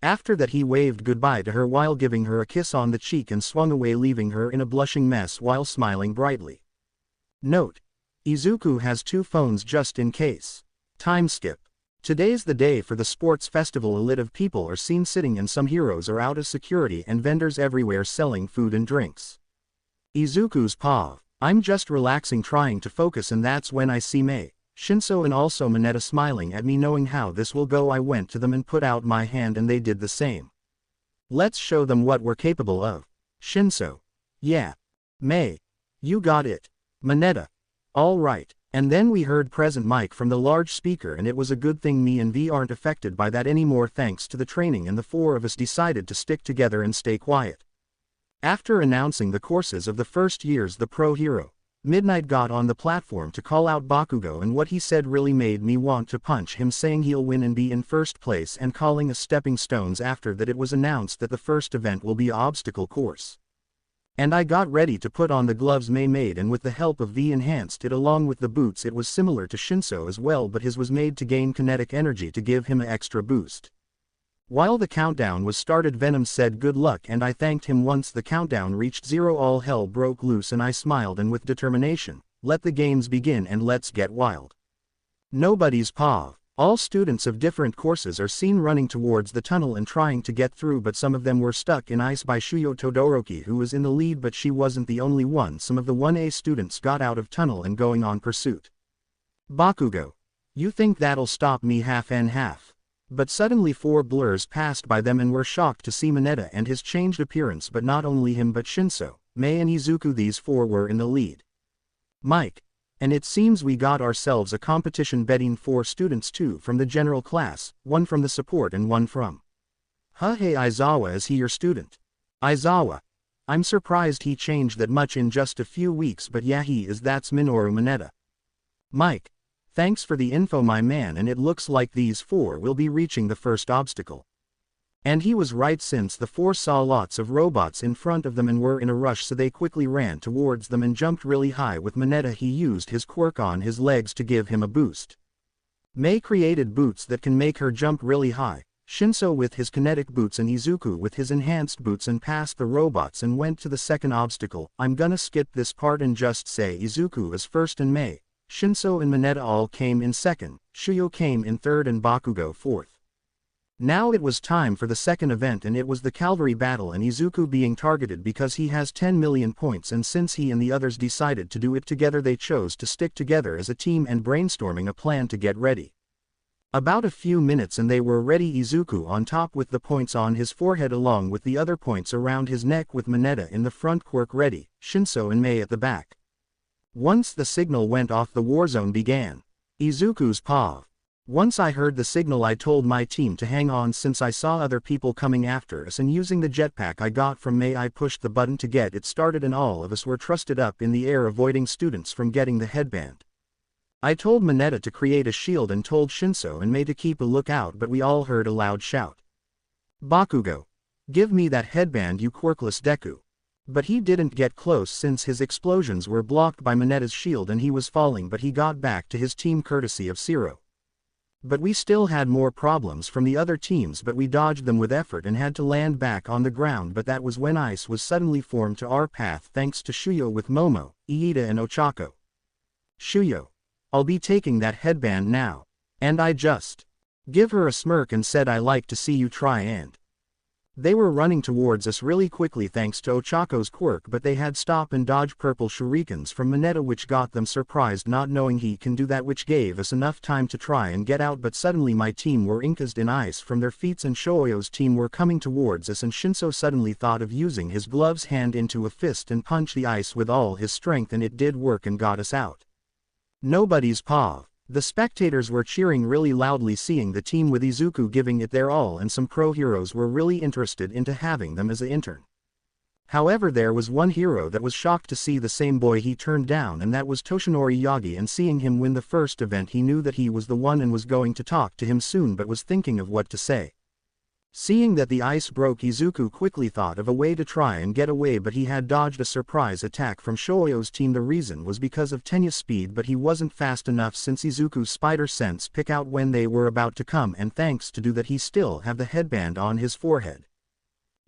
After that he waved goodbye to her while giving her a kiss on the cheek and swung away, leaving her in a blushing mess while smiling brightly. Note: Izuku has 2 phones just in case. Time skip. Today's the day for the sports festival. A lot of people are seen sitting and some heroes are out as security, and vendors everywhere selling food and drinks. Izuku's paw. I'm just relaxing, trying to focus, and that's when I see Mei, Shinso and also Mineta smiling at me. Knowing how this will go, I went to them and put out my hand, and they did the same. Let's show them what we're capable of. Shinso. Yeah. Mei. You got it. Mineta. All right. And then we heard present mic from the large speaker, and it was a good thing me and V aren't affected by that anymore thanks to the training, and the 4 of us decided to stick together and stay quiet. After announcing the courses of the first years, the pro hero, Midnight, got on the platform to call out Bakugo, and what he said really made me want to punch him, saying he'll win and be in first place, and calling us stepping stones. After that it was announced that the first event will be obstacle course. And I got ready to put on the gloves Mei made, and with the help of V enhanced it along with the boots. It was similar to Shinso as well, but his was made to gain kinetic energy to give him an extra boost. While the countdown was started, Venom said good luck, and I thanked him. Once the countdown reached 0, all hell broke loose, and I smiled and with determination, let the games begin and let's get wild. Nobody's paw. All students of different courses are seen running towards the tunnel and trying to get through, but some of them were stuck in ice by Shuyo Todoroki, who was in the lead, but she wasn't the only one. Some of the 1A students got out of tunnel and going on pursuit. Bakugo. You think that'll stop me? Half and half. But suddenly 4 blurs passed by them and were shocked to see Mineta and his changed appearance, but not only him but Shinso, Mei and Izuku. These 4 were in the lead. Mike. And it seems we got ourselves a competition, betting 4 students, 2 from the general class, 1 from the support and 1 from. Hey Aizawa, is he your student? Aizawa. I'm surprised he changed that much in just a few weeks, but yeah, he is. That's Minoru Mineta. Mike. Thanks for the info, my man, and it looks like these 4 will be reaching the first obstacle. And he was right, since the 4 saw lots of robots in front of them and were in a rush, so they quickly ran towards them and jumped really high. With Mineta, he used his quirk on his legs to give him a boost. Mei created boots that can make her jump really high, Shinso with his kinetic boots and Izuku with his enhanced boots, and passed the robots and went to the second obstacle. I'm gonna skip this part and just say Izuku is first and Mei, Shinso and Mineta all came in second, Shuyo came in third and Bakugo fourth. Now it was time for the second event, and it was the cavalry battle, and Izuku being targeted because he has 10 million points, and since he and the others decided to do it together, they chose to stick together as a team and brainstorming a plan to get ready. About a few minutes and they were ready. Izuku on top with the points on his forehead along with the other points around his neck, with Mineta in the front, quirk ready, Shinso and Mei at the back. Once the signal went off, the war zone began. Izuku's paw. Once I heard the signal, I told my team to hang on since I saw other people coming after us, and using the jetpack I got from Mei, I pushed the button to get it started, and all of us were trusted up in the air, avoiding students from getting the headband. I told Mineta to create a shield and told Shinso and Mei to keep a lookout, but we all heard a loud shout. Bakugo. Give me that headband, you quirkless Deku. But he didn't get close since his explosions were blocked by Mineta's shield and he was falling, but he got back to his team courtesy of Zero. But we still had more problems from the other teams, but we dodged them with effort and had to land back on the ground, but that was when ice was suddenly formed to our path thanks to Shuyo with Momo, Iida and Ochako. Shuyo. I'll be taking that headband now. And I just give her a smirk and said, I like to see you try. And they were running towards us really quickly thanks to Ochako's quirk, but they had stop and dodge purple shurikens from Mineta, which got them surprised, not knowing he can do that, which gave us enough time to try and get out. But suddenly my team were inkazed in ice from their feet, and Shoyo's team were coming towards us, and Shinso suddenly thought of using his gloves hand into a fist and punch the ice with all his strength, and it did work and got us out. Nobody's paw. The spectators were cheering really loudly seeing the team with Izuku giving it their all, and some pro heroes were really interested into having them as an intern. However, there was one hero that was shocked to see the same boy he turned down, and that was Toshinori Yagi, and seeing him win the first event he knew that he was the one and was going to talk to him soon, but was thinking of what to say. Seeing that the ice broke, Izuku quickly thought of a way to try and get away, but he had dodged a surprise attack from Shoyo's team. The reason was because of Tenya's speed, but he wasn't fast enough since Izuku's spider sense pick out when they were about to come, and thanks to do that he still have the headband on his forehead.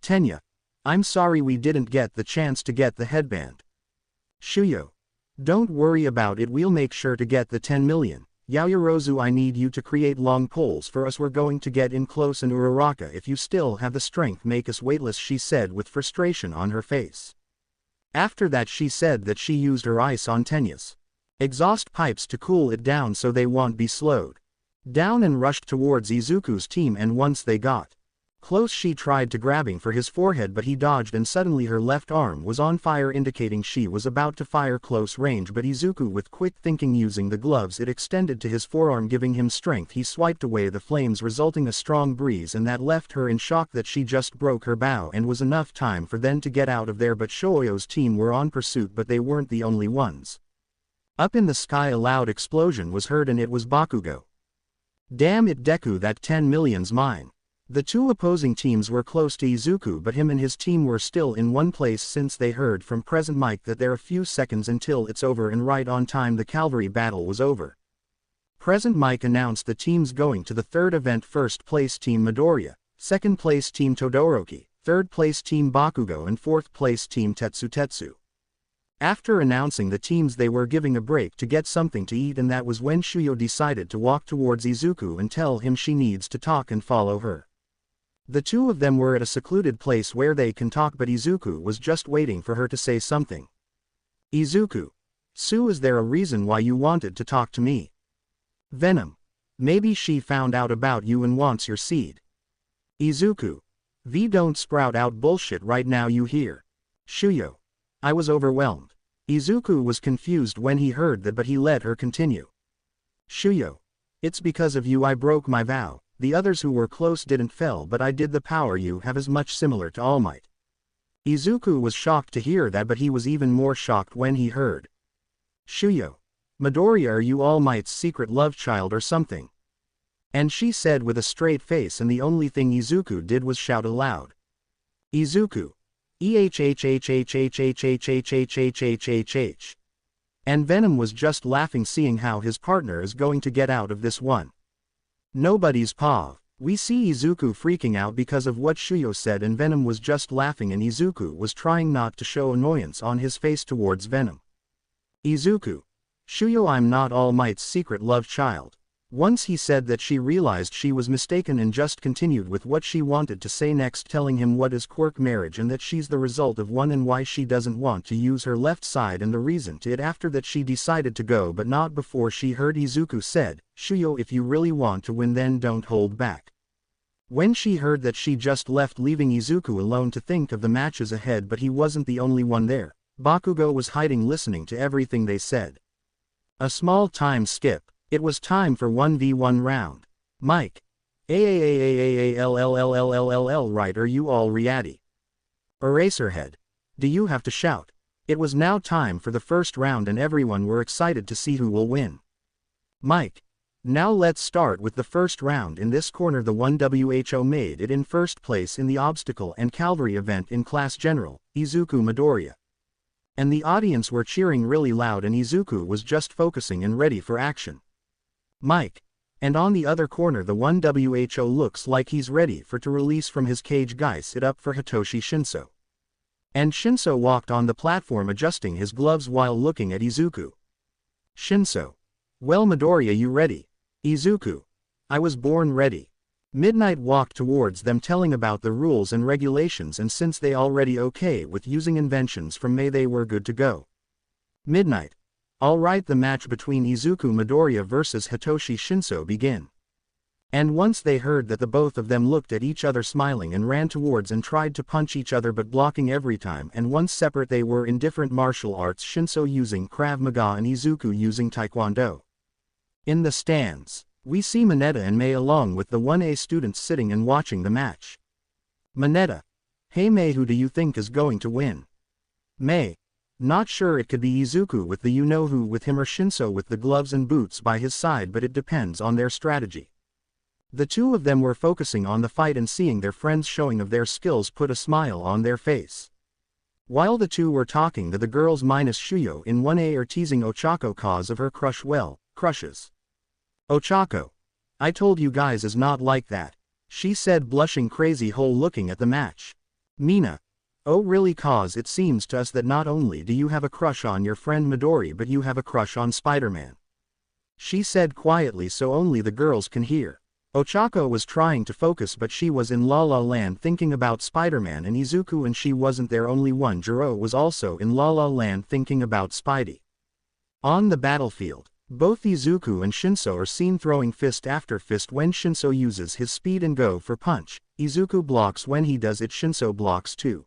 Tenya, I'm sorry we didn't get the chance to get the headband. Shuyo, don't worry about it, we'll make sure to get the 10 million. Yaoyorozu, I need you to create long poles for us, we're going to get in close, and Uraraka, if you still have the strength, make us weightless, she said with frustration on her face. After that she said that she used her ice on Tenya's exhaust pipes to cool it down so they won't be slowed down, and rushed towards Izuku's team, and once they got close she tried to grabbing for his forehead, but he dodged, and suddenly her left arm was on fire, indicating she was about to fire close range, but Izuku, with quick thinking, using the gloves it extended to his forearm giving him strength, he swiped away the flames, resulting a strong breeze, and that left her in shock that she just broke her bow, and was enough time for them to get out of there. But Shoyo's team were on pursuit, but they weren't the only ones. Up in the sky a loud explosion was heard, and it was Bakugo. Damn it Deku, that 10 million's mine. The two opposing teams were close to Izuku, but him and his team were still in one place since they heard from Present Mike that there are a few seconds until it's over, and right on time the cavalry battle was over. Present Mike announced the teams going to the third event: first place Team Midoriya, second place Team Todoroki, third place Team Bakugo, and fourth place Team Tetsu. After announcing the teams, they were giving a break to get something to eat, and that was when Shuyo decided to walk towards Izuku and tell him she needs to talk and follow her. The two of them were at a secluded place where they can talk, but Izuku was just waiting for her to say something. Izuku. Sue, is there a reason why you wanted to talk to me? Venom. Maybe she found out about you and wants your seed. Izuku. V, don't sprout out bullshit right now, you hear? Shuyo. I was overwhelmed. Izuku was confused when he heard that, but he let her continue. Shuyo. It's because of you I broke my vow. The others who were close didn't fell, but I did. The power you have is much similar to All Might. Izuku was shocked to hear that, but he was even more shocked when he heard. Shuyo. Midoriya, are you All Might's secret love child or something? And she said with a straight face, and the only thing Izuku did was shout aloud. Izuku. EHHHHHHHHHHHHHH. And Venom was just laughing, seeing how his partner is going to get out of this one. Nobody's paw. We see Izuku freaking out because of what Shuyo said, and Venom was just laughing, and Izuku was trying not to show annoyance on his face towards Venom. Izuku. Shuyo, I'm not All Might's secret love child. Once he said that, she realized she was mistaken and just continued with what she wanted to say next, telling him what is quirk marriage and that she's the result of one, and why she doesn't want to use her left side and the reason to it. After that she decided to go, but not before she heard Izuku said, Shuyo, if you really want to win then don't hold back. When she heard that, she just left, leaving Izuku alone to think of the matches ahead, but he wasn't the only one there. Bakugo was hiding, listening to everything they said. A small time skip. It was time for 1v1 round. Mike. AAAAAALLLLLLL, right, are you all ready? Eraserhead. Do you have to shout? It was now time for the first round, and everyone were excited to see who will win. Mike. Now let's start with the first round. In this corner the 1WHO made it in first place in the obstacle and cavalry event in class general, Izuku Midoriya. And the audience were cheering really loud, and Izuku was just focusing and ready for action. Mike. And on the other corner the 1WHO looks like he's ready for to release from his cage. Guys, it up for Hitoshi Shinso. And Shinso walked on the platform adjusting his gloves while looking at Izuku. Shinso. Well Midoriya, you ready? Izuku. I was born ready. Midnight walked towards them telling about the rules and regulations, and since they already okay with using inventions from May, they were good to go. Midnight. Alright, the match between Izuku Midoriya versus Hitoshi Shinso begin. And once they heard that, the both of them looked at each other smiling and ran towards and tried to punch each other, but blocking every time, and once separate they were in different martial arts, Shinso using Krav Maga and Izuku using Taekwondo. In the stands, we see Mineta and Mei along with the 1A students sitting and watching the match. Mineta: "Hey Mei, who do you think is going to win?" Mei: "Not sure, it could be Izuku with the you-know-who with him or Shinso with the gloves and boots by his side, but it depends on their strategy." The two of them were focusing on the fight, and seeing their friends showing of their skills put a smile on their face. While the two were talking, the girls minus Shuyo in 1A are teasing Ochako cause of her crushes. Ochako: "I told you guys is not like that," she said, blushing crazy hole looking at the match. Mina: "Oh really, cause it seems to us that not only do you have a crush on your friend Midori but you have a crush on Spider-Man," she said quietly so only the girls can hear. Ochako was trying to focus, but she was in La La Land thinking about Spider-Man and Izuku, and she wasn't their only one. Jiro was also in La La Land thinking about Spidey. On the battlefield, both Izuku and Shinso are seen throwing fist after fist. When Shinso uses his speed and go for punch, Izuku blocks. When he does it, Shinso blocks too.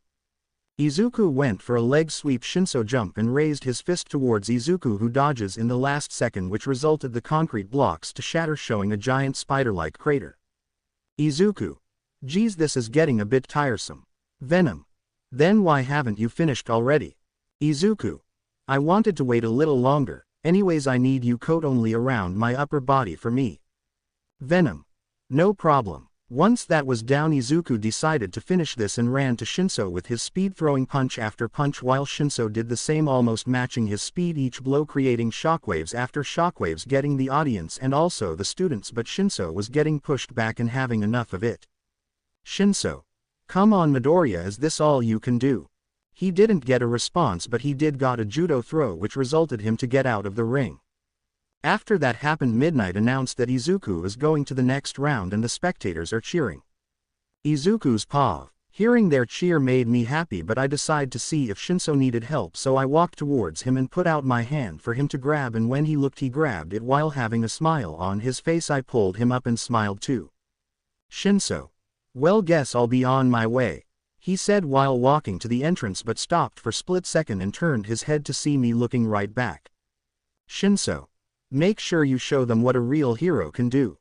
Izuku went for a leg sweep. Shinso jumped and raised his fist towards Izuku, who dodges in the last second, which resulted the concrete blocks to shatter, showing a giant spider-like crater. Izuku: "Geez, this is getting a bit tiresome." Venom: "Then why haven't you finished already?" Izuku: "I wanted to wait a little longer, anyways I need you coat only around my upper body for me." Venom: "No problem." Once that was down, Izuku decided to finish this and ran to Shinso with his speed, throwing punch after punch while Shinso did the same, almost matching his speed, each blow creating shockwaves after shockwaves, getting the audience and also the students, but Shinso was getting pushed back and having enough of it. Shinso: "Come on Midoriya, is this all you can do?" He didn't get a response, but he did got a judo throw which resulted him to get out of the ring. After that happened, Midnight announced that Izuku is going to the next round and the spectators are cheering. Izuku's paw. Hearing their cheer made me happy, but I decided to see if Shinso needed help, so I walked towards him and put out my hand for him to grab, and when he looked he grabbed it while having a smile on his face. I pulled him up and smiled too. Shinso: "Well, guess I'll be on my way," he said while walking to the entrance, but stopped for split second and turned his head to see me looking right back. Shinso: "Make sure you show them what a real hero can do."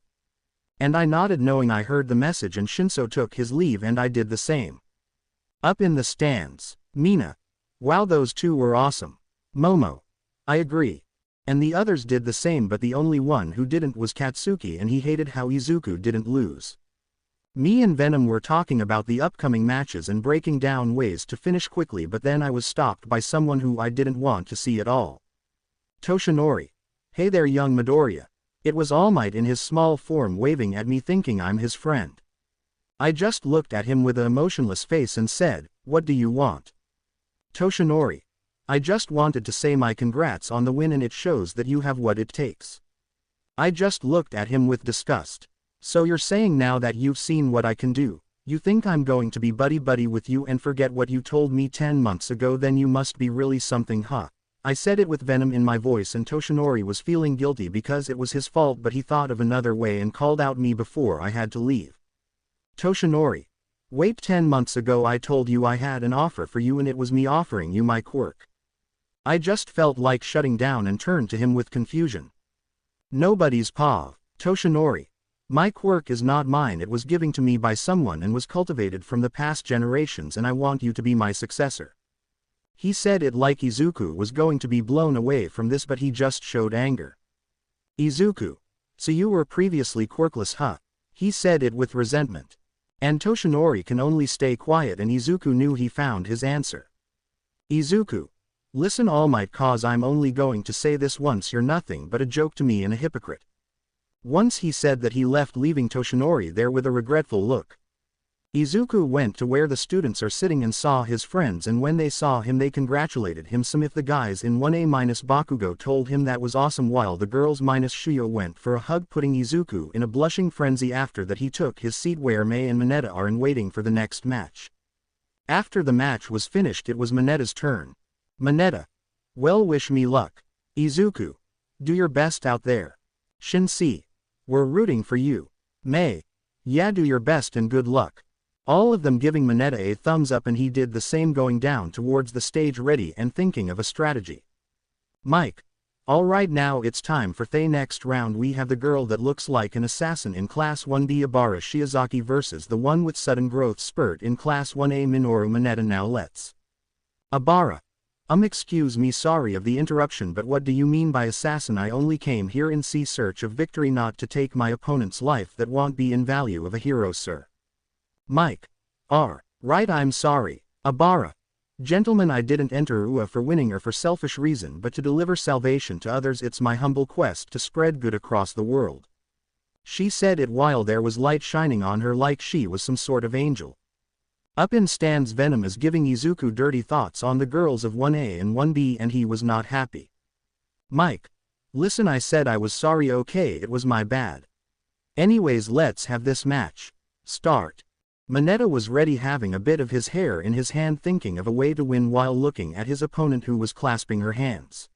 And I nodded, knowing I heard the message, and Shinso took his leave and I did the same. Up in the stands, Mina: "Wow, those two were awesome." Momo: "I agree." And the others did the same, but the only one who didn't was Katsuki, and he hated how Izuku didn't lose. Me and Venom were talking about the upcoming matches and breaking down ways to finish quickly, but then I was stopped by someone who I didn't want to see at all. Toshinori: "Hey there young Midoriya." It was All Might in his small form waving at me, thinking I'm his friend. I just looked at him with an emotionless face and said, "What do you want?" Toshinori: "I just wanted to say my congrats on the win, and it shows that you have what it takes." I just looked at him with disgust. "So you're saying now that you've seen what I can do, you think I'm going to be buddy-buddy with you and forget what you told me 10 months ago? Then you must be really something, huh?" I said it with venom in my voice, and Toshinori was feeling guilty because it was his fault, but he thought of another way and called out me before I had to leave. Toshinori: "Wait, 10 months ago I told you I had an offer for you, and it was me offering you my quirk." I just felt like shutting down and turned to him with confusion. "Nobody's paw." Toshinori: "My quirk is not mine, it was given to me by someone and was cultivated from the past generations, and I want you to be my successor." He said it like Izuku was going to be blown away from this, but he just showed anger. Izuku: "So you were previously quirkless, huh?" He said it with resentment. And Toshinori can only stay quiet, and Izuku knew he found his answer. Izuku: "Listen All Might, cause I'm only going to say this once, you're nothing but a joke to me and a hypocrite." Once he said that, he left, leaving Toshinori there with a regretful look. Izuku went to where the students are sitting and saw his friends, and when they saw him they congratulated him. Some of the guys in 1A-Bakugo told him that was awesome, while the girls minus Shuyo went for a hug, putting Izuku in a blushing frenzy. After that he took his seat where Mei and Mineta are and waiting for the next match. After the match was finished it was Mineta's turn. Mineta: "Well, wish me luck." Izuku: "Do your best out there." Shinsi: "We're rooting for you." Mei: "Yeah, do your best and good luck." All of them giving Mineta a thumbs up, and he did the same, going down towards the stage ready and thinking of a strategy. Mike: Alright, now it's time for the next round. We have the girl that looks like an assassin in Class 1B Abara Shiozaki versus the one with sudden growth spurt in Class 1A Minoru Mineta. Now let's. Abara. Excuse me, sorry of the interruption, but what do you mean by assassin? I only came here in search of victory, not to take my opponent's life. That won't be in value of a hero, sir. Mike. Right, I'm sorry. Abara. Gentlemen, I didn't enter UA for winning or for selfish reason, but to deliver salvation to others. It's my humble quest to spread good across the world. She said it while there was light shining on her like she was some sort of angel. Up in stands Venom is giving Izuku dirty thoughts on the girls of 1A and 1B, and he was not happy. Mike. Listen, I said I was sorry, okay, it was my bad. Anyways, let's have this match. Start. Mineta was ready, having a bit of his hair in his hand, thinking of a way to win while looking at his opponent who was clasping her hands.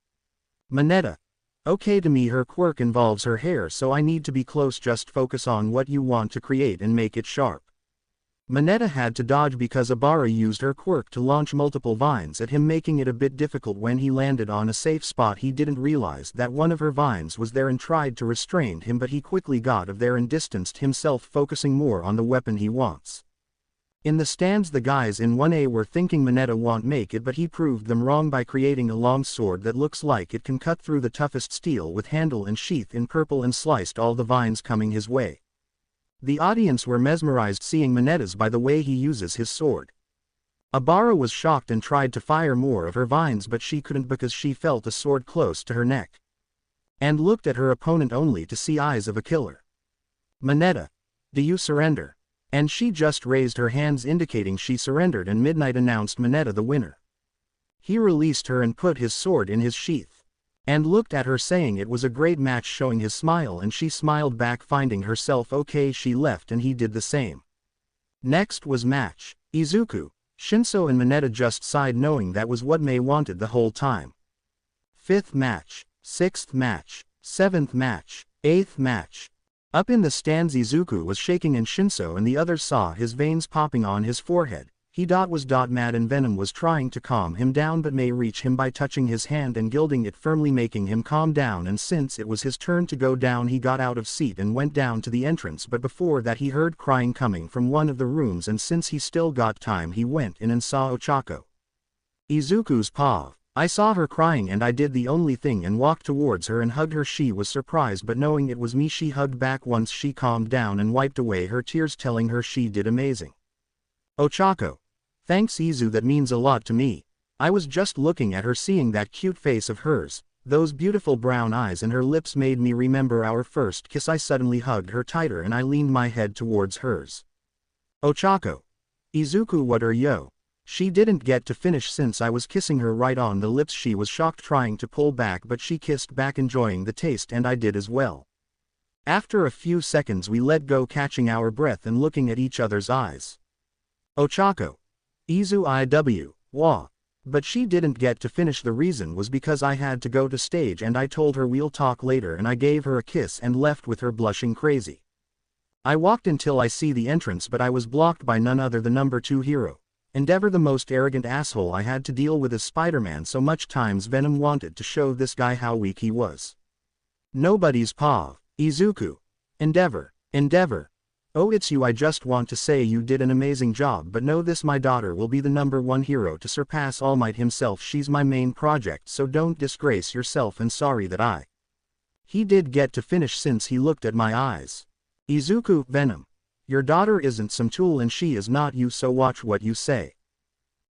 Mineta. Okay, to me her quirk involves her hair, so I need to be close. Just focus on what you want to create and make it sharp. Mineta had to dodge because Abara used her quirk to launch multiple vines at him, making it a bit difficult. When he landed on a safe spot, he didn't realize that one of her vines was there and tried to restrain him, but he quickly got of there and distanced himself, focusing more on the weapon he wants. In the stands, the guys in 1A were thinking Mineta won't make it, but he proved them wrong by creating a long sword that looks like it can cut through the toughest steel, with handle and sheath in purple, and sliced all the vines coming his way. The audience were mesmerized seeing Mineta's by the way he uses his sword. Abara was shocked and tried to fire more of her vines, but she couldn't because she felt a sword close to her neck. And looked at her opponent only to see eyes of a killer. Mineta. Do you surrender? And she just raised her hands indicating she surrendered, and Midnight announced Mineta the winner. He released her and put his sword in his sheath. And looked at her saying it was a great match, showing his smile, and she smiled back, finding herself okay. She left and he did the same. Next was match. Izuku, Shinso and Mineta just sighed, knowing that was what May wanted the whole time. 5th match, 6th match, 7th match, 8th match. Up in the stands Izuku was shaking, and Shinso and the others saw his veins popping on his forehead. He was mad, and Venom was trying to calm him down, but May reached him by touching his hand and gilding it firmly, making him calm down. And since it was his turn to go down, he got out of seat and went down to the entrance, but before that he heard crying coming from one of the rooms, and since he still got time he went in and saw Ochako. Izuku's paw. I saw her crying and I did the only thing and walked towards her and hugged her. She was surprised, but knowing it was me she hugged back once she calmed down and wiped away her tears, telling her she did amazing. Ochako. Thanks Izu, that means a lot to me. I was just looking at her, seeing that cute face of hers, those beautiful brown eyes, and her lips made me remember our first kiss. I suddenly hugged her tighter and I leaned my head towards hers. Ochako. Izuku, what are yo? She didn't get to finish since I was kissing her right on the lips. She was shocked, trying to pull back, but she kissed back, enjoying the taste, and I did as well. After a few seconds we let go, catching our breath and looking at each other's eyes. Ochako. Izu IW, wah. But she didn't get to finish. The reason was because I had to go to stage, and I told her we'll talk later, and I gave her a kiss and left with her blushing crazy. I walked until I see the entrance, but I was blocked by none other than number 2 hero. Endeavor, the most arrogant asshole I had to deal with, as Spider-Man. So much times Venom wanted to show this guy how weak he was. Nobody's paw. Izuku. Endeavor. Oh, it's you. I just want to say you did an amazing job, but know this, my daughter will be the number 1 hero to surpass All Might himself. She's my main project, so don't disgrace yourself, and sorry that He did get to finish since he looked at my eyes. Izuku. Venom. Your daughter isn't some tool, and she is not you, so watch what you say.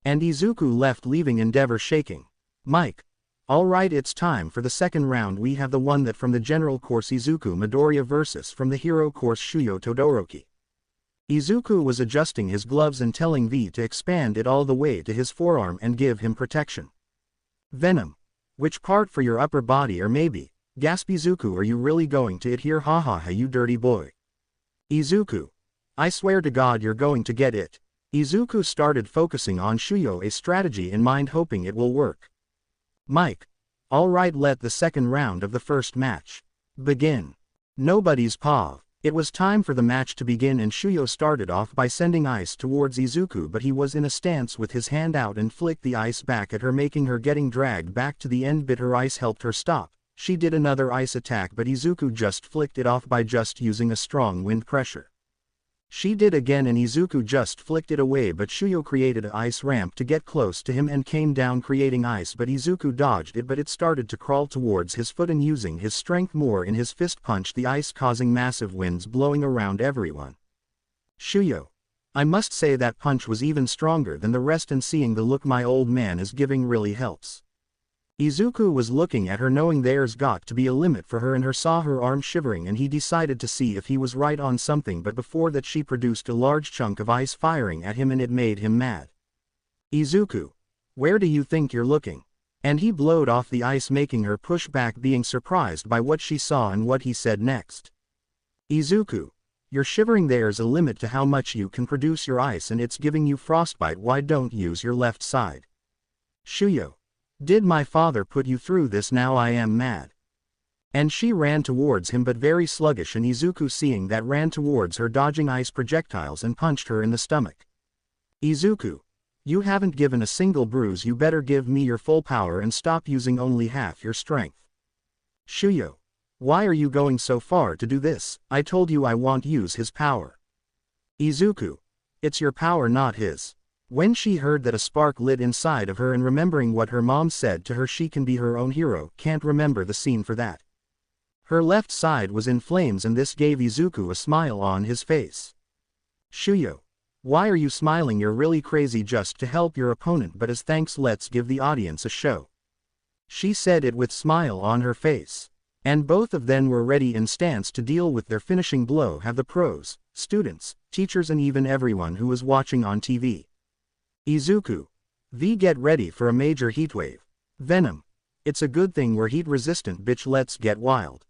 And Izuku left, leaving Endeavor shaking. Mike. Alright, it's time for the second round. We have the one that from the general course Izuku Midoriya versus from the hero course Shuyo Todoroki. Izuku was adjusting his gloves and telling V to expand it all the way to his forearm and give him protection. Venom. Which part for your upper body, or maybe? Gasped Izuku. Are you really going to it here? Haha, you dirty boy. Izuku. I swear to God you're going to get it. Izuku started focusing on Shuyo, a strategy in mind, hoping it will work. Mike. Alright, let the second round of the first match begin. Nobody's paw. It was time for the match to begin, and Shuyo started off by sending ice towards Izuku, but he was in a stance with his hand out and flicked the ice back at her, making her getting dragged back to the end, but her ice helped her stop, She did another ice attack but Izuku just flicked it off by just using a strong wind pressure. She did again and Izuku just flicked it away but Shuyo created a ice ramp to get close to him and came down creating ice but Izuku dodged it but it started to crawl towards his foot and using his strength more in his fist punched the ice causing massive winds blowing around everyone. Shuyo. I must say that punch was even stronger than the rest and seeing the look my old man is giving really helps. Izuku was looking at her knowing there's got to be a limit for her and her saw her arm shivering and he decided to see if he was right on something but before that she produced a large chunk of ice firing at him and it made him mad. Izuku. Where do you think you're looking? And he blowed off the ice making her push back being surprised by what she saw and what he said next. Izuku. You're shivering there's a limit to how much you can produce your ice and it's giving you frostbite why don't use your left side? Shuyo. Did my father put you through this now I am mad. And she ran towards him but very sluggish and Izuku seeing that ran towards her dodging ice projectiles and punched her in the stomach. Izuku. You haven't given a single bruise you better give me your full power and stop using only half your strength. Shuyo. Why are you going so far to do this? I told you I won't use his power. Izuku. It's your power not his. When she heard that a spark lit inside of her and remembering what her mom said to her she can be her own hero can't remember the scene for that. Her left side was in flames and this gave Izuku a smile on his face. Shuyo. Why are you smiling you're really crazy just to help your opponent but as thanks let's give the audience a show. She said it with smile on her face. And both of them were ready in stance to deal with their finishing blow have the pros, students, teachers and even everyone who was watching on TV. Izuku. V get ready for a major heatwave. Venom. It's a good thing we're heat resistant bitch let's get wild.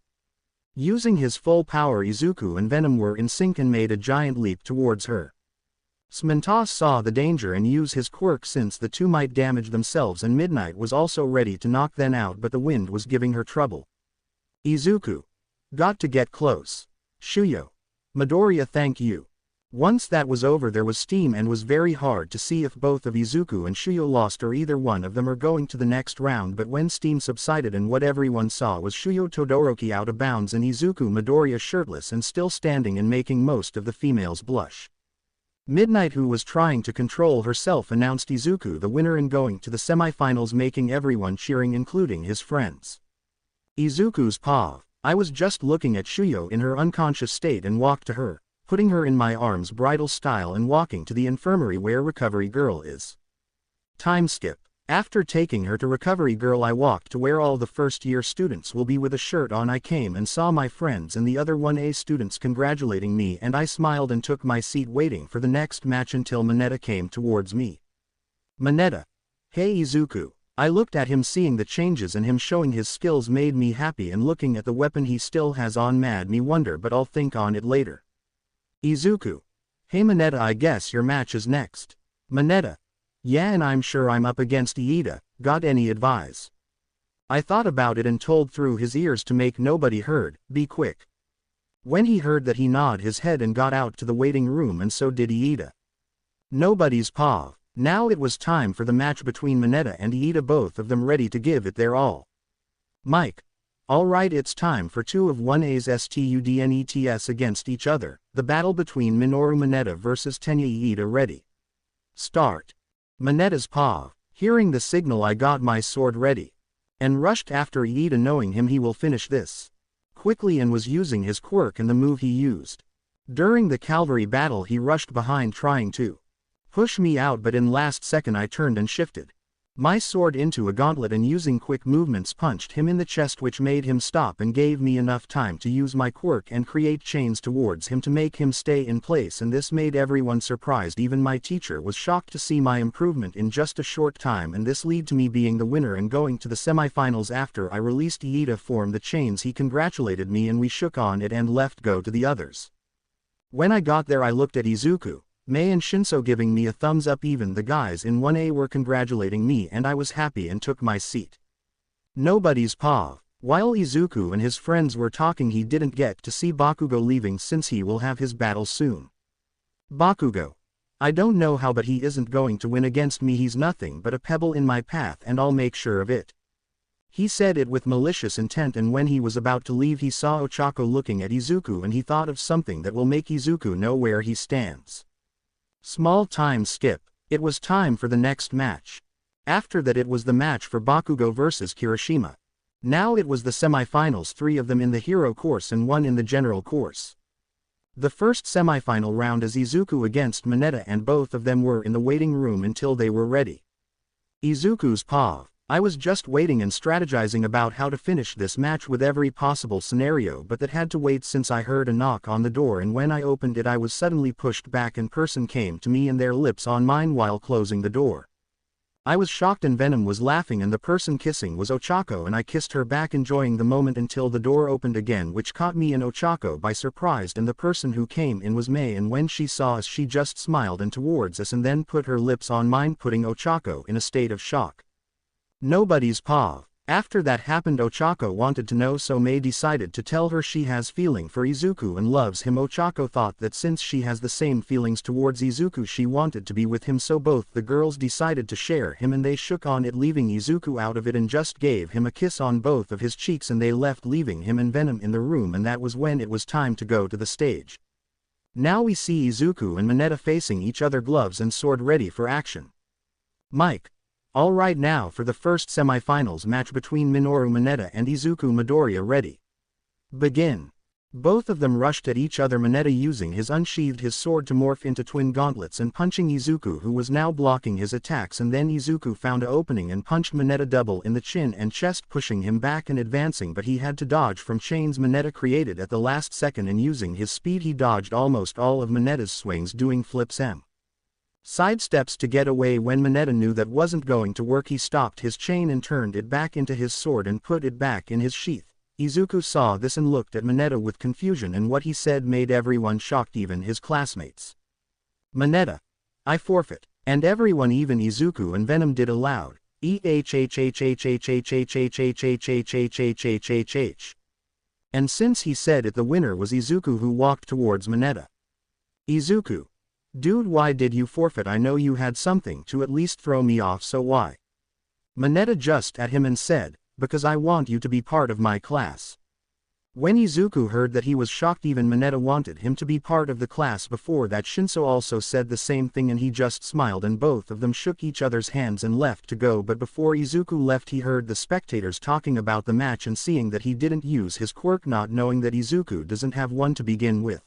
Using his full power Izuku and Venom were in sync and made a giant leap towards her. Smentos saw the danger and used his quirk since the two might damage themselves and Midnight was also ready to knock them out but the wind was giving her trouble. Izuku. Got to get close. Shuyo. Midoriya thank you. Once that was over there was steam and was very hard to see if both of Izuku and Shuyo lost or either one of them are going to the next round but when steam subsided and what everyone saw was Shuyo Todoroki out of bounds and Izuku Midoriya shirtless and still standing and making most of the females blush. Midnight who was trying to control herself announced Izuku the winner and going to the semifinals making everyone cheering including his friends. Izuku's paw. I was just looking at Shuyo in her unconscious state and walked to her, putting her in my arms bridal style and walking to the infirmary where Recovery Girl is. Time skip. After taking her to Recovery Girl I walked to where all the first-year students will be with a shirt on I came and saw my friends and the other 1A students congratulating me and I smiled and took my seat waiting for the next match until Mineta came towards me. Mineta. Hey Izuku. I looked at him seeing the changes and him showing his skills made me happy and looking at the weapon he still has on made me wonder but I'll think on it later. Izuku. Hey Mineta I guess your match is next. Mineta. Yeah and I'm sure I'm up against Iida, got any advice? I thought about it and told through his ears to make nobody heard, be quick. When he heard that he nodded his head and got out to the waiting room and so did Iida. Nobody's paw. Now it was time for the match between Mineta and Iida both of them ready to give it their all. Mike. Alright it's time for two of 1A's studnets against each other, the battle between Minoru Mineta versus Tenya Iida ready. Start. Mineta's paw. Hearing the signal I got my sword ready. And rushed after Iida knowing him he will finish this. Quickly and was using his quirk and the move he used. During the cavalry battle he rushed behind trying to push me out but in last second I turned and shifted my sword into a gauntlet and using quick movements punched him in the chest which made him stop and gave me enough time to use my quirk and create chains towards him to make him stay in place and this made everyone surprised even my teacher was shocked to see my improvement in just a short time and this led to me being the winner and going to the semifinals after I released Iida formed the chains he congratulated me and we shook on it and left go to the others. When I got there I looked at Izuku, Mei and Shinso giving me a thumbs up even the guys in 1A were congratulating me and I was happy and took my seat. Nobody's paw. While Izuku and his friends were talking he didn't get to see Bakugo leaving since he will have his battle soon. Bakugo. I don't know how but he isn't going to win against me he's nothing but a pebble in my path and I'll make sure of it. He said it with malicious intent, and when he was about to leave he saw Ochako looking at Izuku and he thought of something that will make Izuku know where he stands. Small time skip. It was time for the next match. After that it was the match for Bakugo vs Kirishima. Now it was the semi-finals, 3 of them in the hero course and 1 in the general course. The first semi-final round is Izuku against Mineta, and both of them were in the waiting room until they were ready. Izuku's paw. I was just waiting and strategizing about how to finish this match with every possible scenario, but that had to wait since I heard a knock on the door, and when I opened it I was suddenly pushed back and person came to me and their lips on mine while closing the door. I was shocked and Venom was laughing and the person kissing was Ochako, and I kissed her back enjoying the moment until the door opened again, which caught me and Ochako by surprise, and the person who came in was Mei, and when she saw us she just smiled and towards us and then put her lips on mine, putting Ochako in a state of shock. Nobody's paw. After that happened Ochako wanted to know, so Mei decided to tell her she has feeling for Izuku and loves him. Ochako thought that since she has the same feelings towards Izuku she wanted to be with him, so both the girls decided to share him and they shook on it, leaving Izuku out of it, and just gave him a kiss on both of his cheeks, and they left, leaving him and Venom in the room, and that was when it was time to go to the stage. Now we see Izuku and Mineta facing each other, gloves and sword ready for action. Mike. Alright, now for the first semi-finals match between Minoru Mineta and Izuku Midoriya. Ready. Begin. Both of them rushed at each other, Mineta using his unsheathed his sword to morph into twin gauntlets and punching Izuku, who was now blocking his attacks, and then Izuku found an opening and punched Mineta double in the chin and chest, pushing him back and advancing, but he had to dodge from chains Mineta created at the last second, and using his speed he dodged almost all of Mineta's swings, doing flips sidesteps to get away. When Mineta knew that wasn't going to work he stopped his chain and turned it back into his sword and put it back in his sheath. Izuku saw this and looked at Mineta with confusion, and what he said made everyone shocked, even his classmates. Mineta. I forfeit. And everyone, even Izuku and Venom, did aloud. And since he said it, the winner was Izuku, who walked towards Mineta. Izuku. Dude, why did you forfeit? I know you had something to at least throw me off, so why? Mineta just at him and said, because I want you to be part of my class. When Izuku heard that he was shocked, even Mineta wanted him to be part of the class. Before that Shinso also said the same thing and he just smiled, and both of them shook each other's hands and left to go, but before Izuku left he heard the spectators talking about the match, and seeing that he didn't use his quirk, not knowing that Izuku doesn't have one to begin with.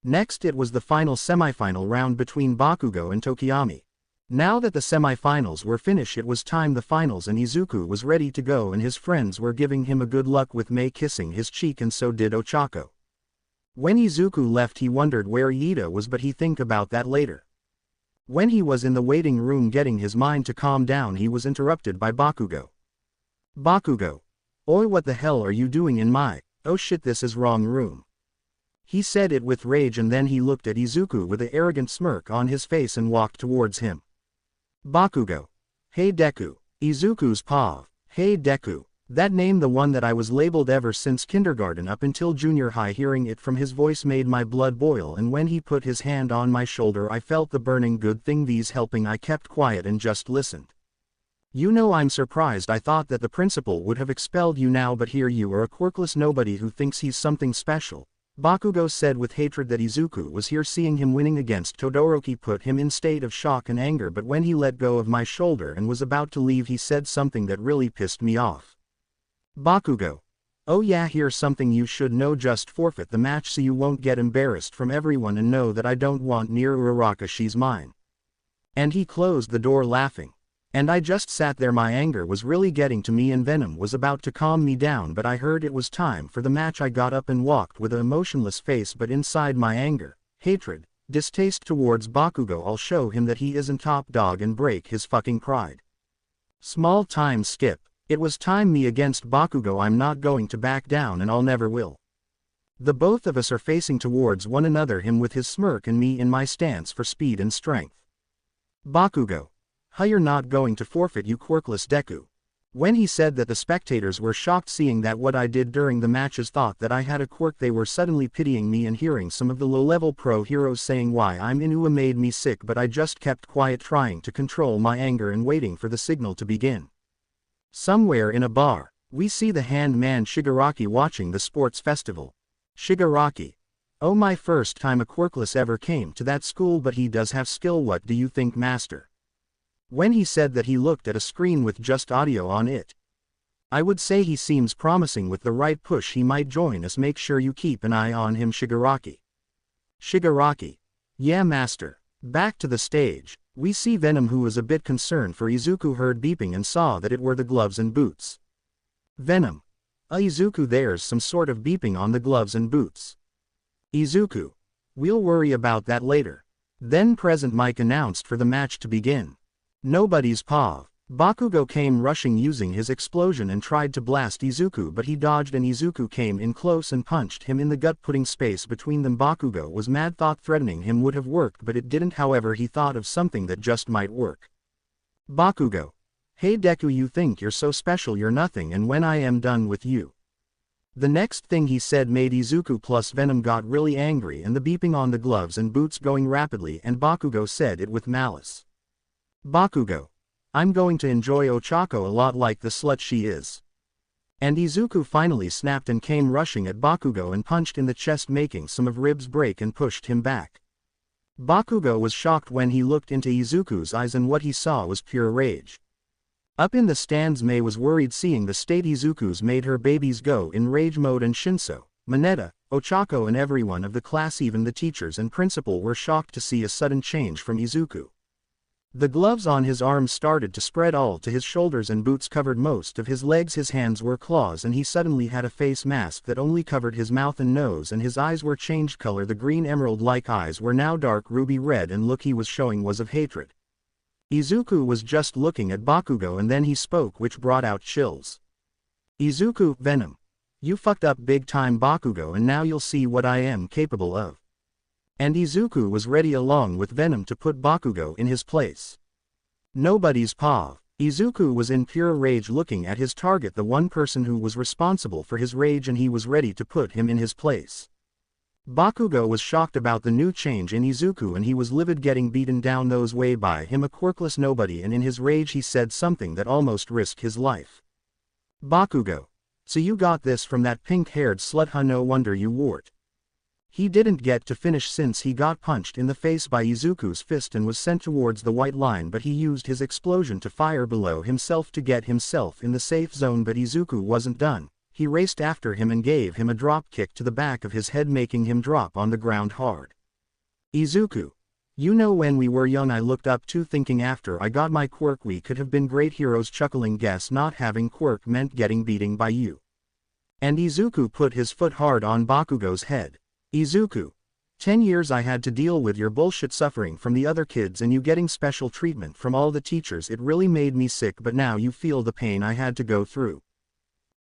Next it was the final semi-final round between Bakugo and Tokiyami. Now that the semi-finals were finished it was time the finals, and Izuku was ready to go and his friends were giving him a good luck with Mei kissing his cheek, and so did Ochako. When Izuku left he wondered where Iida was, but he think about that later. When he was in the waiting room getting his mind to calm down he was interrupted by Bakugo. Bakugo. Oi, what the hell are you doing in my, oh shit, this is wrong room. He said it with rage, and then he looked at Izuku with an arrogant smirk on his face and walked towards him. Bakugo. Hey Deku. Izuku's paw. Hey Deku. That name, the one that I was labeled ever since kindergarten up until junior high. Hearing it from his voice made my blood boil, and when he put his hand on my shoulder I felt the burning good thing these helping. I kept quiet and just listened. You know, I'm surprised. I thought that the principal would have expelled you now, but here you are, a quirkless nobody who thinks he's something special. Bakugo said with hatred that Izuku was here. Seeing him winning against Todoroki put him in state of shock and anger, but when he let go of my shoulder and was about to leave he said something that really pissed me off. Bakugo. Oh yeah, here's something you should know, just forfeit the match so you won't get embarrassed from everyone and know that I don't want near Uraraka, she's mine. And he closed the door laughing. And I just sat there, my anger was really getting to me and Venom was about to calm me down, but I heard it was time for the match. I got up and walked with an emotionless face, but inside my anger, hatred, distaste towards Bakugo. I'll show him that he isn't top dog and break his fucking pride. Small time skip. It was time me against Bakugo. I'm not going to back down and I'll never will. The both of us are facing towards one another, him with his smirk and me in my stance for speed and strength. Bakugo. You're not going to forfeit, you quirkless Deku. When he said that the spectators were shocked, seeing that what I did during the matches thought that I had a quirk. They were suddenly pitying me, and hearing some of the low-level pro heroes saying why I'm in Ua made me sick, but I just kept quiet, trying to control my anger and waiting for the signal to begin. Somewhere in a bar, we see the hand man Shigaraki watching the sports festival. Shigaraki. Oh, my first time a quirkless ever came to that school, but he does have skill. What do you think, master? When he said that, he looked at a screen with just audio on it. I would say he seems promising. With the right push he might join us. Make sure you keep an eye on him, Shigaraki. Shigaraki. Yeah, master. Back to the stage, we see Venom, who was a bit concerned for Izuku, heard beeping and saw that it were the gloves and boots. Venom. Izuku, there's some sort of beeping on the gloves and boots. Izuku. We'll worry about that later. Then present mic announced for the match to begin. Nobody's paw. Bakugo came rushing using his explosion and tried to blast Izuku, but he dodged and Izuku came in close and punched him in the gut, putting space between them. Bakugo was mad, thought threatening him would have worked, but it didn't. However, he thought of something that just might work. Bakugo. Hey Deku, you think you're so special, you're nothing, and when I am done with you. The next thing he said made Izuku plus Venom got really angry, and the beeping on the gloves and boots going rapidly, and Bakugo said it with malice. Bakugo. I'm going to enjoy Ochako a lot, like the slut she is. And Izuku finally snapped and came rushing at Bakugo and punched in the chest, making some of ribs break, and pushed him back. Bakugo was shocked when he looked into Izuku's eyes, and what he saw was pure rage. Up in the stands, Mei was worried seeing the state Izuku's made her babies go in rage mode, and Shinso, Mineta, Ochako and everyone of the class, even the teachers and principal, were shocked to see a sudden change from Izuku. The gloves on his arms started to spread all to his shoulders, and boots covered most of his legs. His hands were claws, and he suddenly had a face mask that only covered his mouth and nose, and his eyes were changed color. The green emerald-like eyes were now dark ruby red, and look he was showing was of hatred. Izuku was just looking at Bakugo, and then he spoke, which brought out chills. Izuku. Venom. You fucked up big time, Bakugo, and now you'll see what I am capable of. And Izuku was ready along with Venom to put Bakugo in his place. Nobody's paw. Izuku was in pure rage looking at his target, the one person who was responsible for his rage, and he was ready to put him in his place. Bakugo was shocked about the new change in Izuku, and he was livid, getting beaten down those way by him, a quirkless nobody, and in his rage he said something that almost risked his life. Bakugo. So you got this from that pink-haired slut, huh? No wonder you wore it. He didn't get to finish since he got punched in the face by Izuku's fist and was sent towards the white line, but he used his explosion to fire below himself to get himself in the safe zone. But Izuku wasn't done. He raced after him and gave him a drop kick to the back of his head, making him drop on the ground hard. Izuku. You know, when we were young I looked up to, thinking after I got my quirk we could have been great heroes, chuckling. Guess not having quirk meant getting beaten by you. And Izuku put his foot hard on Bakugo's head. Izuku. 10 years I had to deal with your bullshit, suffering from the other kids and you getting special treatment from all the teachers. It really made me sick, but now you feel the pain I had to go through.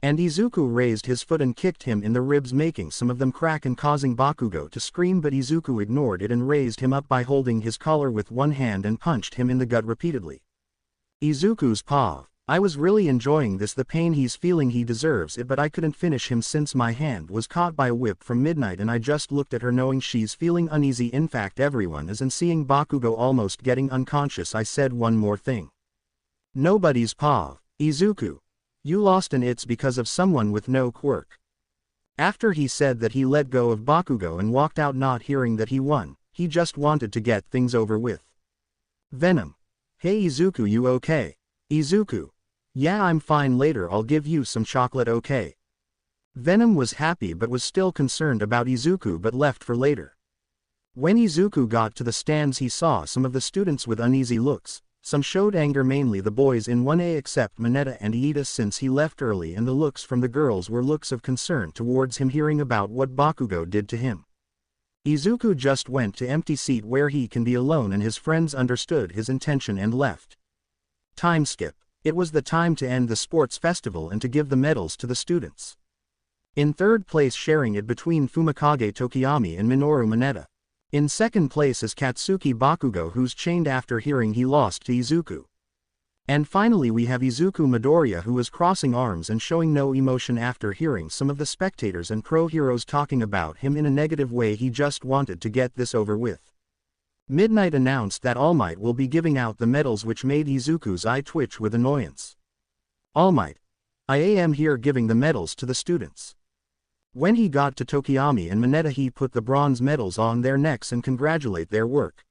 And Izuku raised his foot and kicked him in the ribs, making some of them crack and causing Bakugo to scream, but Izuku ignored it and raised him up by holding his collar with one hand and punched him in the gut repeatedly. Izuku's paw. I was really enjoying this, the pain he's feeling, he deserves it, but I couldn't finish him since my hand was caught by a whip from Midnight, and I just looked at her knowing she's feeling uneasy. In fact everyone is, and seeing Bakugo almost getting unconscious I said one more thing. Nobody's paw. Izuku. You lost, and it's because of someone with no quirk. After he said that, he let go of Bakugo and walked out, not hearing that he won. He just wanted to get things over with. Venom. Hey Izuku, you okay? Izuku. Yeah, I'm fine, later I'll give you some chocolate, okay? Venom was happy but was still concerned about Izuku, but left for later. When Izuku got to the stands he saw some of the students with uneasy looks. Some showed anger, mainly the boys in 1A except Mineta and Iida, since he left early, and the looks from the girls were looks of concern towards him, hearing about what Bakugo did to him. Izuku just went to empty seat where he can be alone, and his friends understood his intention and left. Time skip. It was the time to end the sports festival and to give the medals to the students. In third place, sharing it between Fumikage Tokiyami and Minoru Mineta. In second place is Katsuki Bakugo, who's chained after hearing he lost to Izuku. And finally we have Izuku Midoriya, who is crossing arms and showing no emotion after hearing some of the spectators and pro heroes talking about him in a negative way. He just wanted to get this over with. Midnight announced that All Might will be giving out the medals, which made Izuku's eye twitch with annoyance. All Might. I am here giving the medals to the students. When he got to Tokiyami and Mineta, he put the bronze medals on their necks and congratulate their work.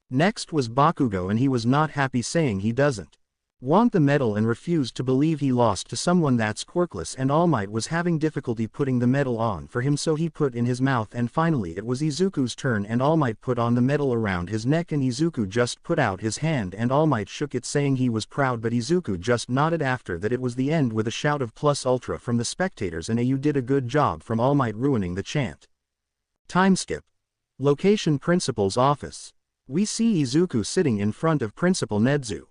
Next was Bakugo, and he was not happy, saying he doesn't want the medal and refused to believe he lost to someone that's quirkless, and All Might was having difficulty putting the medal on for him, so he put in his mouth, and finally it was Izuku's turn and All Might put on the medal around his neck, and Izuku just put out his hand and All Might shook it, saying he was proud, but Izuku just nodded. After that it was the end with a shout of plus ultra from the spectators and a "you did a good job" from All Might, ruining the chant. Time skip. Location: Principal's office. We see Izuku sitting in front of Principal Nedzu.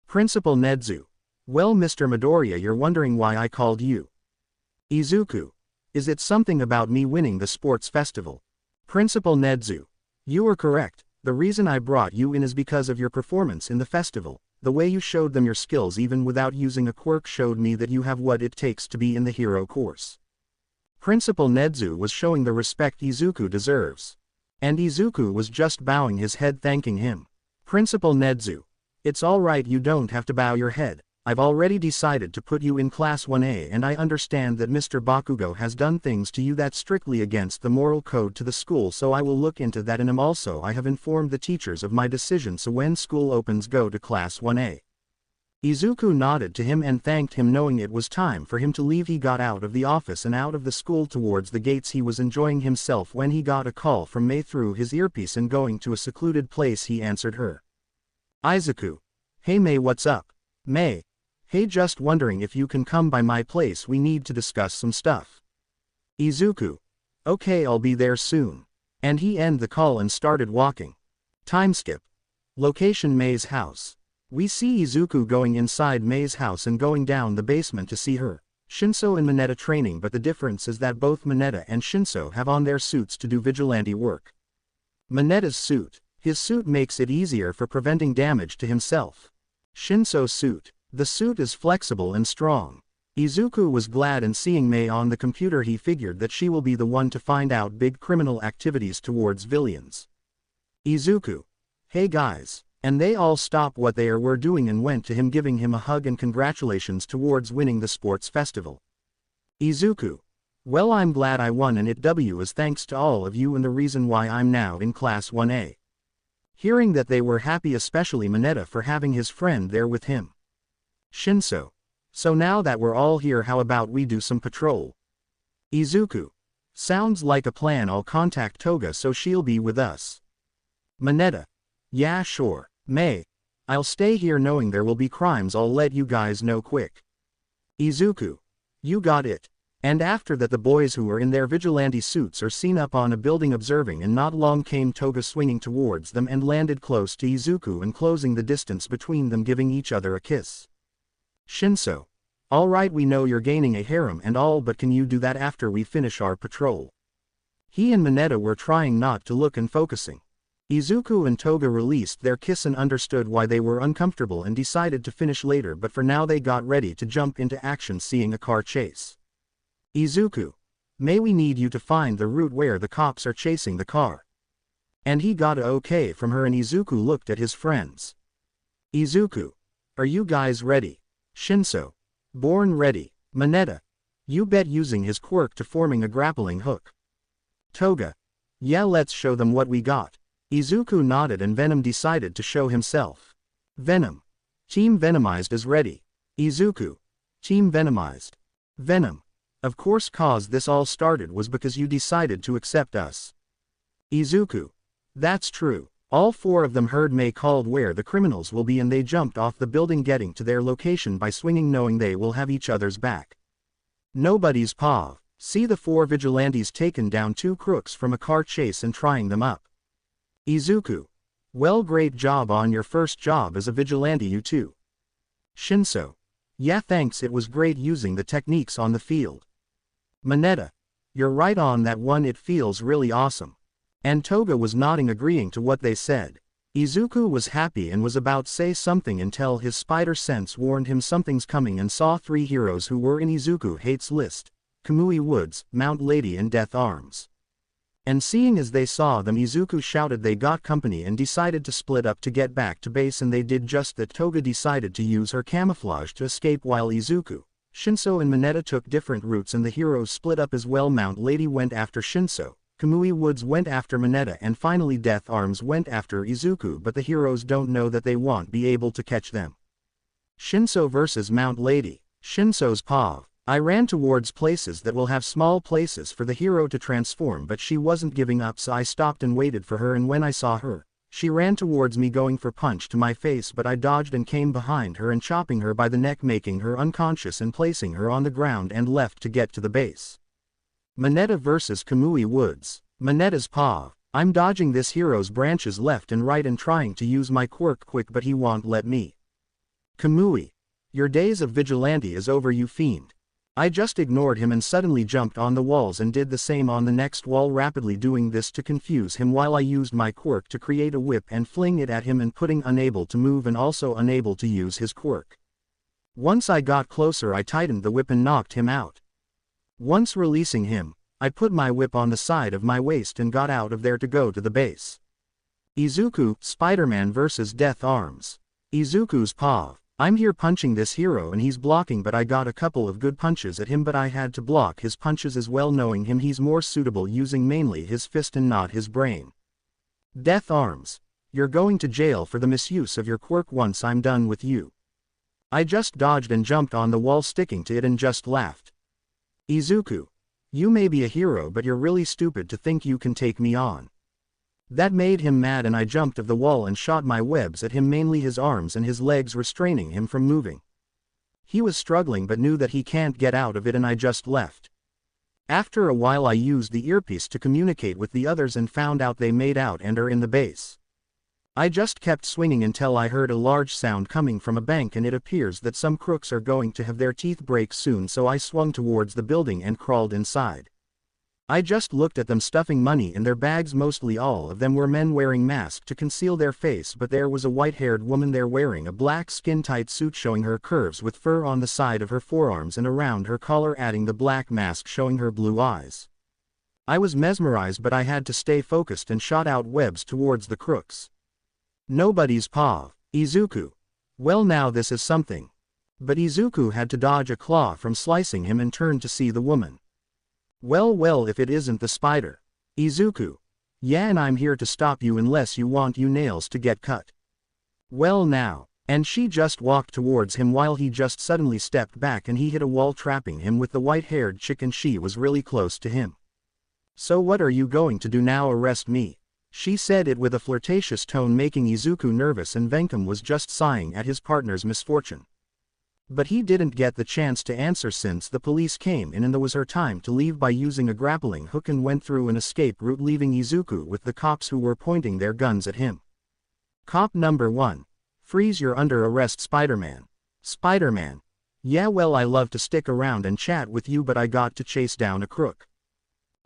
Principal Nedzu. Well, Mr. Midoriya, you're wondering why I called you. Izuku. Is it something about me winning the sports festival? Principal Nedzu. You are correct. The reason I brought you in is because of your performance in the festival. The way you showed them your skills even without using a quirk showed me that you have what it takes to be in the hero course. Principal Nedzu was showing the respect Izuku deserves. And Izuku was just bowing his head, thanking him. Principal Nedzu. It's alright, you don't have to bow your head. I've already decided to put you in Class 1A, and I understand that Mr. Bakugo has done things to you that's strictly against the moral code to the school, so I will look into that, and also I have informed the teachers of my decision, so when school opens go to Class 1A. Izuku nodded to him and thanked him, knowing it was time for him to leave. He got out of the office and out of the school towards the gates. He was enjoying himself when he got a call from Mei. Through his earpiece and going to a secluded place, he answered her. Izuku. Hey Mei, what's up? Mei. Hey, just wondering if you can come by my place, we need to discuss some stuff. Izuku. Okay, I'll be there soon. And he ended the call and started walking. Time skip. Location: Mei's house. We see Izuku going inside Mei's house and going down the basement to see her, Shinso and Mineta training, but the difference is that both Mineta and Shinso have on their suits to do vigilante work. Mineta's suit. His suit makes it easier for preventing damage to himself. Shinso's suit. The suit is flexible and strong. Izuku was glad in seeing Mei on the computer. He figured that she will be the one to find out big criminal activities towards villains. Izuku. Hey guys. And they all stopped what they were doing and went to him, giving him a hug and congratulations towards winning the sports festival. Izuku. Well, I'm glad I won, and it is thanks to all of you and the reason why I'm now in Class 1A. Hearing that they were happy, especially Mineta, for having his friend there with him. Shinso. So now that we're all here, how about we do some patrol? Izuku. Sounds like a plan. I'll contact Toga so she'll be with us. Mineta. Yeah, sure. Mei. I'll stay here knowing there will be crimes. I'll let you guys know quick. Izuku. You got it. And after that the boys who were in their vigilante suits are seen up on a building observing, and not long came Toga swinging towards them and landed close to Izuku and closing the distance between them, giving each other a kiss. Shinso. Alright, we know you're gaining a harem and all, but can you do that after we finish our patrol? He and Mineta were trying not to look and focusing. Izuku and Toga released their kiss and understood why they were uncomfortable and decided to finish later, but for now they got ready to jump into action, seeing a car chase. Izuku. May we need you to find the route where the cops are chasing the car. And he got a okay from her, and Izuku looked at his friends. Izuku. Are you guys ready? Shinso. Born ready. Mineta. You bet, using his quirk to forming a grappling hook. Toga. Yeah, let's show them what we got. Izuku nodded and Venom decided to show himself. Venom. Team Venomized is ready. Izuku. Team Venomized. Venom. Of course, cause this all started was because you decided to accept us. Izuku. That's true. All four of them heard Mei called where the criminals will be, and they jumped off the building, getting to their location by swinging, knowing they will have each other's back. Nobody's paw. See the four vigilantes taken down two crooks from a car chase and trying them up. Izuku. Well, great job on your first job as a vigilante, you too. Shinso. Yeah, thanks, it was great using the techniques on the field. Mineta. You're right on that one, it feels really awesome. And Toga was nodding, agreeing to what they said. Izuku was happy and was about to say something until his spider sense warned him something's coming, and saw three heroes who were in Izuku hates list: Kamui Woods, Mount Lady and Death Arms. And seeing as they saw them, Izuku shouted they got company and decided to split up to get back to base, and they did just that. Toga decided to use her camouflage to escape while Izuku, Shinso and Mineta took different routes, and the heroes split up as well. Mount Lady went after Shinso, Kamui Woods went after Mineta, and finally Death Arms went after Izuku, but the heroes don't know that they won't be able to catch them. Shinso vs Mount Lady. Shinso's POV. I ran towards places that will have small places for the hero to transform, but she wasn't giving up, so I stopped and waited for her, and when I saw her, she ran towards me going for punch to my face, but I dodged and came behind her and chopping her by the neck, making her unconscious and placing her on the ground, and left to get to the base. Mineta vs Kamui Woods. Mineta's POV. I'm dodging this hero's branches left and right and trying to use my quirk quick, but he won't let me. Kamui. Your days of vigilante is over, you fiend. I just ignored him and suddenly jumped on the walls and did the same on the next wall, rapidly doing this to confuse him while I used my quirk to create a whip and fling it at him and putting unable to move and also unable to use his quirk. Once I got closer, I tightened the whip and knocked him out. Once releasing him, I put my whip on the side of my waist and got out of there to go to the base. Izuku, Spider-Man vs Death Arms. Izuku's POV. I'm here punching this hero and he's blocking, but I got a couple of good punches at him, but I had to block his punches as well, knowing him he's more suitable using mainly his fist and not his brain. Death Arms. You're going to jail for the misuse of your quirk once I'm done with you. I just dodged and jumped on the wall sticking to it and just laughed. Izuku. You may be a hero, but you're really stupid to think you can take me on. That made him mad and I jumped off the wall and shot my webs at him, mainly his arms and his legs, restraining him from moving. He was struggling but knew that he can't get out of it, and I just left. After a while I used the earpiece to communicate with the others and found out they made out and are in the base. I just kept swinging until I heard a large sound coming from a bank, and it appears that some crooks are going to have their teeth break soon, so I swung towards the building and crawled inside. I just looked at them stuffing money in their bags. Mostly all of them were men wearing masks to conceal their face, but there was a white-haired woman there wearing a black skin-tight suit showing her curves with fur on the side of her forearms and around her collar, adding the black mask showing her blue eyes. I was mesmerized, but I had to stay focused and shot out webs towards the crooks. Nobody's POV. Izuku. Well, now this is something. But Izuku had to dodge a claw from slicing him and turned to see the woman. Well, if it isn't the spider. Izuku. Yeah, and I'm here to stop you unless you want your nails to get cut. Well now. And she just walked towards him while he just suddenly stepped back and he hit a wall, trapping him with the white-haired chick, and she was really close to him. So what are you going to do now? Arrest me? She said it with a flirtatious tone, making Izuku nervous, and Venkum was just sighing at his partner's misfortune. But he didn't get the chance to answer since the police came in, and it was her time to leave by using a grappling hook and went through an escape route, leaving Izuku with the cops who were pointing their guns at him. Cop number 1. Freeze, you're under arrest, Spider-Man. Spider-Man. Yeah, well, I love to stick around and chat with you, but I got to chase down a crook.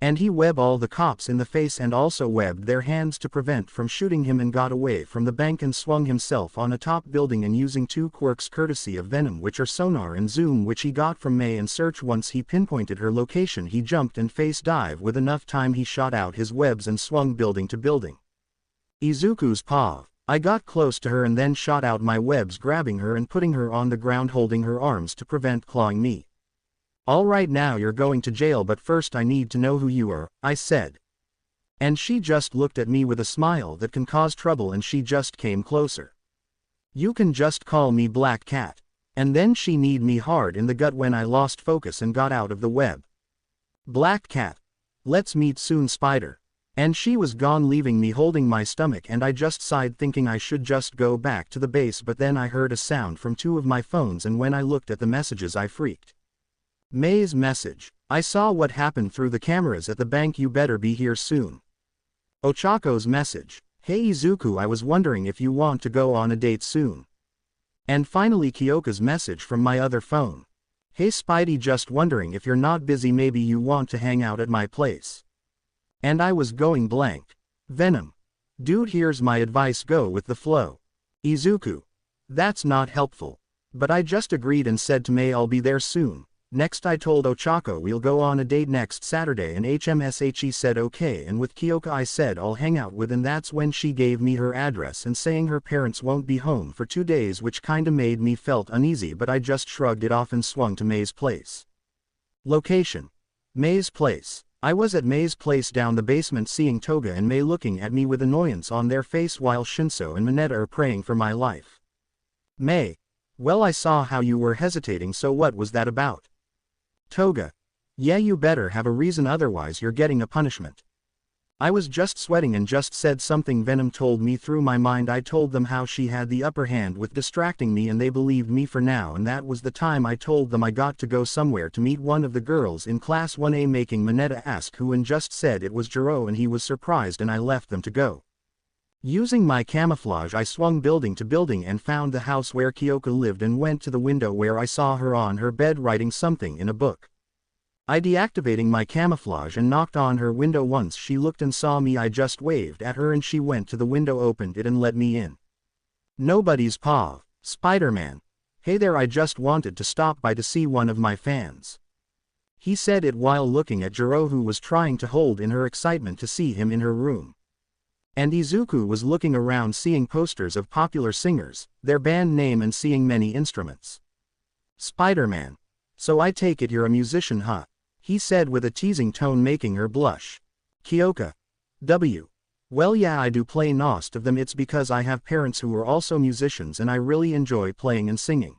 And he webbed all the cops in the face and also webbed their hands to prevent from shooting him, and got away from the bank and swung himself on a top building, and using 2 quirks courtesy of Venom, which are sonar and zoom, which he got from May and Search. Once he pinpointed her location, he jumped and face dive. With enough time he shot out his webs and swung building to building. Izuku's POV. I got close to her and then shot out my webs, grabbing her and putting her on the ground, holding her arms to prevent clawing me. Alright, now you're going to jail, but first I need to know who you are, I said. And she just looked at me with a smile that can cause trouble, and she just came closer. You can just call me Black Cat. And then she kneed me hard in the gut when I lost focus and got out of the web. Black Cat. Let's meet soon, Spider. And she was gone, leaving me holding my stomach, and I just sighed, thinking I should just go back to the base, but then I heard a sound from 2 of my phones, and when I looked at the messages I freaked. May's message. I saw what happened through the cameras at the bank, you better be here soon. Ochako's message. Hey Izuku, I was wondering if you want to go on a date soon. And finally Kyoka's message from my other phone. Hey Spidey, just wondering if you're not busy, maybe you want to hang out at my place. And I was going blank. Venom. Dude, here's my advice, go with the flow. Izuku. That's not helpful. But I just agreed and said to May I'll be there soon. Next I told Ochako we'll go on a date next Saturday and HMSHE said okay, and with Kyoka I said I'll hang out with, and that's when she gave me her address and saying her parents won't be home for 2 days, which kinda made me felt uneasy, but I just shrugged it off and swung to May's place. Location: May's place. I was at May's place down the basement seeing Toga and May looking at me with annoyance on their face while Shinso and Mineta are praying for my life. May: well, I saw how you were hesitating, so what was that about? Toga: yeah, you better have a reason, otherwise you're getting a punishment. I was just sweating and just said something Venom told me through my mind. I told them how she had the upper hand with distracting me and they believed me for now, and that was the time I told them I got to go somewhere to meet one of the girls in class 1A, making Mineta ask who, and just said it was Jiro and he was surprised, and I left them to go. Using my camouflage I swung building to building and found the house where Kyoka lived and went to the window where I saw her on her bed writing something in a book. I deactivating my camouflage and knocked on her window. Once she looked and saw me I just waved at her and she went to the window, opened it and let me in. Nobody's paw. Spider-Man: hey there, I just wanted to stop by to see one of my fans. He said it while looking at Jiro, who was trying to hold in her excitement to see him in her room. And Izuku was looking around seeing posters of popular singers, their band name and seeing many instruments. Spider-Man: so I take it you're a musician, huh? He said with a teasing tone, making her blush. Kyoka: well, yeah, I do play most of them. It's because I have parents who are also musicians and I really enjoy playing and singing.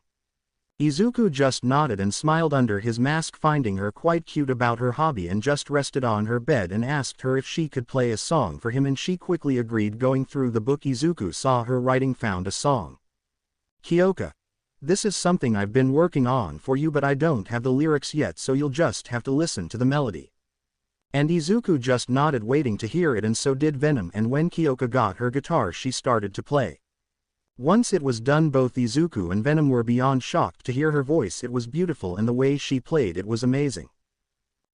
Izuku just nodded and smiled under his mask, finding her quite cute about her hobby, and just rested on her bed and asked her if she could play a song for him, and she quickly agreed. Going through the book Izuku saw her writing, found a song. Kyoka: this is something I've been working on for you, but I don't have the lyrics yet, so you'll just have to listen to the melody. And Izuku just nodded, waiting to hear it, and so did Venom, and when Kyoka got her guitar she started to play. Once it was done, both Izuku and Venom were beyond shocked to hear her voice. It was beautiful, and the way she played it was amazing.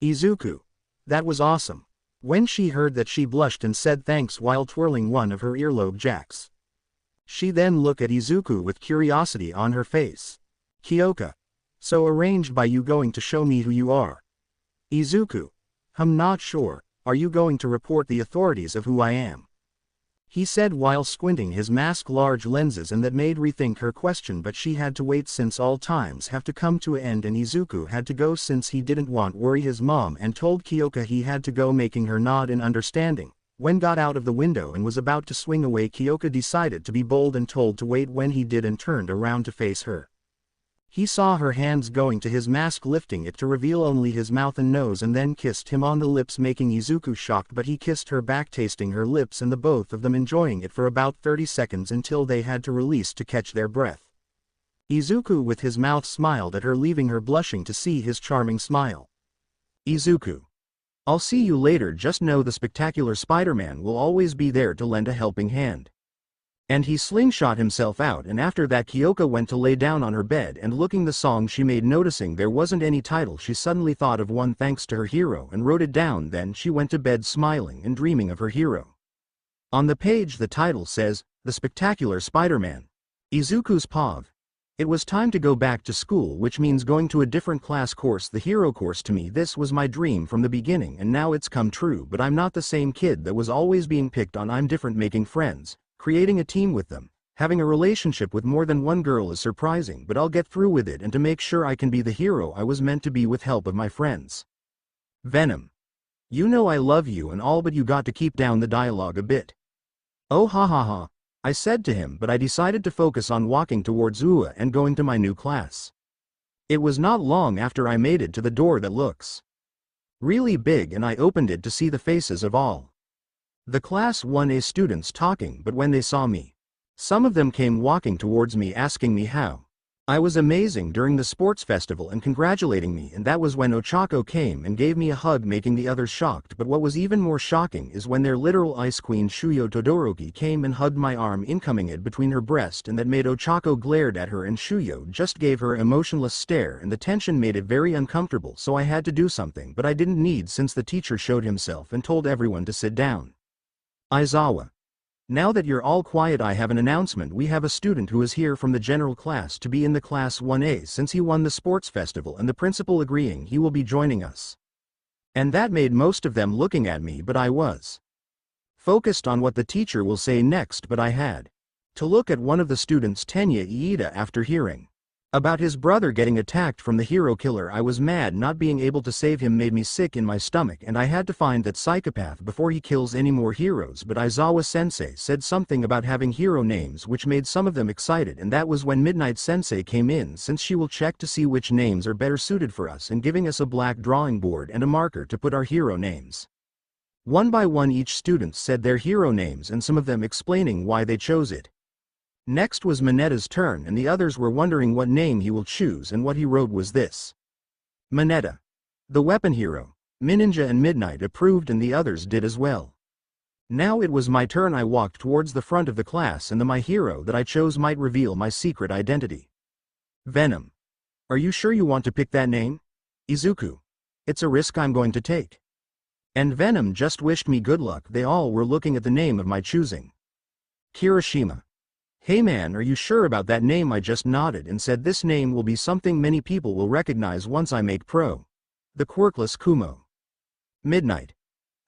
Izuku: that was awesome. When she heard that she blushed and said thanks while twirling one of her earlobe jacks. She then looked at Izuku with curiosity on her face. Kyoka: so arranged by you going to show me who you are? Izuku: not sure. Are you going to report the authorities of who I am? He said while squinting his mask large lenses, and that made rethink her question, but she had to wait since all times have to come to an end, and Izuku had to go since he didn't want worry his mom, and told Kyoka he had to go, making her nod in understanding. When got out of the window and was about to swing away, Kyoka decided to be bold and told to wait. When he did and turned around to face her, he saw her hands going to his mask, lifting it to reveal only his mouth and nose, and then kissed him on the lips, making Izuku shocked, but he kissed her back, tasting her lips, and the both of them enjoying it for about 30 seconds until they had to release to catch their breath. Izuku with his mouth smiled at her, leaving her blushing to see his charming smile. Izuku: I'll see you later, just know the spectacular Spider-Man will always be there to lend a helping hand. And he slingshot himself out, and after that Kyoka went to lay down on her bed and looking the song she made. Noticing there wasn't any title, she suddenly thought of one thanks to her hero and wrote it down. Then she went to bed smiling and dreaming of her hero. On the page the title says, The Spectacular Spider-Man. Izuku's Pog. It was time to go back to school, which means going to a different class course, the hero course. To me this was my dream from the beginning, and now it's come true, but I'm not the same kid that was always being picked on. I'm different, making friends. Creating a team with them, having a relationship with more than one girl is surprising, but I'll get through with it, and to make sure I can be the hero I was meant to be with help of my friends. Venom. You know I love you and all, but you got to keep down the dialogue a bit. Oh ha ha ha, I said to him, but I decided to focus on walking towards Ua and going to my new class. It was not long after I made it to the door that looks really big, and I opened it to see the faces of all the Class 1A students talking, but when they saw me, some of them came walking towards me asking me how I was amazing during the sports festival and congratulating me, and that was when Ochako came and gave me a hug, making the others shocked. But what was even more shocking is when their literal ice queen Shuyo Todoroki came and hugged my arm, incoming it between her breast, and that made Ochako glared at her, and Shuyo just gave her an emotionless stare, and the tension made it very uncomfortable. So I had to do something, but I didn't need, since the teacher showed himself and told everyone to sit down. Aizawa. Now that you're all quiet, I have an announcement. We have a student who is here from the general class to be in the class 1A since he won the sports festival and the principal agreeing he will be joining us. And that made most of them looking at me, but I was focused on what the teacher will say next. But I had to look at one of the students, Tenya Iida. After hearing about his brother getting attacked from the hero killer, I was mad. Not being able to save him made me sick in my stomach, and I had to find that psychopath before he kills any more heroes. But Aizawa-sensei said something about having hero names which made some of them excited, and that was when Midnight-sensei came in, since she will check to see which names are better suited for us, and giving us a black drawing board and a marker to put our hero names. One by one each student said their hero names, and some of them explaining why they chose it. Next was Mineta's turn, and the others were wondering what name he will choose, and what he wrote was this: Mineta, the weapon hero. Ninja and Midnight approved, and the others did as well. Now it was my turn. I walked towards the front of the class, and my hero that I chose might reveal my secret identity. Venom. Are you sure you want to pick that name? Izuku. It's a risk I'm going to take. And Venom just wished me good luck. They all were looking at the name of my choosing. Kirishima. Hey man, are you sure about that name? I just nodded and said this name will be something many people will recognize once I make pro. The quirkless Kumo. Midnight.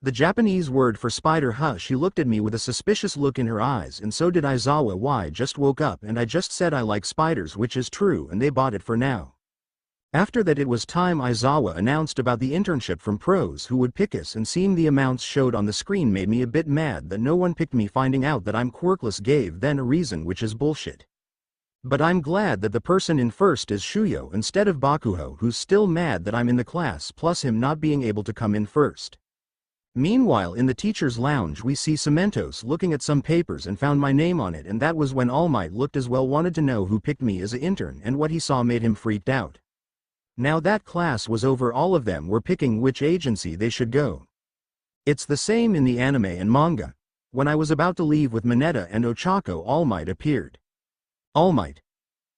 The Japanese word for spider. She looked at me with a suspicious look in her eyes, and so did Aizawa. Why? Just woke up and I just said I like spiders, which is true, and they bought it for now. After that it was time. Aizawa announced about the internship from pros who would pick us, and seeing the amounts showed on the screen made me a bit mad that no one picked me. Finding out that I'm quirkless gave then a reason, which is bullshit. But I'm glad that the person in first is Shuyo instead of Bakuho, who's still mad that I'm in the class, plus him not being able to come in first. Meanwhile in the teacher's lounge we see Cementos looking at some papers and found my name on it, and that was when All Might looked as well, wanted to know who picked me as an intern, and what he saw made him freaked out. Now that class was over, all of them were picking which agency they should go. It's the same in the anime and manga. When I was about to leave with Mineta and Ochako, All Might appeared. All Might.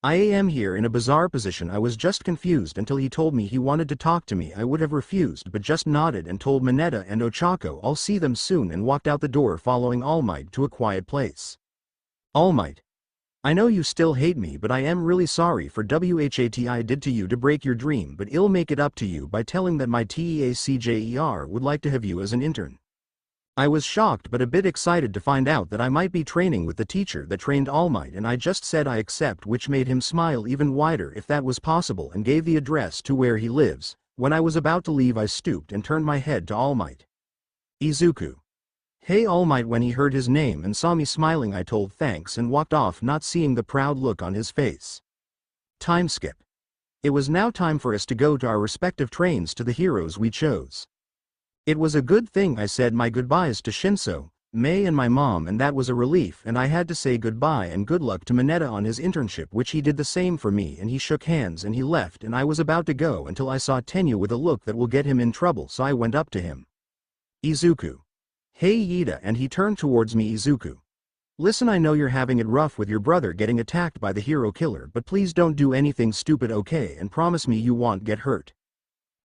I am here in a bizarre position. I was just confused until he told me he wanted to talk to me. I would have refused but just nodded and told Mineta and Ochako I'll see them soon, and walked out the door following All Might to a quiet place. All Might. I know you still hate me, but I am really sorry for what I did to you to break your dream, but I'll make it up to you by telling that my TEACJER would like to have you as an intern. I was shocked but a bit excited to find out that I might be training with the teacher that trained All Might, and I just said I accept, which made him smile even wider if that was possible, and gave the address to where he lives. When I was about to leave I stooped and turned my head to All Might. Izuku. Hey All Might. When he heard his name and saw me smiling I told thanks and walked off, not seeing the proud look on his face. Time skip. It was now time for us to go to our respective trains to the heroes we chose. It was a good thing I said my goodbyes to Shinso, Mei and my mom, and that was a relief, and I had to say goodbye and good luck to Mineta on his internship, which he did the same for me, and he shook hands and he left, and I was about to go until I saw Tenya with a look that will get him in trouble, so I went up to him. Izuku. Hey Iida, and he turned towards me. Izuku. Listen, I know you're having it rough with your brother getting attacked by the hero killer, but please don't do anything stupid, okay, and promise me you won't get hurt.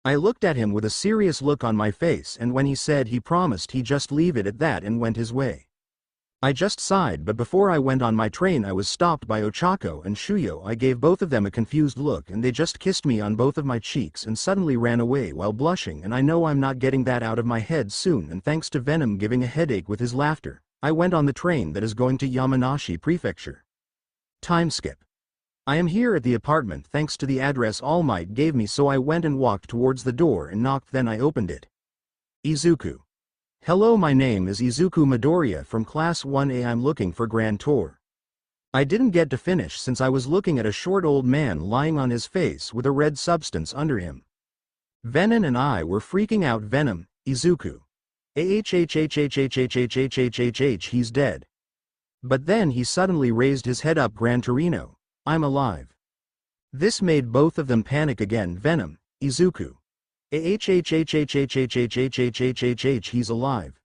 I looked at him with a serious look on my face, and when he said he promised, he just leave it at that and went his way. I just sighed, but before I went on my train I was stopped by Ochako and Shuyo. I gave both of them a confused look and they just kissed me on both of my cheeks and suddenly ran away while blushing, and I know I'm not getting that out of my head soon, and thanks to Venom giving a headache with his laughter, I went on the train that is going to Yamanashi Prefecture. Time skip. I am here at the apartment thanks to the address All Might gave me, so I went and walked towards the door and knocked, then I opened it. Izuku. Hello, my name is Izuku Midoriya from Class 1A. I'm looking for Grand Tour. I didn't get to finish since I was looking at a short old man lying on his face with a red substance under him. Venom and I were freaking out. Venom, Izuku. He's dead. But then he suddenly raised his head up. Gran Torino, I'm alive. This made both of them panic again. Venom, Izuku. He's alive.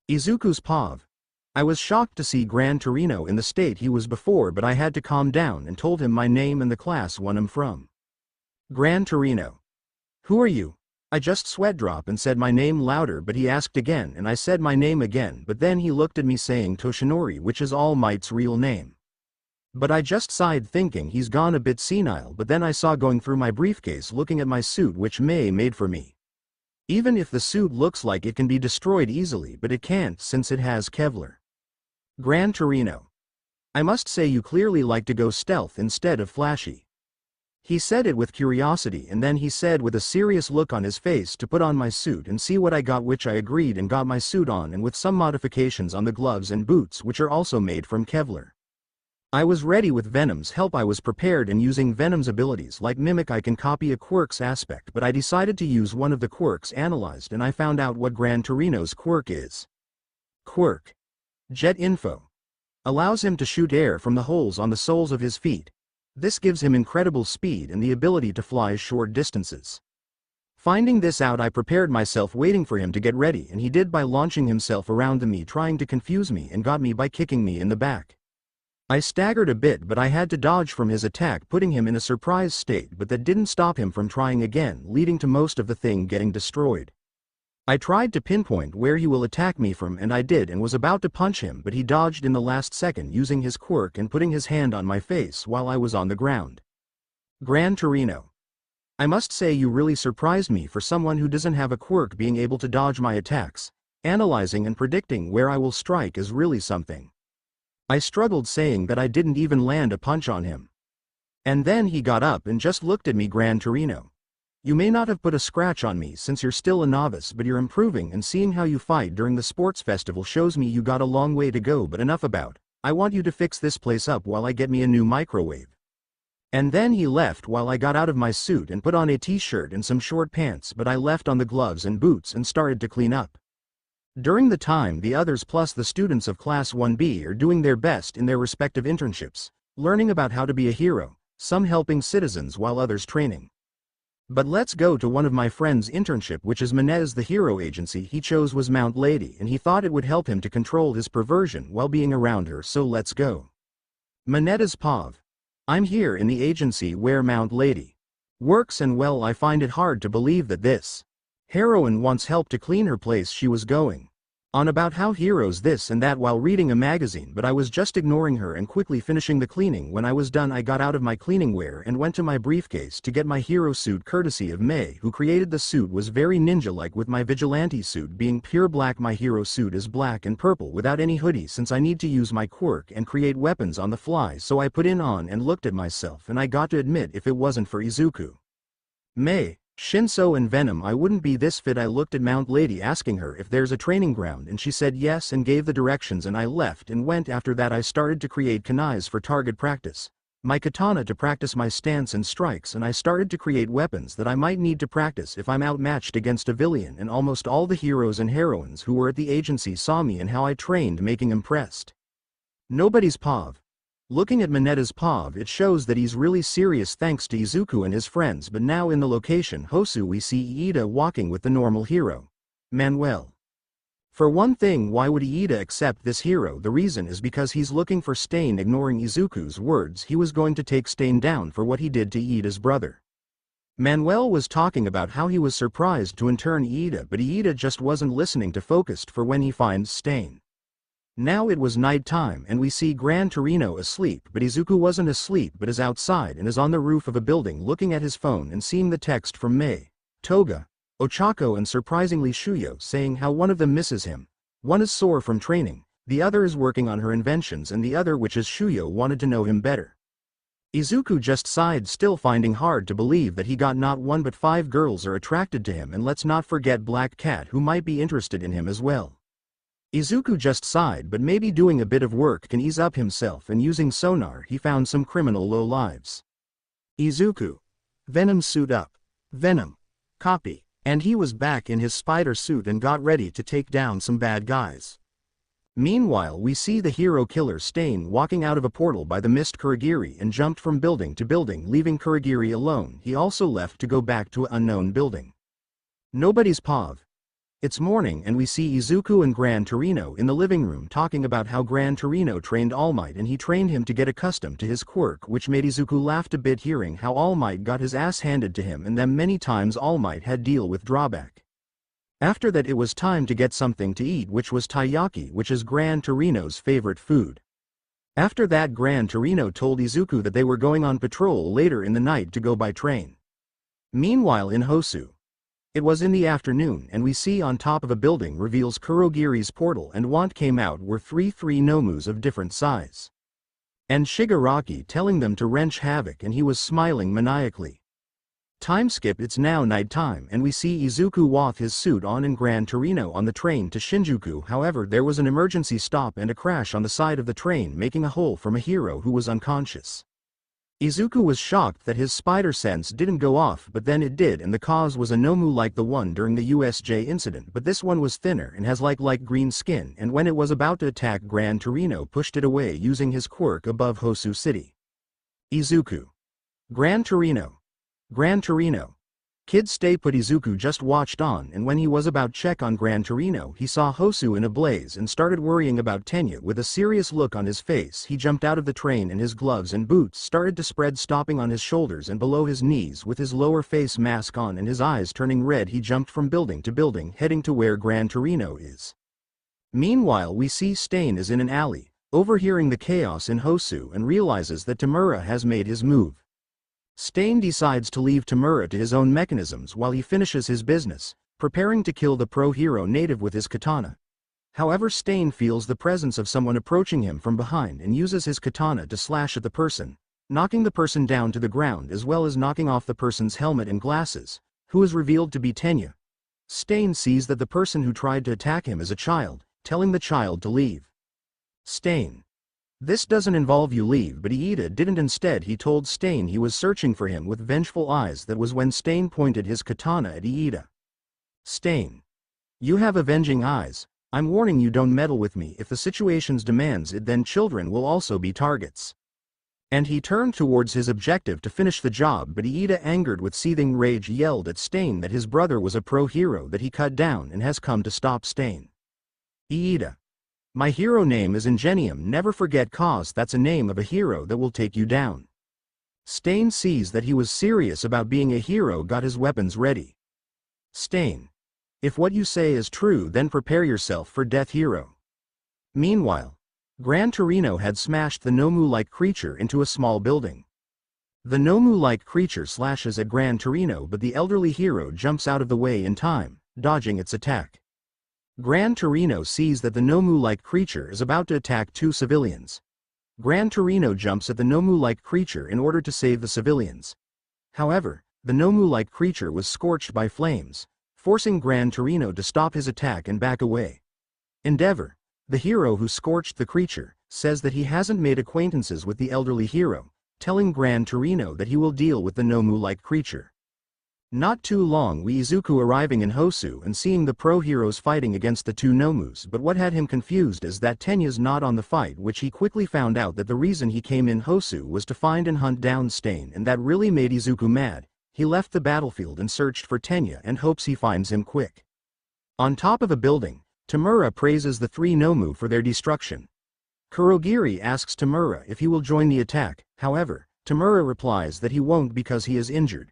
Izuku's pav. I was shocked to see Gran Torino in the state he was before, but I had to calm down and told him my name and the class one I'm from. Gran Torino. Who are you? I just sweat drop and said my name louder, but he asked again and I said my name again, but then he looked at me saying Toshinori, which is All Might's real name. But I just sighed thinking he's gone a bit senile, but then I saw going through my briefcase looking at my suit which May made for me. Even if the suit looks like it can be destroyed easily, but it can't since it has Kevlar. Gran Torino. I must say you clearly like to go stealth instead of flashy. He said it with curiosity and then he said with a serious look on his face to put on my suit and see what I got, which I agreed and got my suit on, and with some modifications on the gloves and boots which are also made from Kevlar. I was ready with Venom's help. I was prepared, and using Venom's abilities like Mimic I can copy a quirks aspect, but I decided to use one of the quirks analyzed and I found out what Gran Torino's quirk is. Quirk. Jet Info. Allows him to shoot air from the holes on the soles of his feet. This gives him incredible speed and the ability to fly short distances. Finding this out, I prepared myself waiting for him to get ready, and he did by launching himself around me trying to confuse me and got me by kicking me in the back. I staggered a bit, but I had to dodge from his attack, putting him in a surprise state, but that didn't stop him from trying again, leading to most of the thing getting destroyed. I tried to pinpoint where he will attack me from, and I did, and was about to punch him, but he dodged in the last second using his quirk and putting his hand on my face while I was on the ground. Gran Torino. I must say you really surprised me for someone who doesn't have a quirk. Being able to dodge my attacks, analyzing and predicting where I will strike is really something. I struggled saying that I didn't even land a punch on him. And then he got up and just looked at me. Gran Torino. You may not have put a scratch on me since you're still a novice, but you're improving, and seeing how you fight during the sports festival shows me you got a long way to go. But enough about. I want you to fix this place up while I get me a new microwave. And then he left while I got out of my suit and put on a t-shirt and some short pants, but I left on the gloves and boots and started to clean up. During the time, the others plus the students of Class 1B are doing their best in their respective internships, learning about how to be a hero, some helping citizens while others training. But let's go to one of my friend's internship, which is Manet's. The hero agency he chose was Mount Lady, and he thought it would help him to control his perversion while being around her, so let's go. Manet's POV. I'm here in the agency where Mount Lady works, and well, I find it hard to believe that this heroine wants help to clean her place. She was going on about how heroes this and that while reading a magazine, but I was just ignoring her and quickly finishing the cleaning. When I was done, I got out of my cleaning wear and went to my briefcase to get my hero suit, courtesy of May, who created the suit. Was very ninja-like, with my vigilante suit being pure black. My hero suit is black and purple without any hoodie, since I need to use my quirk and create weapons on the fly, so I put it on and looked at myself, and I got to admit, if it wasn't for Izuku, May, Shinso and Venom, I wouldn't be this fit. I looked at Mount Lady asking her if there's a training ground, and she said yes and gave the directions, and I left and went. After that I started to create kunais for target practice, my katana to practice my stance and strikes, and I started to create weapons that I might need to practice if I'm outmatched against a villain. And almost all the heroes and heroines who were at the agency saw me and how I trained, making impressed. Nobody's POV. Looking at Maneta's POV, it shows that he's really serious thanks to Izuku and his friends. But now in the location Hosu, we see Iida walking with the normal hero, Manuel. For one thing, why would Iida accept this hero? The reason is because he's looking for Stain. Ignoring Izuku's words, he was going to take Stain down for what he did to Iida's brother. Manuel was talking about how he was surprised to intern Iida, but Iida just wasn't listening to focused for when he finds Stain. Now it was night time, and we see Gran Torino asleep, but Izuku wasn't asleep but is outside and is on the roof of a building looking at his phone and seeing the text from Mei, Toga, Ochako and surprisingly Shuyo, saying how one of them misses him. One is sore from training, the other is working on her inventions, and the other, which is Shuyo, wanted to know him better. Izuku just sighed, still finding hard to believe that he got not one but 5 girls are attracted to him, and let's not forget Black Cat, who might be interested in him as well. Izuku just sighed, but maybe doing a bit of work can ease up himself, and using sonar he found some criminal low-lives. Izuku. Venom suit up. Venom. Copy. And he was back in his spider suit and got ready to take down some bad guys. Meanwhile, we see the hero killer Stain walking out of a portal by the mist Kurogiri and jumped from building to building, leaving Kurogiri alone. He also left to go back to an unknown building. Nobody's POV. It's morning and we see Izuku and Gran Torino in the living room talking about how Gran Torino trained All Might and he trained him to get accustomed to his quirk, which made Izuku laugh a bit hearing how All Might got his ass handed to him and then many times All Might had deal with drawback. After that it was time to get something to eat, which was taiyaki, which is Gran Torino's favorite food. After that Gran Torino told Izuku that they were going on patrol later in the night to go by train. Meanwhile in Hosu, it was in the afternoon and we see on top of a building reveals Kurogiri's portal and what came out were three Nomus of different size. And Shigaraki telling them to wrench havoc and he was smiling maniacally. Time skip, it's now night time and we see Izuku with his suit on and Gran Torino on the train to Shinjuku. However, there was an emergency stop and a crash on the side of the train making a hole from a hero who was unconscious. Izuku was shocked that his spider sense didn't go off, but then it did, and the cause was a Nomu like the one during the USJ incident, but this one was thinner and has light green skin, and when it was about to attack, Gran Torino pushed it away using his quirk above Hosu City. Izuku. Gran Torino. Gran Torino. Kid stay put. Izuku just watched on, and when he was about check on Gran Torino he saw Hosu in a blaze and started worrying about Tenya. With a serious look on his face he jumped out of the train and his gloves and boots started to spread, stopping on his shoulders and below his knees. With his lower face mask on and his eyes turning red he jumped from building to building heading to where Gran Torino is. Meanwhile we see Stain is in an alley, overhearing the chaos in Hosu and realizes that Tamura has made his move. Stain decides to leave Tamura to his own mechanisms while he finishes his business, preparing to kill the pro-hero native with his katana. However, Stain feels the presence of someone approaching him from behind and uses his katana to slash at the person, knocking the person down to the ground as well as knocking off the person's helmet and glasses, who is revealed to be Tenya. Stain sees that the person who tried to attack him is a child, telling the child to leave. Stain. This doesn't involve you leave, but Iida didn't. Instead he told Stain he was searching for him with vengeful eyes. That was when Stain pointed his katana at Iida. Stain. You have avenging eyes. I'm warning you, don't meddle with me. If the situation demands it, then children will also be targets. And he turned towards his objective to finish the job, but Iida, angered with seething rage, yelled at Stain that his brother was a pro-hero that he cut down and has come to stop Stain. Iida. My hero name is Ingenium, never forget, cause that's a name of a hero that will take you down. Stain sees that he was serious about being a hero, got his weapons ready. Stain. If what you say is true, then prepare yourself for death, hero. Meanwhile, Gran Torino had smashed the Nomu-like creature into a small building. The Nomu-like creature slashes at Gran Torino, but the elderly hero jumps out of the way in time, dodging its attack. Gran Torino sees that the Nomu-like creature is about to attack two civilians. Gran Torino jumps at the Nomu-like creature in order to save the civilians. However, the Nomu-like creature was scorched by flames, forcing Gran Torino to stop his attack and back away. Endeavor, the hero who scorched the creature, says that he hasn't made acquaintances with the elderly hero, telling Gran Torino that he will deal with the Nomu-like creature. Not too long we Izuku arriving in Hosu and seeing the pro-heroes fighting against the two Nomus, but what had him confused is that Tenya's not on the fight, which he quickly found out that the reason he came in Hosu was to find and hunt down Stain, and that really made Izuku mad. He left the battlefield and searched for Tenya and hopes he finds him quick. On top of a building, Tamura praises the three Nomu for their destruction. Kurogiri asks Tamura if he will join the attack, however, Tamura replies that he won't because he is injured.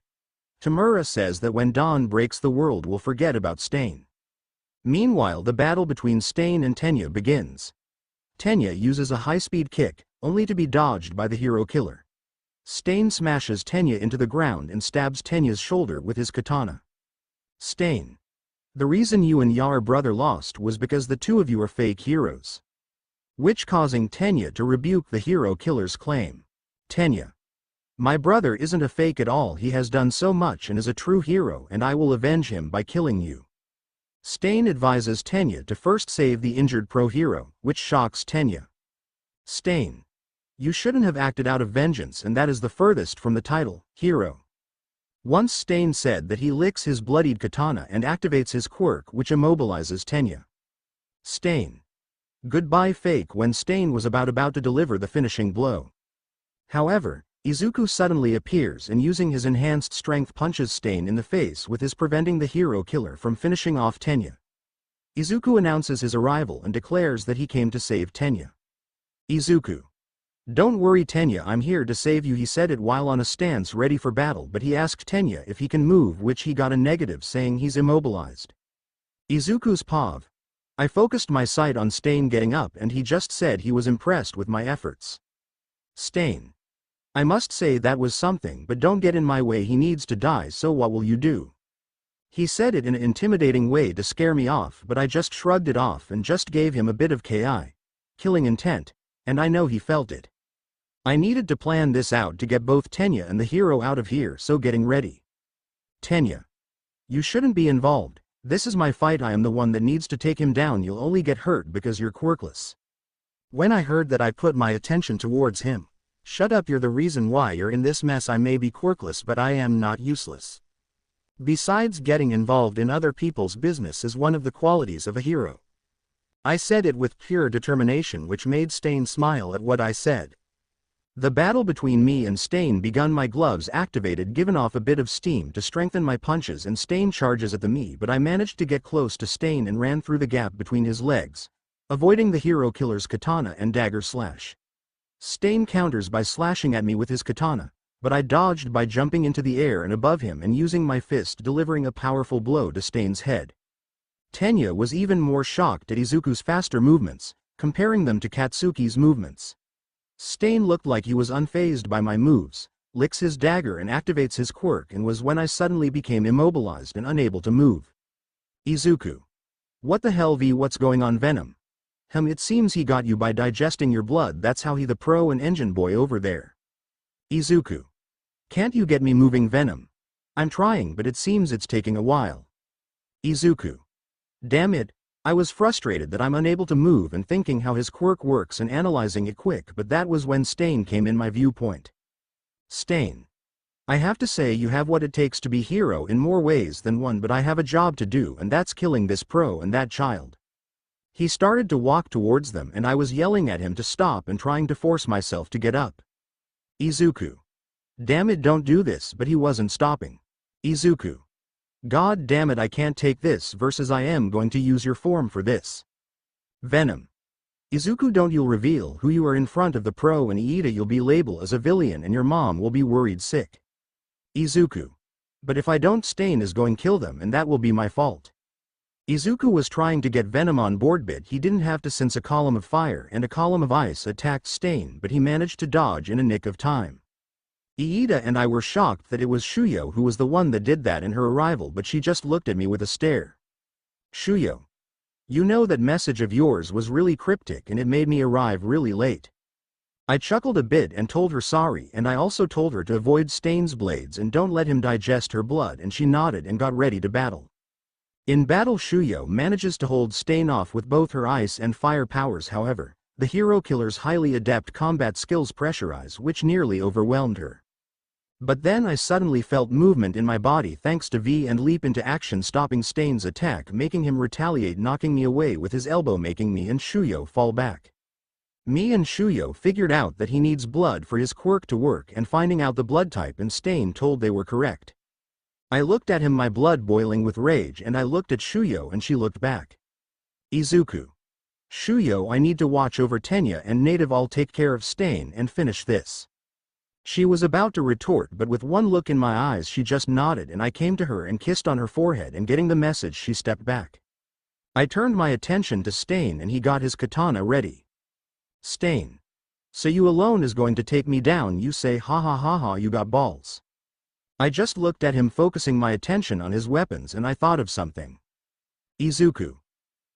Tamura says that when dawn breaks the world will forget about Stain. Meanwhile the battle between Stain and Tenya begins. Tenya uses a high-speed kick, only to be dodged by the hero killer. Stain smashes Tenya into the ground and stabs Tenya's shoulder with his katana. Stain. The reason you and your brother lost was because the two of you are fake heroes. Which causing Tenya to rebuke the hero killer's claim. Tenya. My brother isn't a fake at all, he has done so much and is a true hero, and I will avenge him by killing you. Stain advises Tenya to first save the injured pro-hero, which shocks Tenya. Stain. You shouldn't have acted out of vengeance, and that is the furthest from the title, hero. Once Stain said that he licks his bloodied katana and activates his quirk, which immobilizes Tenya. Stain. Goodbye fake when Stain was about to deliver the finishing blow. However, Izuku suddenly appears and using his enhanced strength punches Stain in the face with his, preventing the hero killer from finishing off Tenya. Izuku announces his arrival and declares that he came to save Tenya. Izuku. Don't worry Tenya, I'm here to save you. He said it while on a stance ready for battle, but he asked Tenya if he can move, which he got a negative saying he's immobilized. Izuku's pav. I focused my sight on Stain getting up and he just said he was impressed with my efforts. Stain. I must say that was something, but don't get in my way, he needs to die, so what will you do? He said it in an intimidating way to scare me off, but I just shrugged it off and just gave him a bit of killing intent, and I know he felt it. I needed to plan this out to get both Tenya and the hero out of here, so getting ready. Tenya. You shouldn't be involved. This is my fight, I am the one that needs to take him down, you'll only get hurt because you're quirkless. When I heard that I put my attention towards him. Shut up, you're the reason why you're in this mess. I may be quirkless but I am not useless. Besides, getting involved in other people's business is one of the qualities of a hero. I said it with pure determination, which made Stain smile at what I said. The battle between me and Stain begun. My gloves activated, given off a bit of steam to strengthen my punches, and Stain charges at me, but I managed to get close to Stain and ran through the gap between his legs, avoiding the hero killer's katana and dagger slash. Stain counters by slashing at me with his katana, but I dodged by jumping into the air and above him and using my fist, delivering a powerful blow to Stain's head. Tenya was even more shocked at Izuku's faster movements, comparing them to Katsuki's movements. Stain looked like he was unfazed by my moves, licks his dagger and activates his quirk, and was when I suddenly became immobilized and unable to move. Izuku. What the hell what's going on Venom? It seems he got you by digesting your blood, that's how he the pro and engine boy over there. Izuku. Can't you get me moving Venom? I'm trying but it seems it's taking a while. Izuku. Damn it. I was frustrated that I'm unable to move and thinking how his quirk works and analyzing it quick, but that was when Stain came in my viewpoint. Stain. I have to say you have what it takes to be hero in more ways than one, but I have a job to do, and that's killing this pro and that child. He started to walk towards them and I was yelling at him to stop and trying to force myself to get up. Izuku. Damn it, don't do this, but he wasn't stopping. Izuku. God damn it, I can't take this versus I am going to use your form for this. Venom. Izuku, don't you'll reveal who you are in front of the pro, and Iida you'll be labeled as a villain and your mom will be worried sick. Izuku. But if I don't, Stain is going to kill them and that will be my fault. Izuku was trying to get Venom on board, but he didn't have to since a column of fire and a column of ice attacked Stain, but he managed to dodge in a nick of time. Iida and I were shocked that it was Shuyo who was the one that did that in her arrival, but she just looked at me with a stare. Shuyo. You know that message of yours was really cryptic and it made me arrive really late. I chuckled a bit and told her sorry, and I also told her to avoid Stain's blades and don't let him digest her blood, and she nodded and got ready to battle. In battle, Shuyo manages to hold Stain off with both her ice and fire powers, however, the hero killer's highly adept combat skills pressurize, which nearly overwhelmed her. But then I suddenly felt movement in my body thanks to V and leap into action, stopping Stain's attack, making him retaliate, knocking me away with his elbow, making me and Shuyo fall back. Me and Shuyo figured out that he needs blood for his quirk to work, and finding out the blood type and Stain told they were correct. I looked at him, my blood boiling with rage, and I looked at Shuyo and she looked back. Izuku. Shuyo, I need to watch over Tenya and Native, I'll take care of Stain and finish this. She was about to retort, but with one look in my eyes she just nodded, and I came to her and kissed on her forehead, and getting the message she stepped back. I turned my attention to Stain and he got his katana ready. Stain. So you alone is going to take me down, you say? Ha ha ha ha, you got balls. I just looked at him, focusing my attention on his weapons, and I thought of something. Izuku.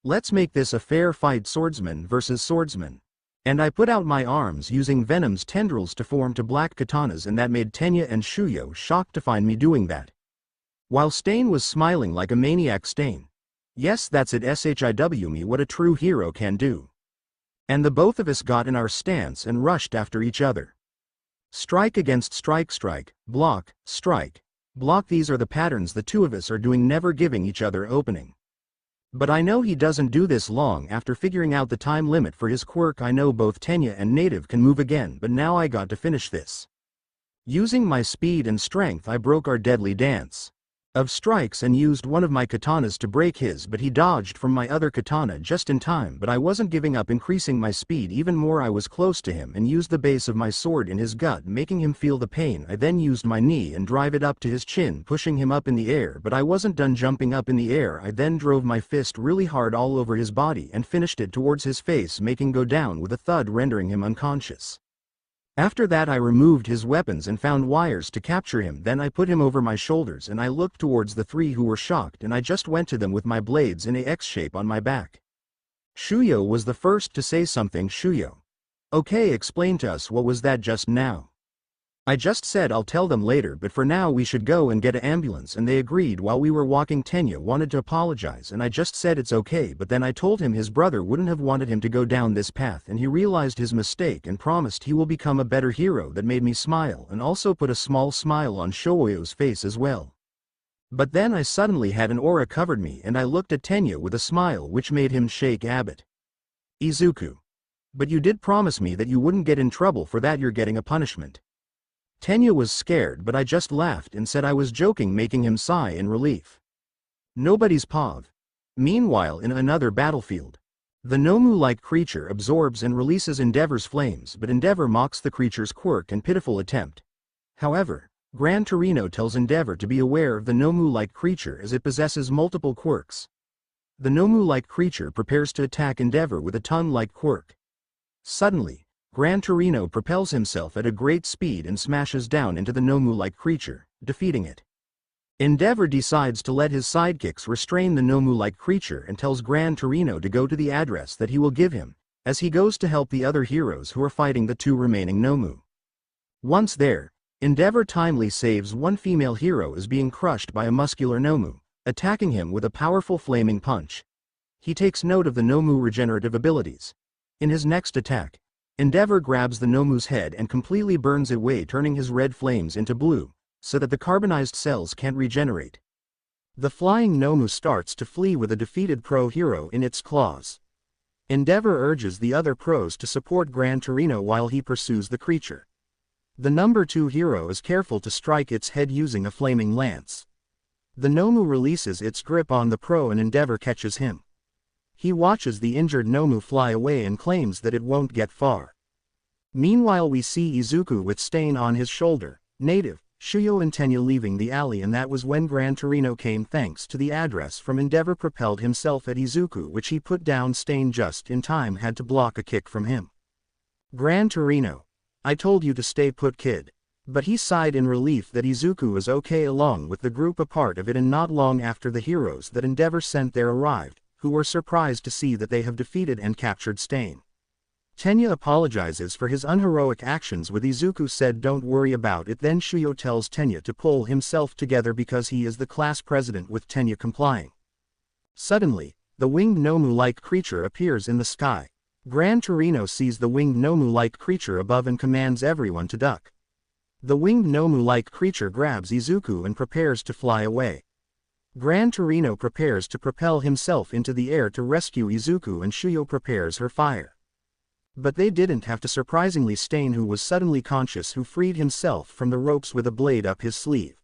Let's make this a fair fight, swordsman versus swordsman. And I put out my arms using Venom's tendrils to form to black katanas, and that made Tenya and Shuyo shocked to find me doing that. While Stain was smiling like a maniac. Stain. Yes, that's it, SHIW me, what a true hero can do. And the both of us got in our stance and rushed after each other. Strike against strike, strike, block, strike, block. These are the patterns the two of us are doing, never giving each other opening. But I know he doesn't do this long. After figuring out the time limit for his quirk, I know both Tenya and Native can move again, but now I got to finish this. Using my speed and strength, I broke our deadly dance. of strikes and used one of my katanas to break his, but he dodged from my other katana just in time. But I wasn't giving up, increasing my speed even more. I was close to him and used the base of my sword in his gut, making him feel the pain. I then used my knee and drive it up to his chin, pushing him up in the air. But I wasn't done jumping up in the air. I then drove my fist really hard all over his body and finished it towards his face, making go down with a thud, rendering him unconscious. After that I removed his weapons and found wires to capture him. Then I put him over my shoulders and I looked towards the three who were shocked, and I just went to them with my blades in a X shape on my back. Shuyo was the first to say something. Shuyo. Okay, explain to us, what was that just now? I just said I'll tell them later, but for now we should go and get an ambulance, and they agreed. While we were walking, Tenya wanted to apologize and I just said it's okay, but then I told him his brother wouldn't have wanted him to go down this path, and he realized his mistake and promised he will become a better hero. That made me smile and also put a small smile on Shoyo's face as well. But then I suddenly had an aura covered me and I looked at Tenya with a smile which made him shake. Abbott. Izuku. But you did promise me that you wouldn't get in trouble for that. You're getting a punishment. Tenya was scared, but I just laughed and said I was joking, making him sigh in relief. Nobody's pav. Meanwhile, in another battlefield, the Nomu-like creature absorbs and releases Endeavor's flames, but Endeavor mocks the creature's quirk and pitiful attempt. However, Gran Torino tells Endeavor to be aware of the Nomu-like creature as it possesses multiple quirks. The Nomu-like creature prepares to attack Endeavor with a ton-like quirk. Suddenly, Gran Torino propels himself at a great speed and smashes down into the Nomu-like creature, defeating it. Endeavor decides to let his sidekicks restrain the Nomu-like creature and tells Gran Torino to go to the address that he will give him, as he goes to help the other heroes who are fighting the two remaining Nomu. Once there, Endeavor timely saves one female hero as being crushed by a muscular Nomu, attacking him with a powerful flaming punch. He takes note of the Nomu regenerative abilities. In his next attack, Endeavor grabs the Nomu's head and completely burns it away, turning his red flames into blue, so that the carbonized cells can't regenerate. The flying Nomu starts to flee with a defeated pro hero in its claws. Endeavor urges the other pros to support Gran Torino while he pursues the creature. The number 2 hero is careful to strike its head using a flaming lance. The Nomu releases its grip on the pro and Endeavor catches him. He watches the injured Nomu fly away and claims that it won't get far. Meanwhile we see Izuku with Stain on his shoulder, Native, Shuyo and Tenya leaving the alley, and that was when Gran Torino came. Thanks to the address from Endeavor propelled himself at Izuku, which he put down. Stain just in time had to block a kick from him. Gran Torino. I told you to stay put, kid. But he sighed in relief that Izuku is okay along with the group a part of it, and not long after the heroes that Endeavor sent there arrived, who were surprised to see that they have defeated and captured Stain. Tenya apologizes for his unheroic actions with Izuku said don't worry about it. Then Shuyo tells Tenya to pull himself together because he is the class president, with Tenya complying. Suddenly, the winged Nomu-like creature appears in the sky. Gran Torino sees the winged Nomu-like creature above and commands everyone to duck. The winged Nomu-like creature grabs Izuku and prepares to fly away. Gran Torino prepares to propel himself into the air to rescue Izuku, and Shuyo prepares her fire. But they didn't have to. Surprisingly, Stain, who was suddenly conscious, who freed himself from the ropes with a blade up his sleeve.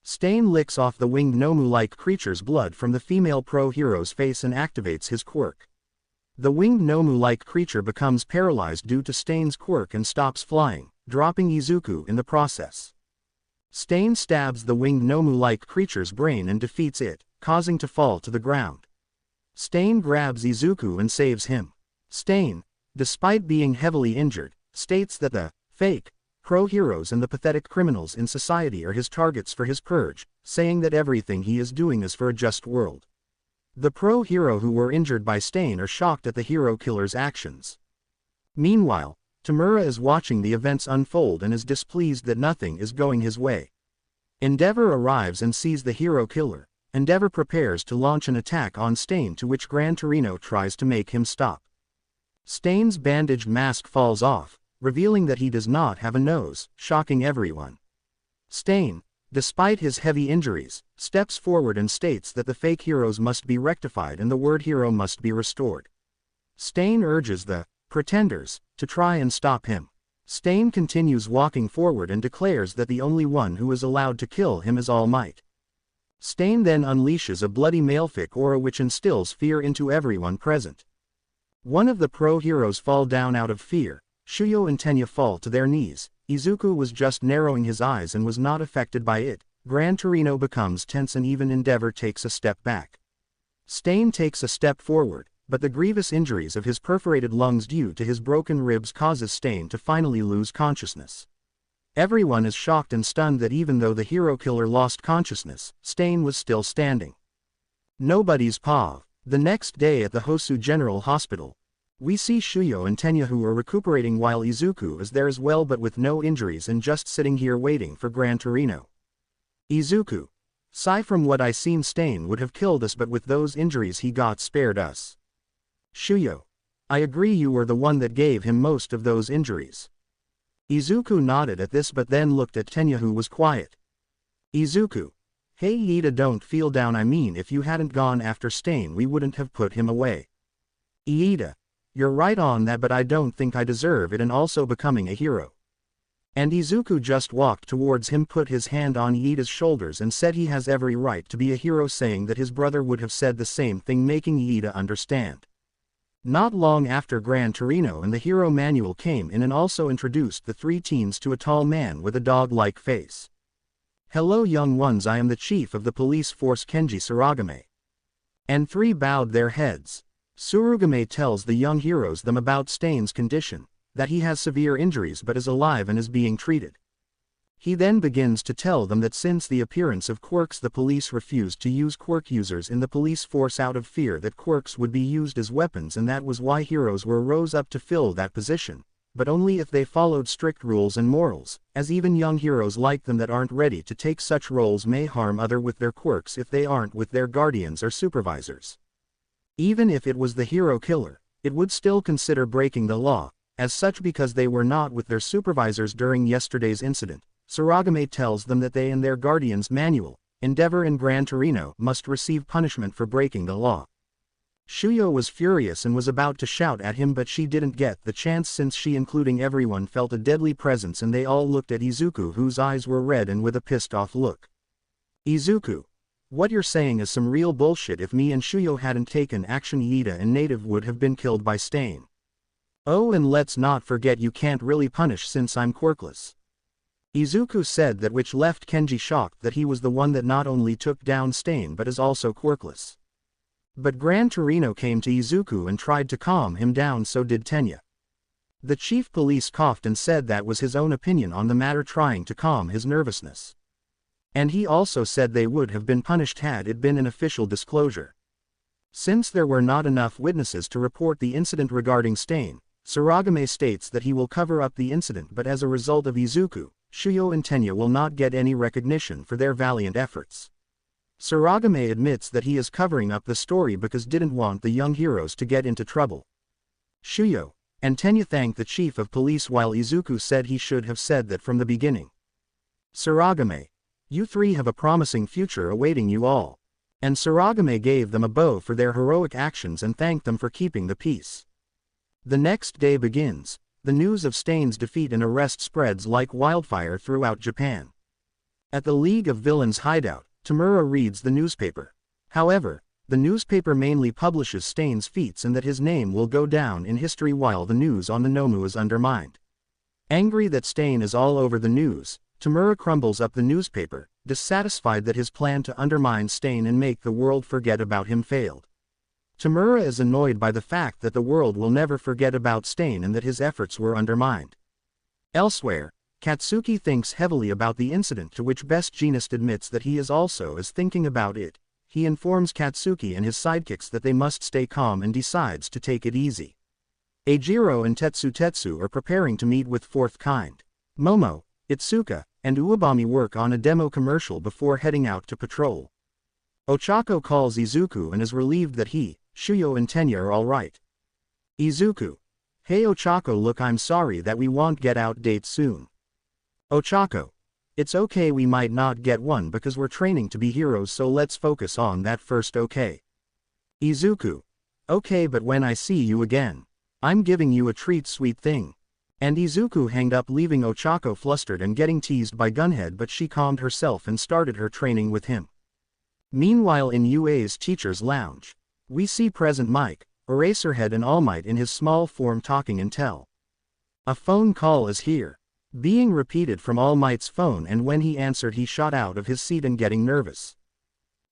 Stain licks off the winged Nomu-like creature's blood from the female pro hero's face and activates his quirk. The winged Nomu-like creature becomes paralyzed due to Stain's quirk and stops flying, dropping Izuku in the process. Stain stabs the winged Nomu-like creature's brain and defeats it, causing to fall to the ground. Stain grabs Izuku and saves him. Stain, despite being heavily injured, states that the fake pro heroes and the pathetic criminals in society are his targets for his purge, saying that everything he is doing is for a just world. The pro hero who were injured by Stain are shocked at the hero killer's actions. Meanwhile, Tamura is watching the events unfold and is displeased that nothing is going his way. Endeavor arrives and sees the hero killer. Endeavor prepares to launch an attack on Stain, to which Gran Torino tries to make him stop. Stain's bandaged mask falls off, revealing that he does not have a nose, shocking everyone. Stain, despite his heavy injuries, steps forward and states that the fake heroes must be rectified and the word hero must be restored. Stain urges the pretenders to try and stop him. Stain continues walking forward and declares that the only one who is allowed to kill him is All Might. Stain then unleashes a bloody malefic aura which instills fear into everyone present. One of the pro-heroes fall down out of fear. Shuyo and Tenya fall to their knees. Izuku was just narrowing his eyes and was not affected by it. Gran Torino becomes tense and even Endeavor takes a step back. Stain takes a step forward, but the grievous injuries of his perforated lungs due to his broken ribs causes Stain to finally lose consciousness. Everyone is shocked and stunned that even though the hero killer lost consciousness, Stain was still standing. Nobody's paw. The next day at the Hosu General Hospital, we see Shuyo and Tenya who are recuperating while Izuku is there as well but with no injuries and just sitting here waiting for Gran Torino. Izuku. Sigh, from what I seen Stain would have killed us but with those injuries he got spared us. Shuyo. I agree, you were the one that gave him most of those injuries. Izuku nodded at this but then looked at Tenya who was quiet. Izuku. Hey Iida, don't feel down, I mean if you hadn't gone after Stain we wouldn't have put him away. Iida. You're right on that but I don't think I deserve it and also becoming a hero. And Izuku just walked towards him, put his hand on Iida's shoulders and said he has every right to be a hero, saying that his brother would have said the same thing, making Iida understand. Not long after, Gran Torino and the hero manual came in and also introduced the three teens to a tall man with a dog-like face. Hello young ones, I am the chief of the police force Kenji Suragame. And three bowed their heads. Suragame tells the young heroes them about Stain's condition, that he has severe injuries but is alive and is being treated. He then begins to tell them that since the appearance of quirks the police refused to use quirk users in the police force out of fear that quirks would be used as weapons, and that was why heroes were rose up to fill that position, but only if they followed strict rules and morals, as even young heroes like them that aren't ready to take such roles may harm other with their quirks if they aren't with their guardians or supervisors. Even if it was the hero killer, it would still consider breaking the law, as such, because they were not with their supervisors during yesterday's incident. Suragame tells them that they and their guardians Manuel, Endeavor and Gran Torino must receive punishment for breaking the law. Shuyo was furious and was about to shout at him but she didn't get the chance since she, including everyone, felt a deadly presence and they all looked at Izuku whose eyes were red and with a pissed off look. Izuku. What you're saying is some real bullshit. If me and Shuyo hadn't taken action, Iida and Native would have been killed by Stain. Oh, and let's not forget you can't really punish since I'm quirkless. Izuku said that, which left Kenji shocked that he was the one that not only took down Stain but is also quirkless. But Gran Torino came to Izuku and tried to calm him down, so did Tenya. The chief police coughed and said that was his own opinion on the matter, trying to calm his nervousness. And he also said they would have been punished had it been an official disclosure. Since there were not enough witnesses to report the incident regarding Stain, Suragame states that he will cover up the incident, but as a result of Izuku, Shuyo and Tenya will not get any recognition for their valiant efforts. Suragame admits that he is covering up the story because didn't want the young heroes to get into trouble. Shuyo and Tenya thanked the chief of police while Izuku said he should have said that from the beginning. Suragame. You three have a promising future awaiting you all. And Suragame gave them a bow for their heroic actions and thanked them for keeping the peace. The next day begins. The news of Stain's defeat and arrest spreads like wildfire throughout Japan. At the League of Villains hideout, Tamura reads the newspaper. However, the newspaper mainly publishes Stain's feats and that his name will go down in history while the news on the Nomu is undermined. Angry that Stain is all over the news, Tamura crumbles up the newspaper, dissatisfied that his plan to undermine Stain and make the world forget about him failed. Tamura is annoyed by the fact that the world will never forget about Stain and that his efforts were undermined. Elsewhere, Katsuki thinks heavily about the incident, to which Best Jeanist admits that he is also thinking about it. He informs Katsuki and his sidekicks that they must stay calm and decides to take it easy. Eijiro and Tetsu are preparing to meet with fourth kind. Momo, Itsuka, and Uwabami work on a demo commercial before heading out to patrol. Ochako calls Izuku and is relieved that he, Shuyo and Tenya are alright. Izuku. Hey Ochako, look, I'm sorry that we won't get out dates soon. Ochako. It's okay, we might not get one because we're training to be heroes, so let's focus on that first, okay? Izuku. Okay, but when I see you again, I'm giving you a treat, sweet thing. And Izuku hanged up, leaving Ochako flustered and getting teased by Gunhead, but she calmed herself and started her training with him. Meanwhile in UA's teacher's lounge, we see present Mike, Eraserhead and All Might in his small form talking Intel. A phone call is here, being repeated from All Might's phone, and when he answered he shot out of his seat and getting nervous.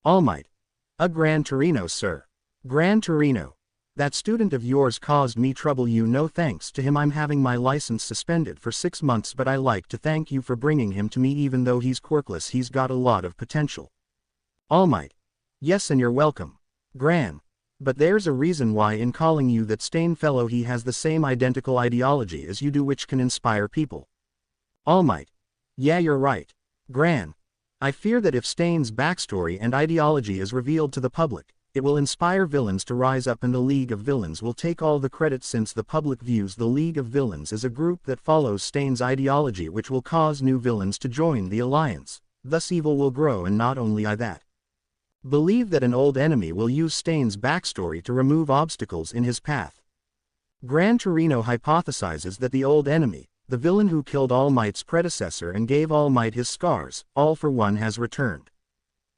All Might. A Gran Torino, sir. Gran Torino. That student of yours caused me trouble, you know. Thanks to him I'm having my license suspended for 6 months, but I like to thank you for bringing him to me. Even though he's quirkless, he's got a lot of potential. All Might. Yes, and you're welcome. Gran. But there's a reason why in calling you that, Stain fellow. He has the same identical ideology as you do, which can inspire people. All Might. Yeah, you're right. Gran. I fear that if Stain's backstory and ideology is revealed to the public, it will inspire villains to rise up, and the League of Villains will take all the credit, since the public views the League of Villains as a group that follows Stain's ideology, which will cause new villains to join the alliance. Thus evil will grow, and not only I that believe that an old enemy will use Stain's backstory to remove obstacles in his path. Gran Torino hypothesizes that the old enemy, the villain who killed All Might's predecessor and gave All Might his scars, All for One, has returned.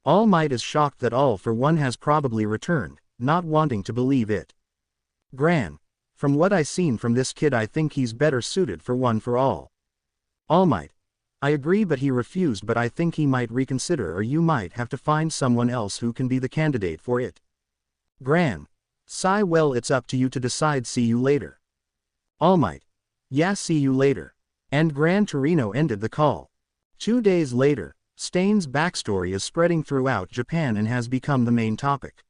All Might is shocked that All for One has probably returned, not wanting to believe it. Gran. From what I seen from this kid, I think he's better suited for One for All. All Might. I agree, but he refused, but I think he might reconsider, or you might have to find someone else who can be the candidate for it. Gran. Sigh. Well, it's up to you to decide. See you later. All Might. Yeah, see you later. And Gran Torino ended the call. 2 days later, Stain's backstory is spreading throughout Japan and has become the main topic.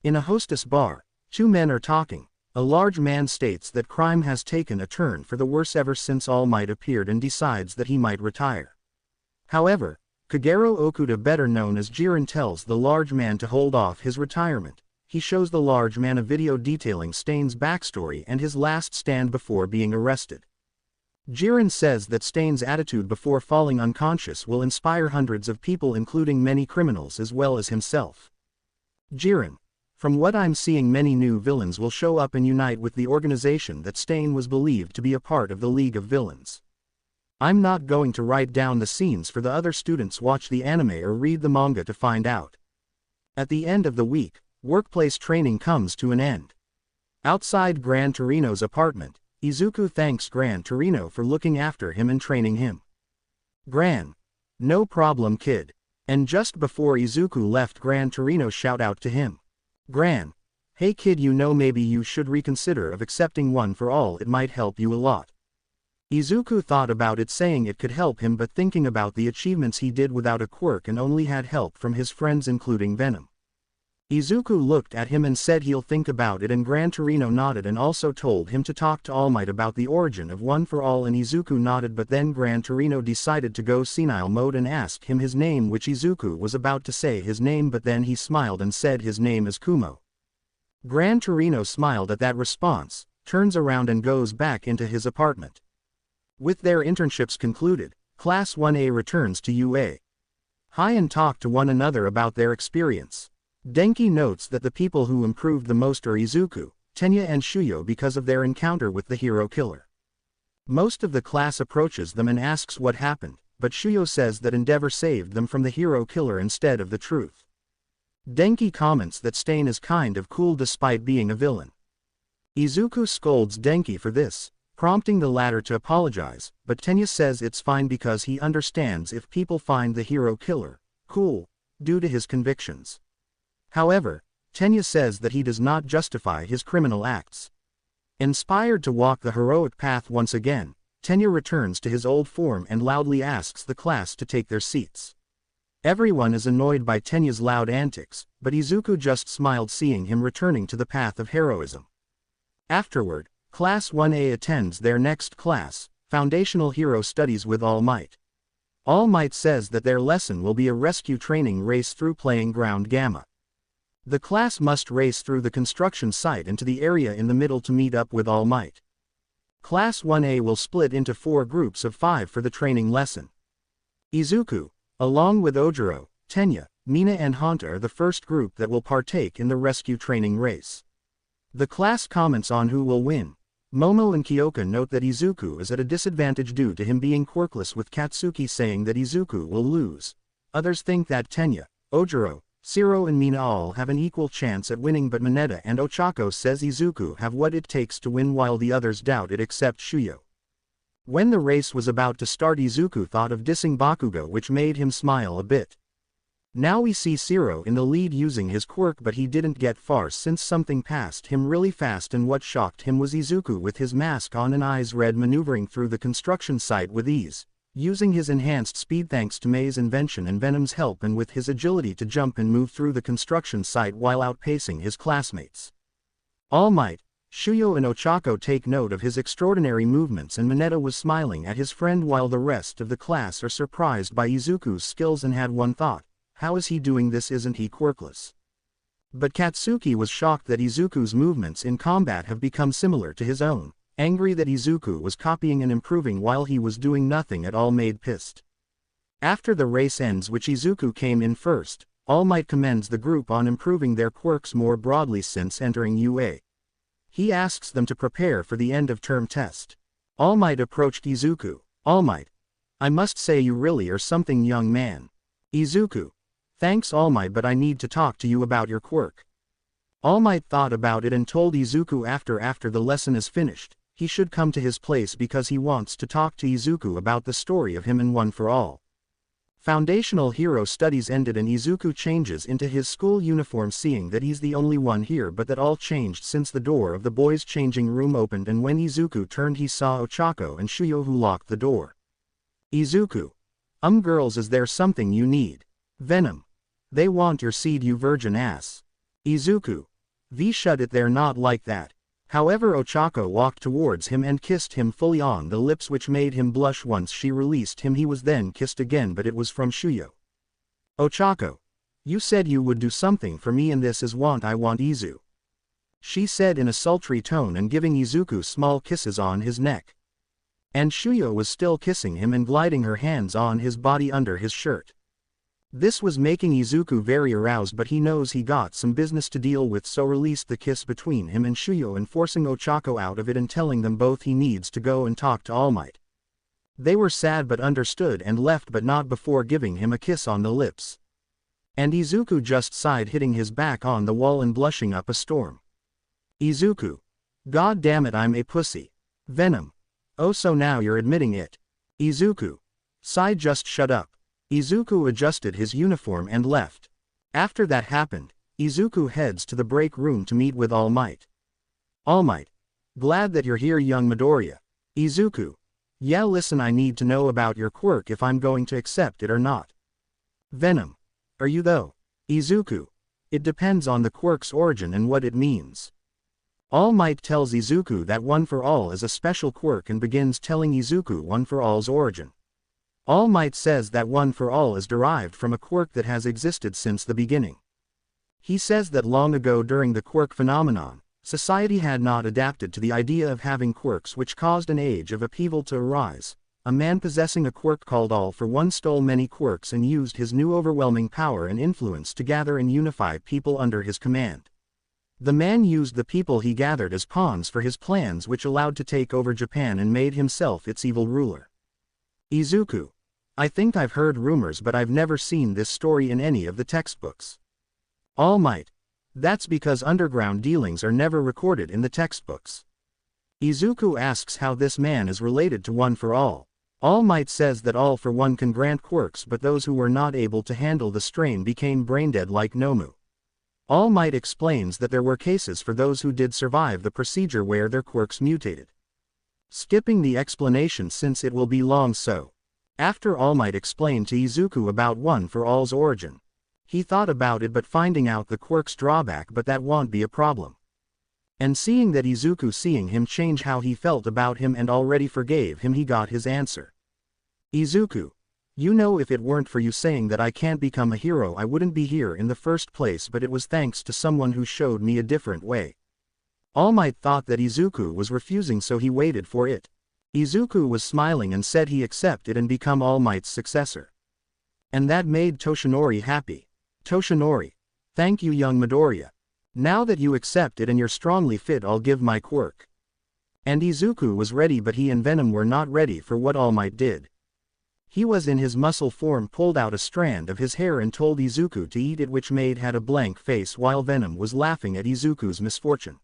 In a hostess bar, 2 men are talking. A large man states that crime has taken a turn for the worse ever since All Might appeared, and decides that he might retire. However, Kagero Okuda, better known as Jiren, tells the large man to hold off his retirement. He shows the large man a video detailing Stain's backstory and his last stand before being arrested. Jiren says that Stain's attitude before falling unconscious will inspire hundreds of people, including many criminals as well as himself. Jiren. From what I'm seeing, many new villains will show up and unite with the organization that Stain was believed to be a part of, the League of Villains. I'm not going to write down the scenes for the other students. Watch the anime or read the manga to find out. At the end of the week, workplace training comes to an end. Outside Gran Torino's apartment, Izuku thanks Gran Torino for looking after him and training him. Gran. No problem, kid. And just before Izuku left, Gran Torino shout out to him. Gran. Hey kid, you know, maybe you should reconsider of accepting One for All. It might help you a lot. Izuku thought about it, saying it could help him, but thinking about the achievements he did without a quirk and only had help from his friends including Venom. Izuku looked at him and said he'll think about it, and Gran Torino nodded and also told him to talk to All Might about the origin of One for All, and Izuku nodded, but then Gran Torino decided to go senile mode and ask him his name, which Izuku was about to say his name, but then he smiled and said his name is Kumo. Gran Torino smiled at that response, turns around and goes back into his apartment. With their internships concluded, Class 1A returns to UA. Hi and talk to one another about their experience. Denki notes that the people who improved the most are Izuku, Tenya and Shuyo because of their encounter with the hero killer. Most of the class approaches them and asks what happened, but Shuyo says that Endeavor saved them from the hero killer instead of the truth. Denki comments that Stain is kind of cool despite being a villain. Izuku scolds Denki for this, prompting the latter to apologize, but Tenya says it's fine because he understands if people find the hero killer cool, due to his convictions. However, Tenya says that he does not justify his criminal acts. Inspired to walk the heroic path once again, Tenya returns to his old form and loudly asks the class to take their seats. Everyone is annoyed by Tenya's loud antics, but Izuku just smiled seeing him returning to the path of heroism. Afterward, Class 1A attends their next class, Foundational Hero Studies with All Might. All Might says that their lesson will be a rescue training race through Playing Ground Gamma. The class must race through the construction site into the area in the middle to meet up with All Might. Class 1A will split into 4 groups of 5 for the training lesson. Izuku, along with Ojiro, Tenya, Mina and Hanta are the first group that will partake in the rescue training race. The class comments on who will win. Momo and Kyoka note that Izuku is at a disadvantage due to him being quirkless, with Katsuki saying that Izuku will lose. Others think that Tenya, Ojiro, Zero and Mina all have an equal chance at winning, but Mineta and Ochako says Izuku have what it takes to win while the others doubt it except Shuyo. When the race was about to start, Izuku thought of dissing Bakugo, which made him smile a bit. Now we see Zero in the lead using his quirk, but he didn't get far since something passed him really fast, and what shocked him was Izuku with his mask on and eyes red maneuvering through the construction site with ease, using his enhanced speed thanks to Mei's invention and Venom's help, and with his agility to jump and move through the construction site while outpacing his classmates. All Might, Shuyo and Ochako take note of his extraordinary movements, and Mineta was smiling at his friend while the rest of the class are surprised by Izuku's skills and had one thought: how is he doing this, isn't he quirkless? But Katsuki was shocked that Izuku's movements in combat have become similar to his own, angry that Izuku was copying and improving while he was doing nothing at all, made pissed. After the race ends, which Izuku came in first, All Might commends the group on improving their quirks more broadly since entering UA. He asks them to prepare for the end-of-term test. All Might approached Izuku. All Might, I must say you really are something, young man. Izuku, thanks All Might, but I need to talk to you about your quirk. All Might thought about it and told Izuku after the lesson is finished, he should come to his place because he wants to talk to Izuku about the story of him and One for All. Foundational hero studies ended and Izuku changes into his school uniform, seeing that he's the only one here, but that all changed since the door of the boys' changing room opened, and when Izuku turned he saw Ochako and Shuyo, who locked the door. Izuku, girls, is there something you need? Venom, they want your seed, you virgin ass. Izuku, shut it, they're not like that. However, Ochako walked towards him and kissed him fully on the lips, which made him blush. Once she released him, he was then kissed again, but it was from Shuyo. Ochako, you said you would do something for me, and this is what I want, Izu. She said in a sultry tone and giving Izuku small kisses on his neck. And Shuyo was still kissing him and gliding her hands on his body under his shirt. This was making Izuku very aroused, but he knows he got some business to deal with, so released the kiss between him and Shuyo and forcing Ochako out of it and telling them both he needs to go and talk to All Might. They were sad but understood and left, but not before giving him a kiss on the lips. And Izuku just sighed, hitting his back on the wall and blushing up a storm. Izuku, god damn it, I'm a pussy. Venom, oh, so now you're admitting it. Izuku, sigh, just shut up. Izuku adjusted his uniform and left. After that happened, Izuku heads to the break room to meet with All Might. All Might, glad that you're here, young Midoriya. Izuku, yeah, listen, I need to know about your quirk, if I'm going to accept it or not. Venom, are you though? Izuku, it depends on the quirk's origin and what it means. All Might tells Izuku that One for All is a special quirk and begins telling Izuku One for All's origin. All Might says that One for All is derived from a quirk that has existed since the beginning. He says that long ago, during the quirk phenomenon, society had not adapted to the idea of having quirks, which caused an age of upheaval to arise. A man possessing a quirk called All for One stole many quirks and used his new overwhelming power and influence to gather and unify people under his command. The man used the people he gathered as pawns for his plans, which allowed to take over Japan and made himself its evil ruler. Izuku, I think I've heard rumors, but I've never seen this story in any of the textbooks. All Might, that's because underground dealings are never recorded in the textbooks. Izuku asks how this man is related to One for All. All Might says that All for One can grant quirks, but those who were not able to handle the strain became brain-dead like Nomu. All Might explains that there were cases for those who did survive the procedure where their quirks mutated. Skipping the explanation since it will be long, so. After All Might explained to Izuku about One for All's origin, he thought about it, but finding out the quirk's drawback, but that won't be a problem. And seeing that Izuku seeing him change how he felt about him and already forgave him, he got his answer. Izuku, you know, if it weren't for you saying that I can't become a hero, I wouldn't be here in the first place, but it was thanks to someone who showed me a different way. All Might thought that Izuku was refusing, so he waited for it. Izuku was smiling and said he accepted and become All Might's successor. And that made Toshinori happy. Toshinori, thank you, young Midoriya. Now that you accept it and you're strongly fit, I'll give my quirk. And Izuku was ready, but he and Venom were not ready for what All Might did. He was in his muscle form, pulled out a strand of his hair and told Izuku to eat it, which made had a blank face while Venom was laughing at Izuku's misfortune.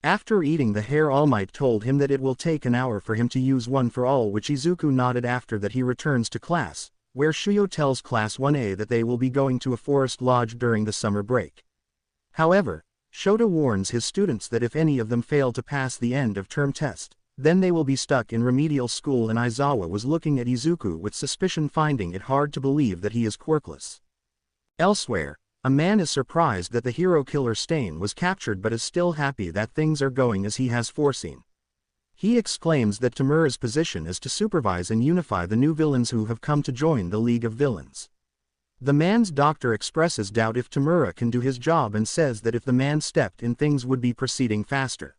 After eating the hair, All Might told him that it will take an hour for him to use one for all, which Izuku nodded. After that he returns to class, where Shuyo tells Class 1A that they will be going to a forest lodge during the summer break. However, Shota warns his students that if any of them fail to pass the end-of-term test, then they will be stuck in remedial school, and Aizawa was looking at Izuku with suspicion, finding it hard to believe that he is quirkless. Elsewhere, a man is surprised that the hero killer Stain was captured but is still happy that things are going as he has foreseen. He exclaims that Tamura's position is to supervise and unify the new villains who have come to join the League of Villains. The man's doctor expresses doubt if Tamura can do his job and says that if the man stepped in, things would be proceeding faster.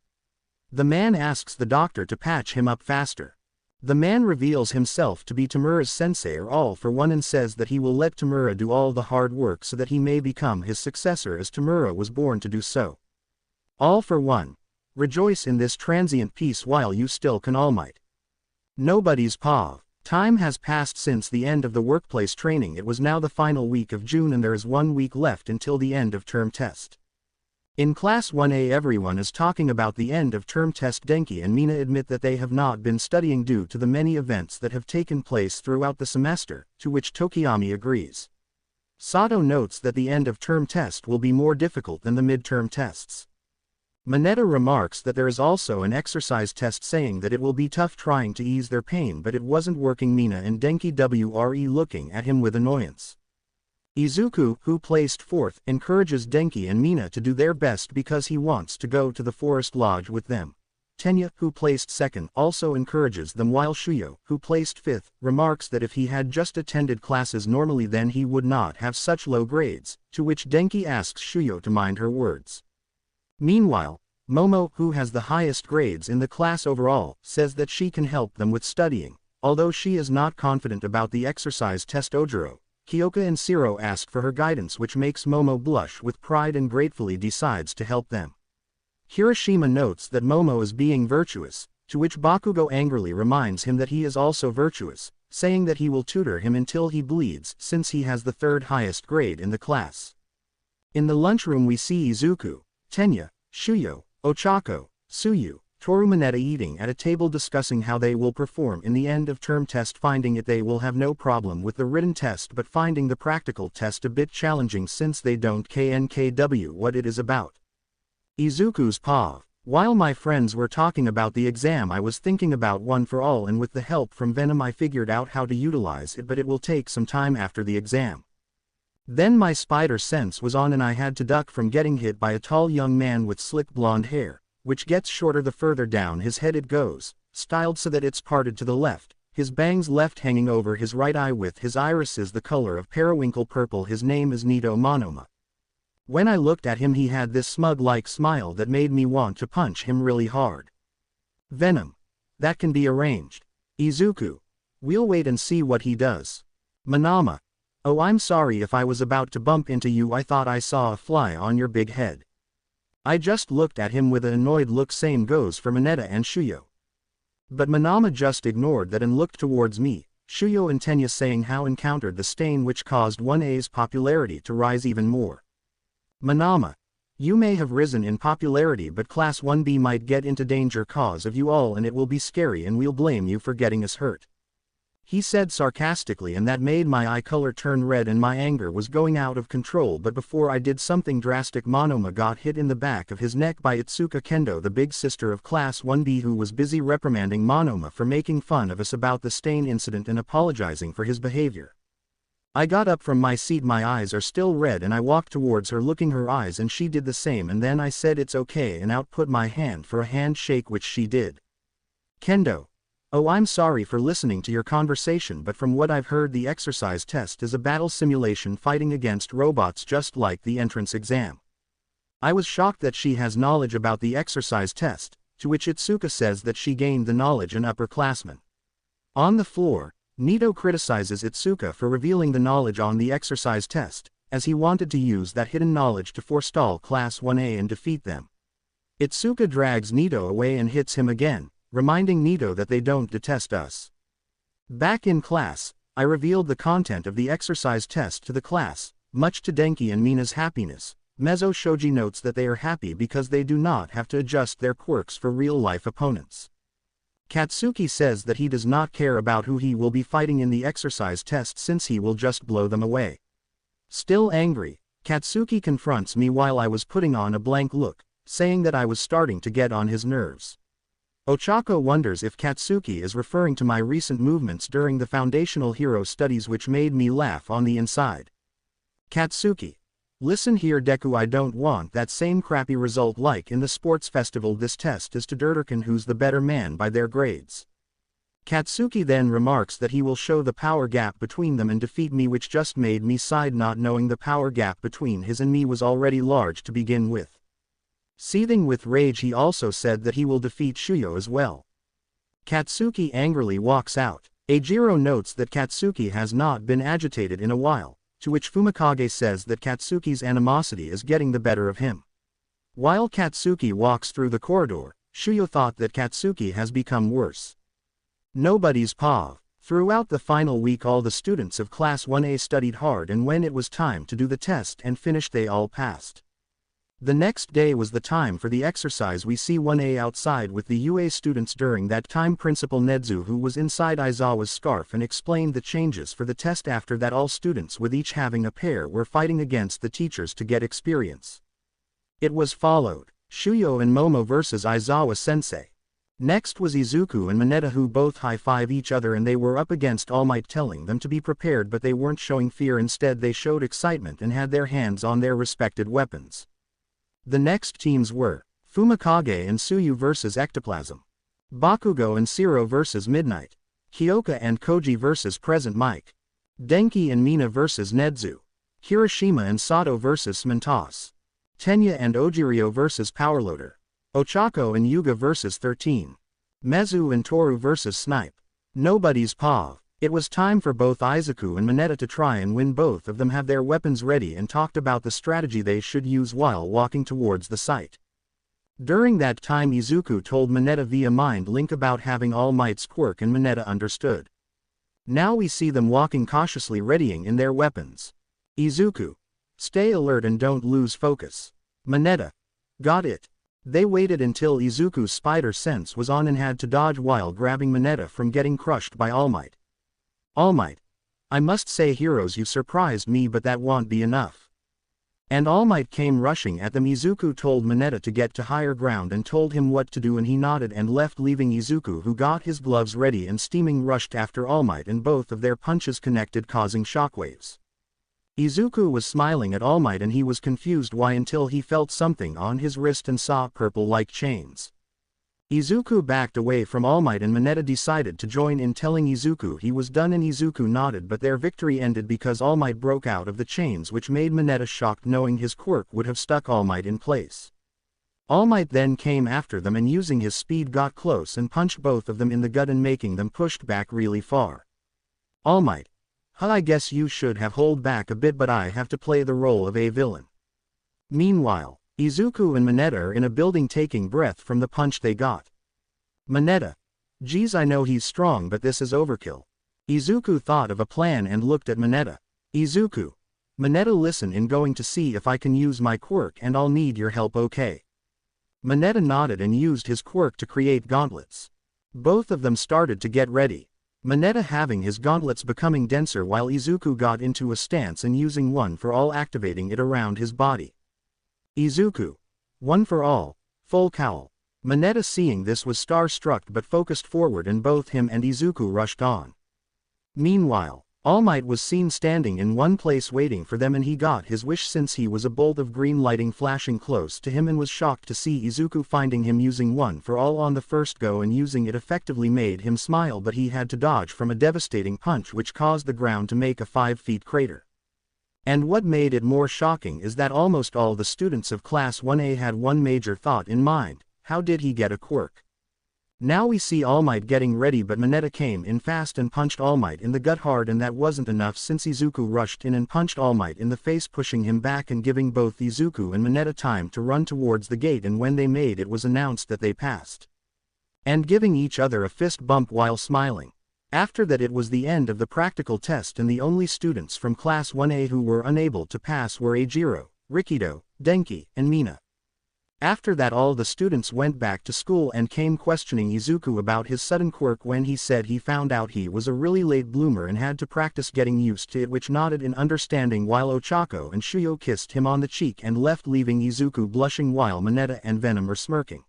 The man asks the doctor to patch him up faster. The man reveals himself to be Tamura's sensei or All for One and says that he will let Tamura do all the hard work so that he may become his successor, as Tamura was born to do so. All for One. Rejoice in this transient peace while you still can, All Might. Nobody's paw. Time has passed since the end of the workplace training. It was now the final week of June and there is 1 week left until the end of term test. In Class 1A everyone is talking about the end of term test. Denki and Mina admit that they have not been studying due to the many events that have taken place throughout the semester, to which Tokiyami agrees. Sato notes that the end of term test will be more difficult than the midterm tests. Mineta remarks that there is also an exercise test, saying that it will be tough trying to ease their pain, but it wasn't working. Mina and Denki were looking at him with annoyance. Izuku, who placed 4th, encourages Denki and Mina to do their best because he wants to go to the forest lodge with them. Tenya, who placed 2nd, also encourages them, while Shuyo, who placed 5th, remarks that if he had just attended classes normally then he would not have such low grades, to which Denki asks Shuyo to mind her words. Meanwhile, Momo, who has the highest grades in the class overall, says that she can help them with studying, although she is not confident about the exercise test. Ojiro, Kyoka and Shiro ask for her guidance, which makes Momo blush with pride and gratefully decides to help them. Hiroshima notes that Momo is being virtuous, to which Bakugo angrily reminds him that he is also virtuous, saying that he will tutor him until he bleeds since he has the 3rd highest grade in the class. In the lunchroom we see Izuku, Tenya, Shuyo, Ochako, Tsuyu, Toru, Mineta eating at a table discussing how they will perform in the end-of-term test, finding it they will have no problem with the written test but finding the practical test a bit challenging since they don't know what it is about. Izuku's paw. While my friends were talking about the exam I was thinking about One for All, and with the help from Venom I figured out how to utilize it, but it will take some time after the exam. Then my spider sense was on and I had to duck from getting hit by a tall young man with slick blonde hair, which gets shorter the further down his head it goes, styled so that it's parted to the left, his bangs left hanging over his right eye with his irises the color of periwinkle purple. His name is Nito Monoma. When I looked at him he had this smug-like smile that made me want to punch him really hard. Venom. That can be arranged. Izuku. We'll wait and see what he does. Monoma. Oh, I'm sorry if I was about to bump into you. I thought I saw a fly on your big head. I just looked at him with an annoyed look. Same goes for Mineta and Shuyo. But Monoma just ignored that and looked towards me. Shuyo and Tenya saying how encountered the stain which caused 1A's popularity to rise even more. Monoma. You may have risen in popularity but Class 1B might get into danger cause of you all and it will be scary and we'll blame you for getting us hurt. He said sarcastically, and that made my eye color turn red and my anger was going out of control, but before I did something drastic Monoma got hit in the back of his neck by Itsuka Kendo, the big sister of Class 1B, who was busy reprimanding Monoma for making fun of us about the stain incident and apologizing for his behavior. I got up from my seat, my eyes are still red, and I walked towards her looking her eyes and she did the same, and then I said it's okay and out put my hand for a handshake, which she did. Kendo. Oh, I'm sorry for listening to your conversation, but from what I've heard the exercise test is a battle simulation fighting against robots just like the entrance exam. I was shocked that she has knowledge about the exercise test, to which Itsuka says that she gained the knowledge an upperclassman. On the floor, Nito criticizes Itsuka for revealing the knowledge on the exercise test, as he wanted to use that hidden knowledge to forestall Class 1A and defeat them. Itsuka drags Nito away and hits him again, reminding Nito that they don't detest us. Back in class, I revealed the content of the exercise test to the class, much to Denki and Mina's happiness. Mezzo Shoji notes that they are happy because they do not have to adjust their quirks for real-life opponents. Katsuki says that he does not care about who he will be fighting in the exercise test since he will just blow them away. Still angry, Katsuki confronts me while I was putting on a blank look, saying that I was starting to get on his nerves. Ochako wonders if Katsuki is referring to my recent movements during the foundational hero studies, which made me laugh on the inside. Katsuki: listen here Deku, I don't want that same crappy result like in the sports festival. This test is to determine who's the better man by their grades. Katsuki then remarks that he will show the power gap between them and defeat me, which just made me sigh, not knowing the power gap between his and me was already large to begin with. Seething with rage, he also said that he will defeat Shuyo as well. Katsuki angrily walks out. Eijiro notes that Katsuki has not been agitated in a while, to which Fumikage says that Katsuki's animosity is getting the better of him. While Katsuki walks through the corridor, Shuyo thought that Katsuki has become worse. Nobody's pav. Throughout the final week all the students of Class 1A studied hard, and when it was time to do the test and finish they all passed. The next day was the time for the exercise. We see 1A outside with the UA students. During that time Principal Nedzu, who was inside Aizawa's scarf, and explained the changes for the test. After that all students, with each having a pair, were fighting against the teachers to get experience. It was followed Shuyo and Momo versus Aizawa sensei. Next was Izuku and Mineta, who both high-five each other, and they were up against All Might, telling them to be prepared, but they weren't showing fear. Instead they showed excitement and had their hands on their respected weapons. The next teams were Fumikage and Tsuyu versus Ectoplasm, Bakugo and Shiro versus Midnight, Kyoka and Koji versus Present Mike, Denki and Mina versus Nedzu, Kirishima and Sato versus Smentos, Tenya and Ojirio versus Powerloader, Ochako and Yuga versus 13, Mezu and Toru versus Snipe. Nobody's pav. It was time for both Izuku and Mineta to try and win. Both of them have their weapons ready and talked about the strategy they should use while walking towards the site. During that time Izuku told Mineta via mind link about having All Might's quirk, and Mineta understood. Now we see them walking cautiously, readying in their weapons. Izuku: stay alert and don't lose focus. Mineta: got it. They waited until Izuku's spider sense was on and had to dodge while grabbing Mineta from getting crushed by All Might. All Might: I must say heroes, you surprised me, but that won't be enough. And All Might came rushing at them. Izuku told Mineta to get to higher ground and told him what to do, and he nodded and left, leaving Izuku, who got his gloves ready and steaming, rushed after All Might, and both of their punches connected, causing shockwaves. Izuku was smiling at All Might and he was confused why, until he felt something on his wrist and saw purple-like chains. Izuku backed away from All Might and Mineta decided to join in, telling Izuku he was done, and Izuku nodded, but their victory ended because All Might broke out of the chains, which made Mineta shocked, knowing his quirk would have stuck All Might in place. All Might then came after them and using his speed got close and punched both of them in the gut and making them pushed back really far. All Might: I guess you should have held back a bit, but I have to play the role of a villain. Meanwhile, Izuku and Mineta are in a building taking breath from the punch they got. Mineta: geez, I know he's strong, but this is overkill. Izuku thought of a plan and looked at Mineta. Izuku: Mineta, listen, in going to see if I can use my quirk and I'll need your help, okay? Mineta nodded and used his quirk to create gauntlets. Both of them started to get ready. Mineta having his gauntlets becoming denser while Izuku got into a stance and using one for all, activating it around his body. Izuku: one for all, full cowl. Mineta seeing this was starstruck but focused forward, and both him and Izuku rushed on. Meanwhile, All Might was seen standing in one place waiting for them, and he got his wish since he was a bolt of green lighting flashing close to him, and was shocked to see Izuku finding him using one for all on the first go, and using it effectively made him smile, but he had to dodge from a devastating punch which caused the ground to make a 5-foot crater. And what made it more shocking is that almost all the students of Class 1A had one major thought in mind: how did he get a quirk? Now we see All Might getting ready, but Mineta came in fast and punched All Might in the gut hard, and that wasn't enough since Izuku rushed in and punched All Might in the face, pushing him back and giving both Izuku and Mineta time to run towards the gate, and when they made it was announced that they passed. And giving each other a fist bump while smiling. After that it was the end of the practical test and the only students from Class 1A who were unable to pass were Eijiro, Rikido, Denki, and Mina. After that all the students went back to school and came questioning Izuku about his sudden quirk when he said he found out he was a really late bloomer and had to practice getting used to it, which nodded in understanding while Ochako and Shuyo kissed him on the cheek and left, leaving Izuku blushing while Mineta and Venom are smirking.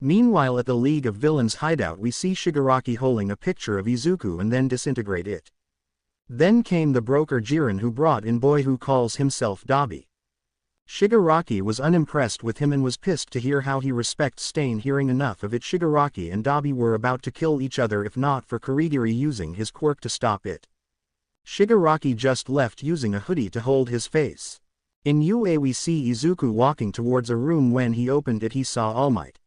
Meanwhile at the League of Villains hideout we see Shigaraki holding a picture of Izuku and then disintegrate it. Then came the broker Jiren, who brought in boy who calls himself Dabi. Shigaraki was unimpressed with him and was pissed to hear how he respects Stain. Hearing enough of it, Shigaraki and Dabi were about to kill each other if not for Kurigiri using his quirk to stop it. Shigaraki just left using a hoodie to hold his face. In UA we see Izuku walking towards a room. When he opened it he saw All Might.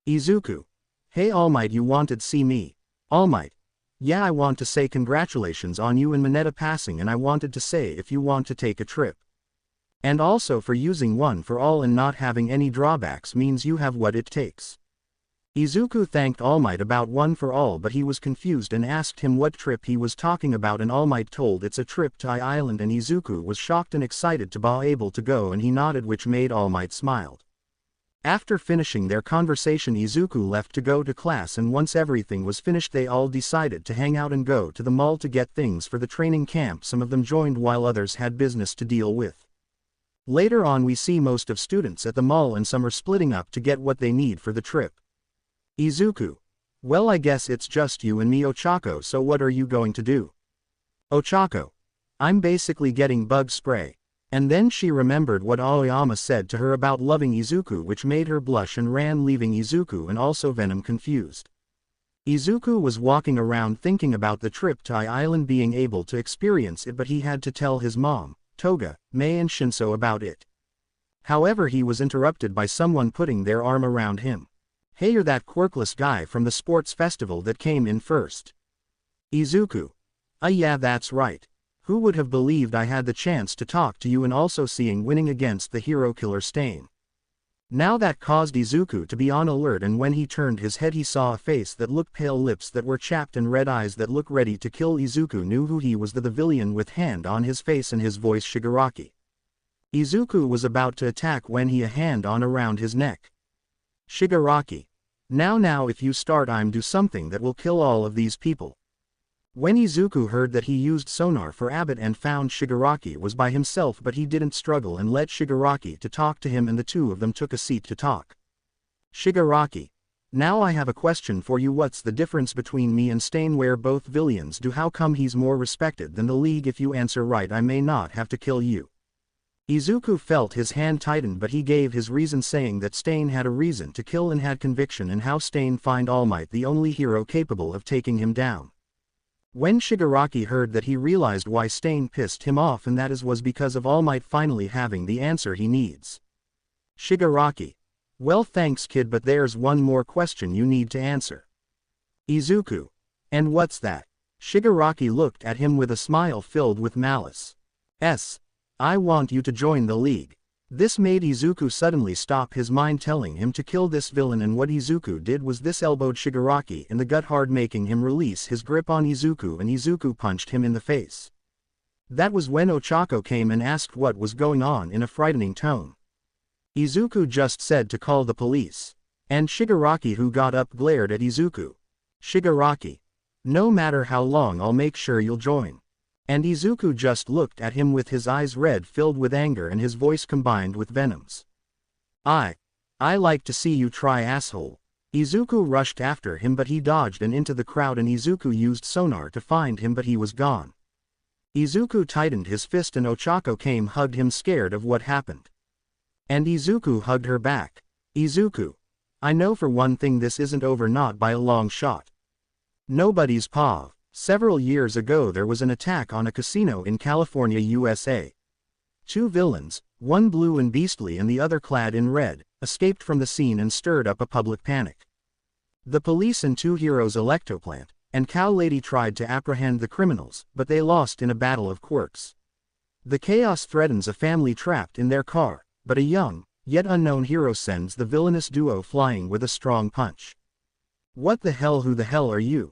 Izuku. Hey All Might, you wanted see me? All Might. Yeah, I want to say congratulations on you and Mineta passing, and I wanted to say if you want to take a trip. And also for using one for all and not having any drawbacks means you have what it takes. Izuku thanked All Might about one for all, but he was confused and asked him what trip he was talking about, and All Might told it's a trip to I Island, and Izuku was shocked and excited to be able to go, and he nodded, which made All Might smiled. After finishing their conversation Izuku left to go to class, and once everything was finished they all decided to hang out and go to the mall to get things for the training camp. Some of them joined while others had business to deal with. Later on we see most of students at the mall and some are splitting up to get what they need for the trip. Izuku. Well, I guess it's just you and me Ochako, so what are you going to do? Ochako. I'm basically getting bug spray. And then she remembered what Aoyama said to her about loving Izuku, which made her blush and ran, leaving Izuku and also Venom confused. Izuku was walking around thinking about the trip to I Island, being able to experience it, but he had to tell his mom, Toga, Mei and Shinso about it. However, he was interrupted by someone putting their arm around him. Hey, you're that quirkless guy from the sports festival that came in first. Izuku. Yeah, that's right. Who would have believed I had the chance to talk to you and also seeing winning against the hero killer Stain. Now that caused Izuku to be on alert, and when he turned his head he saw a face that looked pale, lips that were chapped and red eyes that looked ready to kill. Izuku knew who he was, the villain with hand on his face and his voice Shigaraki. Izuku was about to attack when he a hand on around his neck. Shigaraki. Now if you start I'm do something that will kill all of these people. When Izuku heard that, he used sonar for Abbott and found Shigaraki was by himself, but he didn't struggle and let Shigaraki to talk to him, and the two of them took a seat to talk. Shigaraki. Now I have a question for you. What's the difference between me and Stain? Where both villains do, how come he's more respected than the League? If you answer right I may not have to kill you. Izuku felt his hand tighten, but he gave his reason, saying that Stain had a reason to kill and had conviction, and how Stain find All Might the only hero capable of taking him down. When Shigaraki heard that, he realized why Stain pissed him off, and that was because of All Might finally having the answer he needs. Shigaraki. Well, thanks kid, but there's one more question you need to answer. Izuku. And what's that? Shigaraki looked at him with a smile filled with malice. I want you to join the League. This made Izuku suddenly stop his mind telling him to kill this villain, and what Izuku did was this: elbowed Shigaraki in the gut hard, making him release his grip on Izuku, and Izuku punched him in the face. That was when Ochako came and asked what was going on in a frightening tone. Izuku just said to call the police. And Shigaraki, who got up, glared at Izuku. Shigaraki. No matter how long, I'll make sure you'll join. And Izuku just looked at him with his eyes red, filled with anger, and his voice combined with Venom's. I like to see you try, asshole. Izuku rushed after him, but he dodged and into the crowd, and Izuku used sonar to find him, but he was gone. Izuku tightened his fist and Ochako came, hugged him, scared of what happened. And Izuku hugged her back. Izuku. I know for one thing this isn't over, not by a long shot. Nobody's paw. Several years ago there was an attack on a casino in California, USA. Two villains, one blue and beastly and the other clad in red, escaped from the scene and stirred up a public panic. The police and two heroes, Electoplant and Cow Lady, tried to apprehend the criminals, but they lost in a battle of quirks. The chaos threatens a family trapped in their car, but a young, yet unknown hero sends the villainous duo flying with a strong punch. What the hell? Who the hell are you?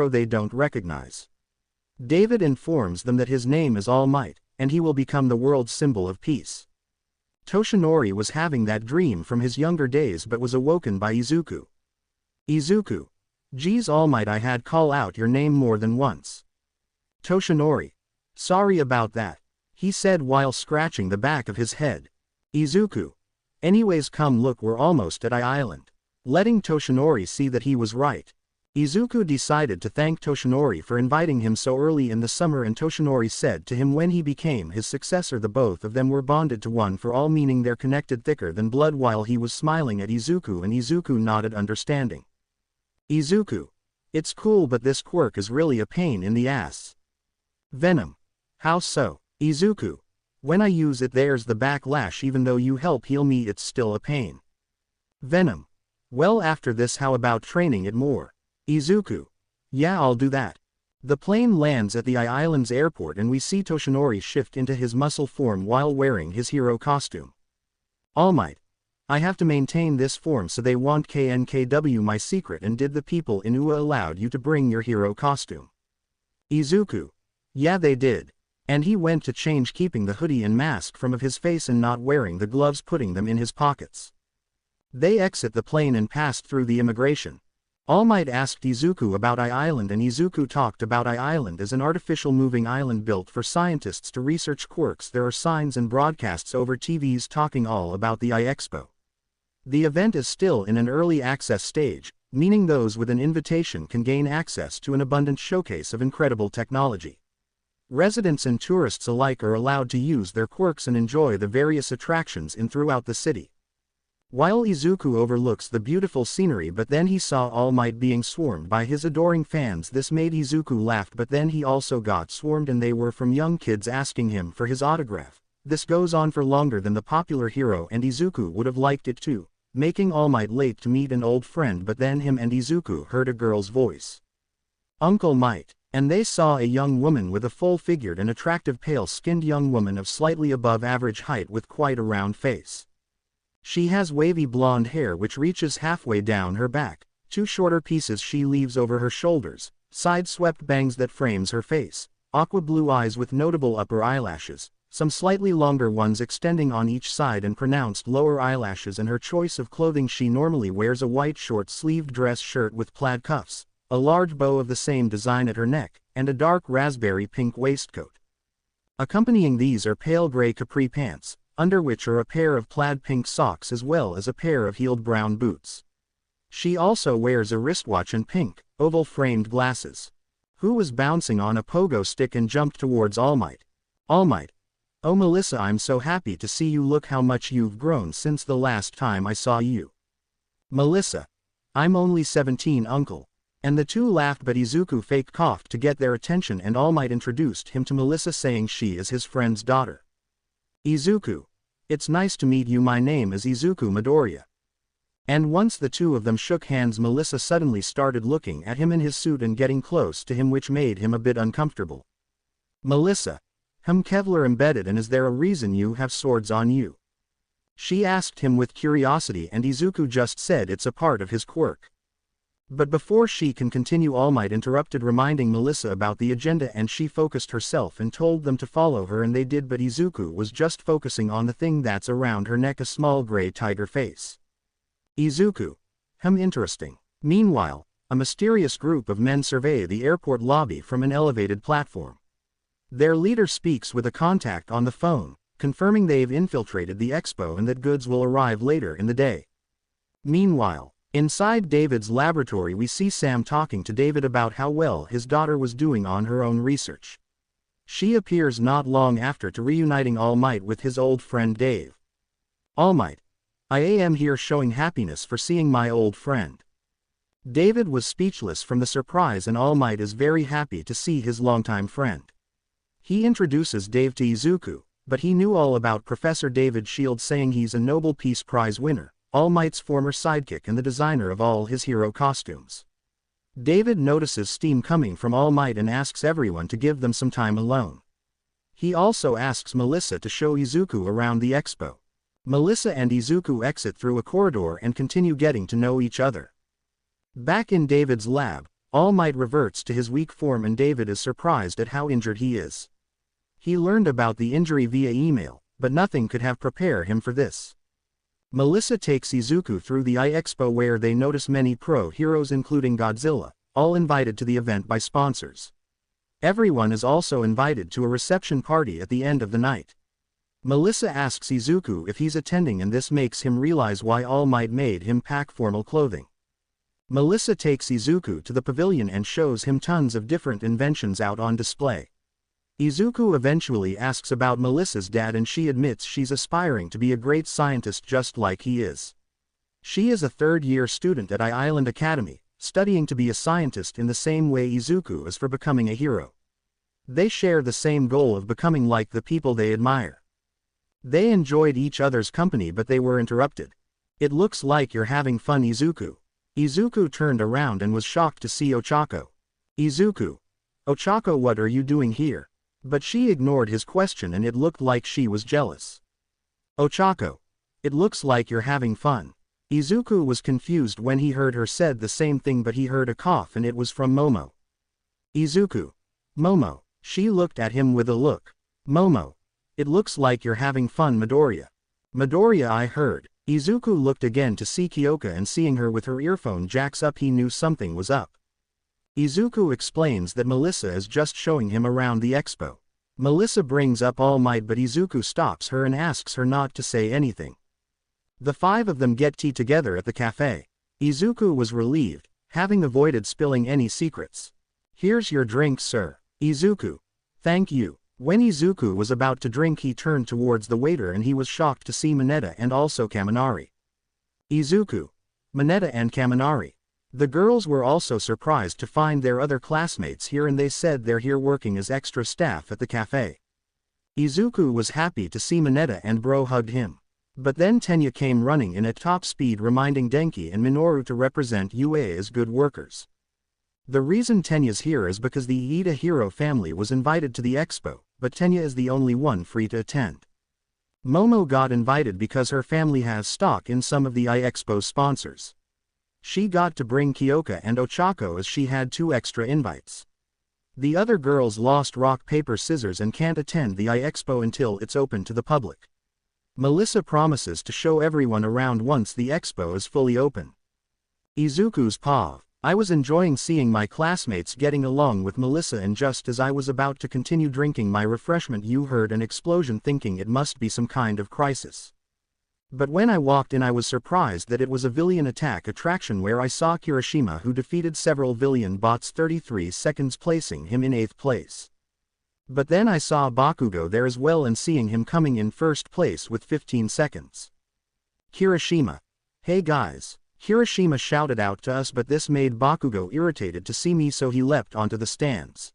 hero they don't recognize. David informs them that his name is All Might, and he will become the world's symbol of peace. Toshinori was having that dream from his younger days but was awoken by Izuku. Izuku. Geez, All Might, I had call out your name more than once. Toshinori. Sorry about that, he said while scratching the back of his head. Izuku. Anyways, come look, we're almost at Island. Letting Toshinori see that he was right. Izuku decided to thank Toshinori for inviting him so early in the summer, and Toshinori said to him when he became his successor the both of them were bonded to one for all, meaning they're connected thicker than blood, while he was smiling at Izuku, and Izuku nodded understanding. Izuku. It's cool, but this quirk is really a pain in the ass. Venom. How so? Izuku. When I use it there's the backlash, even though you help heal me it's still a pain. Venom. Well, after this how about training it more? Izuku. Yeah, I'll do that. The plane lands at the Island's airport and we see Toshinori shift into his muscle form while wearing his hero costume. All Might. I have to maintain this form, so they want KNKW my secret, and did the people in UA allowed you to bring your hero costume? Izuku. Yeah, they did. And he went to change, keeping the hoodie and mask from of his face and not wearing the gloves, putting them in his pockets. They exit the plane and passed through the immigration. All Might asked Izuku about Island, and Izuku talked about Island as an artificial moving island built for scientists to research quirks. There are signs and broadcasts over TVs talking all about the Expo. The event is still in an early access stage, meaning those with an invitation can gain access to an abundant showcase of incredible technology. Residents and tourists alike are allowed to use their quirks and enjoy the various attractions in throughout the city. While Izuku overlooks the beautiful scenery, but then he saw All Might being swarmed by his adoring fans. This made Izuku laugh, but then he also got swarmed, and they were from young kids asking him for his autograph. This goes on for longer than the popular hero, and Izuku would have liked it too, making All Might late to meet an old friend, but then him and Izuku heard a girl's voice. Uncle Might. And they saw a young woman with a full-figured and attractive pale-skinned young woman of slightly above average height with quite a round face. She has wavy blonde hair which reaches halfway down her back, two shorter pieces she leaves over her shoulders, side-swept bangs that frames her face, aqua blue eyes with notable upper eyelashes, some slightly longer ones extending on each side, and pronounced lower eyelashes, and her choice of clothing. She normally wears a white short-sleeved dress shirt with plaid cuffs, a large bow of the same design at her neck, and a dark raspberry pink waistcoat. Accompanying these are pale gray capri pants, under which are a pair of plaid pink socks as well as a pair of heeled brown boots. She also wears a wristwatch and pink, oval-framed glasses. Who was bouncing on a pogo stick and jumped towards All Might. All Might. Oh Melissa, I'm so happy to see you. Look how much you've grown since the last time I saw you. Melissa. I'm only 17, uncle. And the two laughed, but Izuku fake coughed to get their attention, and All Might introduced him to Melissa, saying she is his friend's daughter. Izuku. It's nice to meet you, my name is Izuku Midoriya. And once the two of them shook hands, Melissa suddenly started looking at him in his suit and getting close to him, which made him a bit uncomfortable. Melissa. Kevlar embedded, and is there a reason you have swords on you? She asked him with curiosity, and Izuku just said it's a part of his quirk. But before she can continue, All Might interrupted, reminding Melissa about the agenda, and she focused herself and told them to follow her, and they did, but Izuku was just focusing on the thing that's around her neck, a small gray tiger face. Izuku. Interesting. Meanwhile, a mysterious group of men survey the airport lobby from an elevated platform. Their leader speaks with a contact on the phone, confirming they've infiltrated the expo and that goods will arrive later in the day. Meanwhile, inside David's laboratory, we see Sam talking to David about how well his daughter was doing on her own research. She appears not long after to reuniting All Might with his old friend Dave. All Might. I am here showing happiness for seeing my old friend. David was speechless from the surprise, and All Might is very happy to see his longtime friend. He introduces Dave to Izuku, but he knew all about Professor David Shield, saying he's a Nobel Peace Prize winner, All Might's former sidekick and the designer of all his hero costumes. David notices steam coming from All Might and asks everyone to give them some time alone. He also asks Melissa to show Izuku around the expo. Melissa and Izuku exit through a corridor and continue getting to know each other. Back in David's lab, All Might reverts to his weak form, and David is surprised at how injured he is. He learned about the injury via email, but nothing could have prepared him for this. Melissa takes Izuku through the Expo, where they notice many pro heroes including Godzilla, all invited to the event by sponsors. Everyone is also invited to a reception party at the end of the night. Melissa asks Izuku if he's attending, and this makes him realize why All Might made him pack formal clothing. Melissa takes Izuku to the pavilion and shows him tons of different inventions out on display. Izuku eventually asks about Melissa's dad, and she admits she's aspiring to be a great scientist just like he is. She is a third-year student at Island Academy, studying to be a scientist in the same way Izuku is for becoming a hero. They share the same goal of becoming like the people they admire. They enjoyed each other's company, but they were interrupted. It looks like you're having fun, Izuku. Izuku turned around and was shocked to see Ochako. Izuku. Ochako, what are you doing here? But she ignored his question, and it looked like she was jealous. Ochako. It looks like you're having fun. Izuku was confused when he heard her said the same thing, but he heard a cough, and it was from Momo. Izuku. Momo. She looked at him with a look. Momo. It looks like you're having fun, Midoriya. Midoriya, I heard. Izuku looked again to see Kyoka, and seeing her with her earphone jacks up, he knew something was up. Izuku explains that Melissa is just showing him around the expo. Melissa brings up All Might, but Izuku stops her and asks her not to say anything. The five of them get tea together at the cafe. Izuku was relieved, having avoided spilling any secrets. Here's your drink, sir. Izuku. Thank you. When Izuku was about to drink, he turned towards the waiter, and he was shocked to see Mineta and also Kaminari. Izuku. Mineta and Kaminari. The girls were also surprised to find their other classmates here, and they said they're here working as extra staff at the cafe. Izuku was happy to see Mineta, and Bro hugged him. But then Tenya came running in at top speed, reminding Denki and Minoru to represent UA as good workers. The reason Tenya's here is because the Iida hero family was invited to the expo, but Tenya is the only one free to attend. Momo got invited because her family has stock in some of the Expo sponsors. She got to bring Kyoka and Ochako as she had 2 extra invites. The other girls lost rock paper scissors and can't attend the Expo until it's open to the public. Melissa promises to show everyone around once the expo is fully open. Izuku's pav. I was enjoying seeing my classmates getting along with Melissa, and just as I was about to continue drinking my refreshment, you heard an explosion, thinking it must be some kind of crisis. But when I walked in, I was surprised that it was a villain attack attraction, where I saw Kirishima, who defeated several villain bots 33 seconds, placing him in 8th place. But then I saw Bakugo there as well, and seeing him coming in 1st place with 15 seconds. Kirishima. Hey guys. Kirishima shouted out to us, but this made Bakugo irritated to see me, so he leapt onto the stands.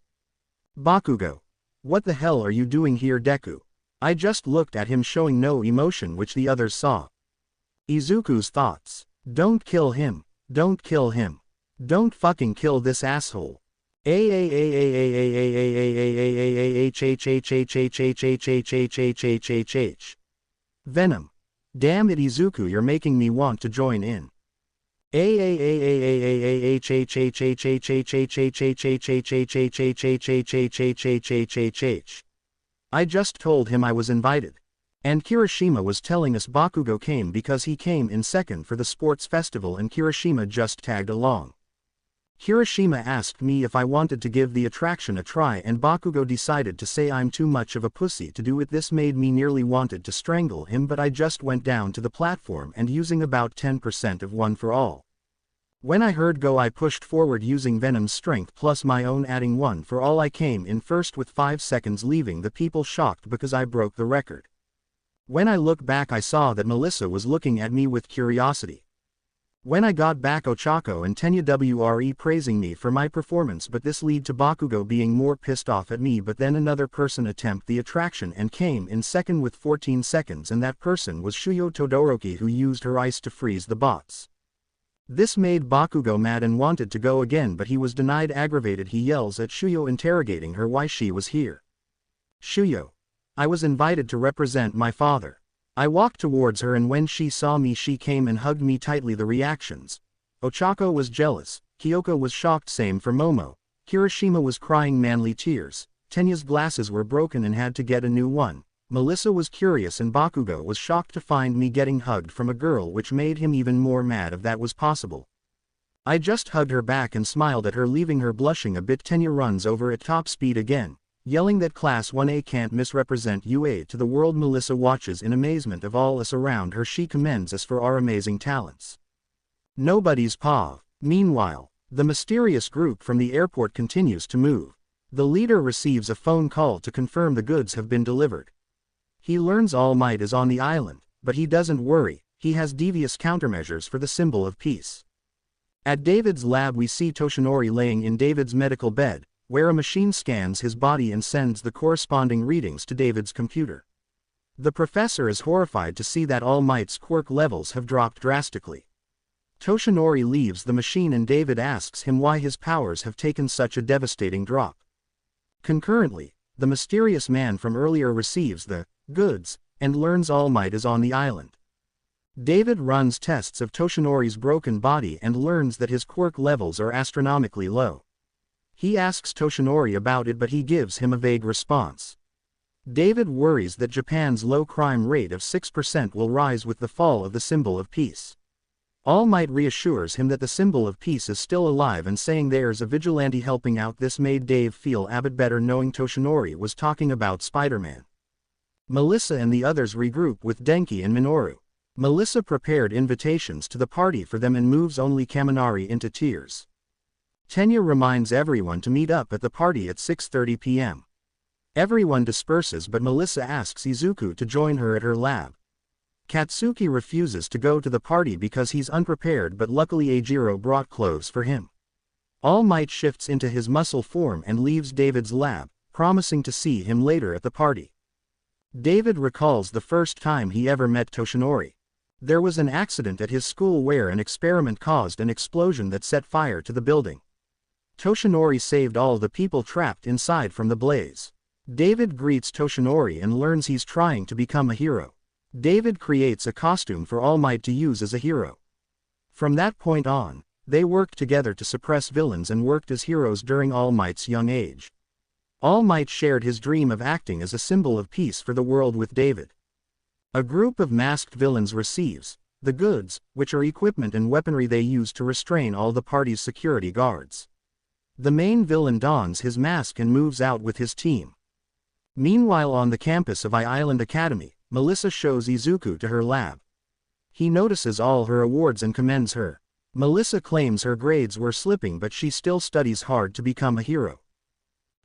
Bakugo. What the hell are you doing here, Deku? I just looked at him, showing no emotion, which the others saw. Izuku's thoughts. Don't kill him. Don't kill him. Don't fucking kill this asshole. Venom. Damn it, Izuku, you're making me want to join in. I just told him I was invited. And Kirishima was telling us Bakugo came because he came in second for the sports festival and Kirishima just tagged along. Kirishima asked me if I wanted to give the attraction a try and Bakugo decided to say I'm too much of a pussy to do it. This made me nearly wanted to strangle him, but I just went down to the platform and using about 10% of one for all. When I heard go I pushed forward using Venom's strength plus my own adding one for all. I came in first with 5 seconds, leaving the people shocked because I broke the record. When I look back I saw that Melissa was looking at me with curiosity. When I got back Ochako and Tenya were praising me for my performance, but this led to Bakugo being more pissed off at me. But then another person attempt the attraction and came in second with 14 seconds, and that person was Shuyo Todoroki, who used her ice to freeze the bots. This made Bakugo mad and wanted to go again, but he was denied. Aggravated, he yells at Shuyo, interrogating her why she was here. Shuyo. I was invited to represent my father. I walked towards her and when she saw me she came and hugged me tightly. The reactions. Ochako was jealous, Kyoko was shocked, same for Momo, Kirishima was crying manly tears, Tenya's glasses were broken and had to get a new one, Melissa was curious and Bakugo was shocked to find me getting hugged from a girl, which made him even more mad if that was possible. I just hugged her back and smiled at her, leaving her blushing a bit. Tenya runs over at top speed again, yelling that Class 1A can't misrepresent UA to the world. Melissa watches in amazement of all us around her. She commends us for our amazing talents. Nobody's paw. Meanwhile, the mysterious group from the airport continues to move. The leader receives a phone call to confirm the goods have been delivered. He learns All Might is on the island, but he doesn't worry, he has devious countermeasures for the symbol of peace. At David's lab we see Toshinori laying in David's medical bed, where a machine scans his body and sends the corresponding readings to David's computer. The professor is horrified to see that All Might's quirk levels have dropped drastically. Toshinori leaves the machine and David asks him why his powers have taken such a devastating drop. Concurrently, the mysterious man from earlier receives the goods and learns All Might is on the island. David runs tests of Toshinori's broken body and learns that his quirk levels are astronomically low. He asks Toshinori about it, but he gives him a vague response. David worries that Japan's low crime rate of 6% will rise with the fall of the symbol of peace. All Might reassures him that the symbol of peace is still alive and saying there's a vigilante helping out. This made Dave feel a bit better knowing Toshinori was talking about Spider-Man. Melissa and the others regroup with Denki and Minoru. Melissa prepared invitations to the party for them and moves only Kaminari into tears. Tenya reminds everyone to meet up at the party at 6:30 p.m. Everyone disperses, but Melissa asks Izuku to join her at her lab. Katsuki refuses to go to the party because he's unprepared, but luckily Eijiro brought clothes for him. All Might shifts into his muscle form and leaves David's lab, promising to see him later at the party. David recalls the first time he ever met Toshinori. There was an accident at his school where an experiment caused an explosion that set fire to the building. Toshinori saved all the people trapped inside from the blaze. David greets Toshinori and learns he's trying to become a hero. David creates a costume for All Might to use as a hero. From that point on, they worked together to suppress villains and worked as heroes during All Might's young age. All Might shared his dream of acting as a symbol of peace for the world with David. A group of masked villains receives the goods, which are equipment and weaponry they use to restrain all the party's security guards. The main villain dons his mask and moves out with his team. Meanwhile, on the campus of I-Island Academy, Melissa shows Izuku to her lab. He notices all her awards and commends her. Melissa claims her grades were slipping, but she still studies hard to become a hero.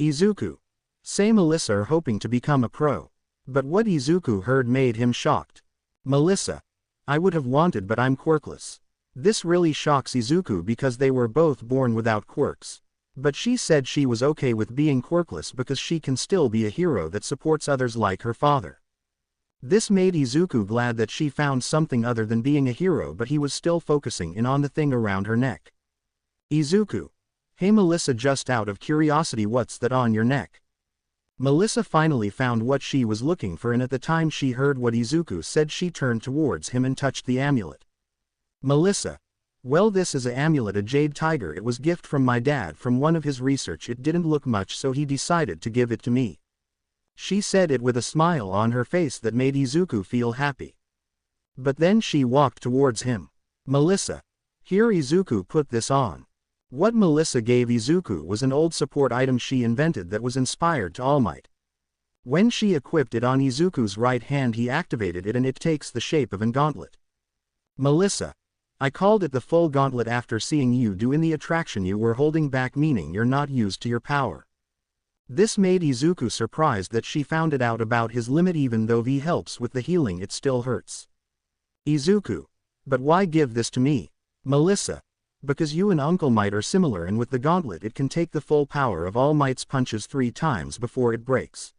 Izuku. Say Melissa are hoping to become a pro. But what Izuku heard made him shocked. Melissa. I would have wanted, but I'm quirkless. This really shocks Izuku because they were both born without quirks. But she said she was okay with being quirkless because she can still be a hero that supports others like her father. This made Izuku glad that she found something other than being a hero, but he was still focusing in on the thing around her neck. Izuku. Hey Melissa, just out of curiosity, what's that on your neck? Melissa finally found what she was looking for, and at the time she heard what Izuku said, she turned towards him and touched the amulet. Melissa. Well, this is a amulet, a jade tiger. It was gift from my dad from one of his research. It didn't look much, so he decided to give it to me. She said it with a smile on her face that made Izuku feel happy. But then she walked towards him. Melissa. Here, Izuku, put this on. What Melissa gave Izuku was an old support item she invented that was inspired to All Might. When she equipped it on Izuku's right hand, he activated it and it takes the shape of an gauntlet. Melissa. I called it the full gauntlet after seeing you do in the attraction. You were holding back, meaning you're not used to your power. This made Izuku surprised that she found it out about his limit. Even though V helps with the healing, it still hurts. Izuku. But why give this to me? Melissa. Because you and Uncle Might are similar, and with the gauntlet it can take the full power of All Might's punches 3 times before it breaks.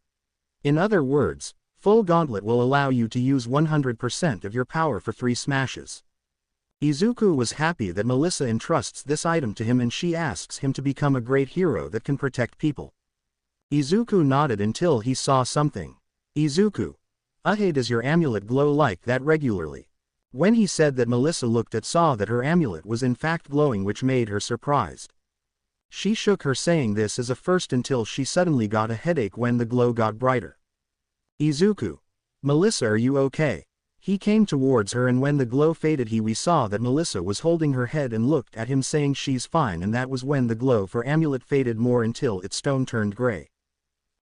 In other words, full gauntlet will allow you to use 100% of your power for 3 smashes. Izuku was happy that Melissa entrusts this item to him, and she asks him to become a great hero that can protect people. Izuku nodded until he saw something. Izuku. Hey, does your amulet glow like that regularly? When he said that, Melissa looked at saw that her amulet was in fact glowing, which made her surprised. She shook her, saying this as a first, until she suddenly got a headache when the glow got brighter. Izuku. Melissa, are you okay? He came towards her, and when the glow faded we saw that Melissa was holding her head and looked at him saying she's fine, and that was when the glow for amulet faded more until its stone turned gray.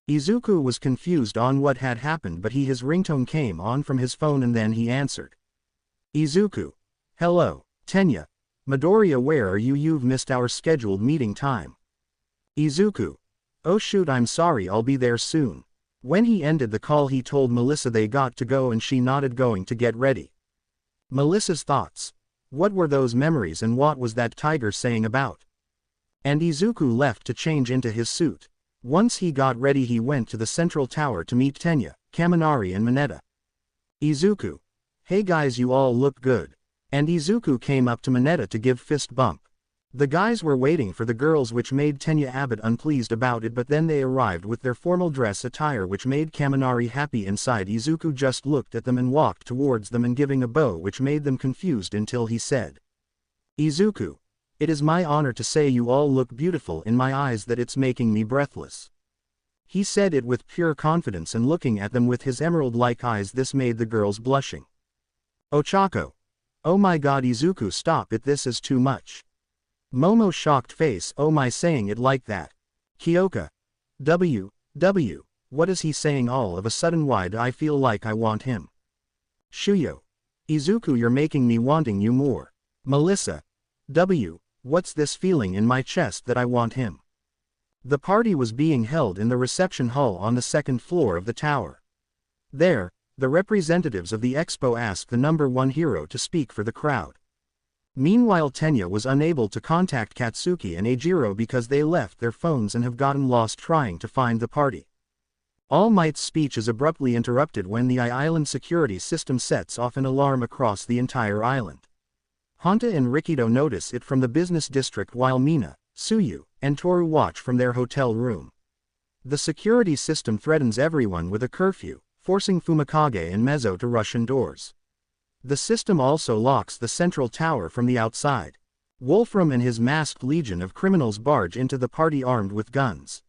Izuku was confused on what had happened, but his ringtone came on from his phone and then he answered. Izuku. Hello, Tenya. Midoriya, where are you? You've missed our scheduled meeting time. Izuku. Oh shoot, I'm sorry, I'll be there soon. When he ended the call he told Melissa they got to go, and she nodded, going to get ready. Melissa's thoughts. What were those memories, and what was that tiger saying about? And Izuku left to change into his suit. Once he got ready he went to the central tower to meet Tenya, Kaminari and Mineta. Izuku. Hey guys, you all look good. And Izuku came up to Mineta to give fist bump. The guys were waiting for the girls, which made Tenya a bit unpleased about it, but then they arrived with their formal dress attire, which made Kaminari happy inside. Izuku just looked at them and walked towards them and giving a bow, which made them confused until he said. Izuku. It is my honor to say you all look beautiful in my eyes, that it's making me breathless. He said it with pure confidence and looking at them with his emerald-like eyes. This made the girls blushing. Ochako. Oh my god, Izuku, stop it, this is too much. Momo shocked face, oh my, saying it like that. Kyoka. What is he saying all of a sudden? Why do I feel like I want him? Shuyo. Izuku, you're making me wanting you more. Melissa. What's this feeling in my chest that I want him? The party was being held in the reception hall on the 2nd floor of the tower. There, the representatives of the expo asked the #1 hero to speak for the crowd. Meanwhile, Tenya was unable to contact Katsuki and Eijiro because they left their phones and have gotten lost trying to find the party. All Might's speech is abruptly interrupted when the island security system sets off an alarm across the entire island. Honta and Rikido notice it from the business district, while Mina, Tsuyu, and Toru watch from their hotel room. The security system threatens everyone with a curfew, forcing Fumikage and Mezzo to rush indoors. The system also locks the central tower from the outside. Wolfram and his masked legion of criminals barge into the party armed with guns.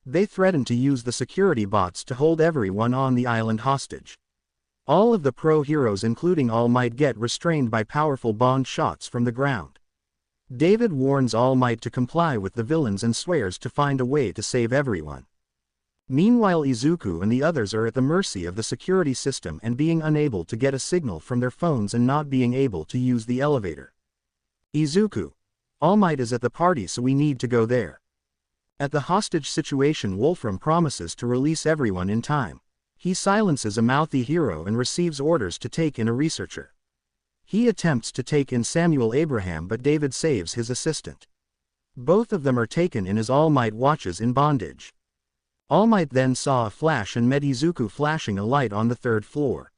They threaten to use the security bots to hold everyone on the island hostage. All of the pro heroes, including All Might, get restrained by powerful bond shots from the ground. David warns All Might to comply with the villains and swears to find a way to save everyone. Meanwhile, Izuku and the others are at the mercy of the security system and being unable to get a signal from their phones and not being able to use the elevator. Izuku. All Might is at the party, so we need to go there. At the hostage situation, Wolfram promises to release everyone in time. He silences a mouthy hero and receives orders to take in a researcher. He attempts to take in Samuel Abraham, but David saves his assistant. Both of them are taken in as All Might watches in bondage. All Might then saw a flash and met Izuku flashing a light on the 3rd floor.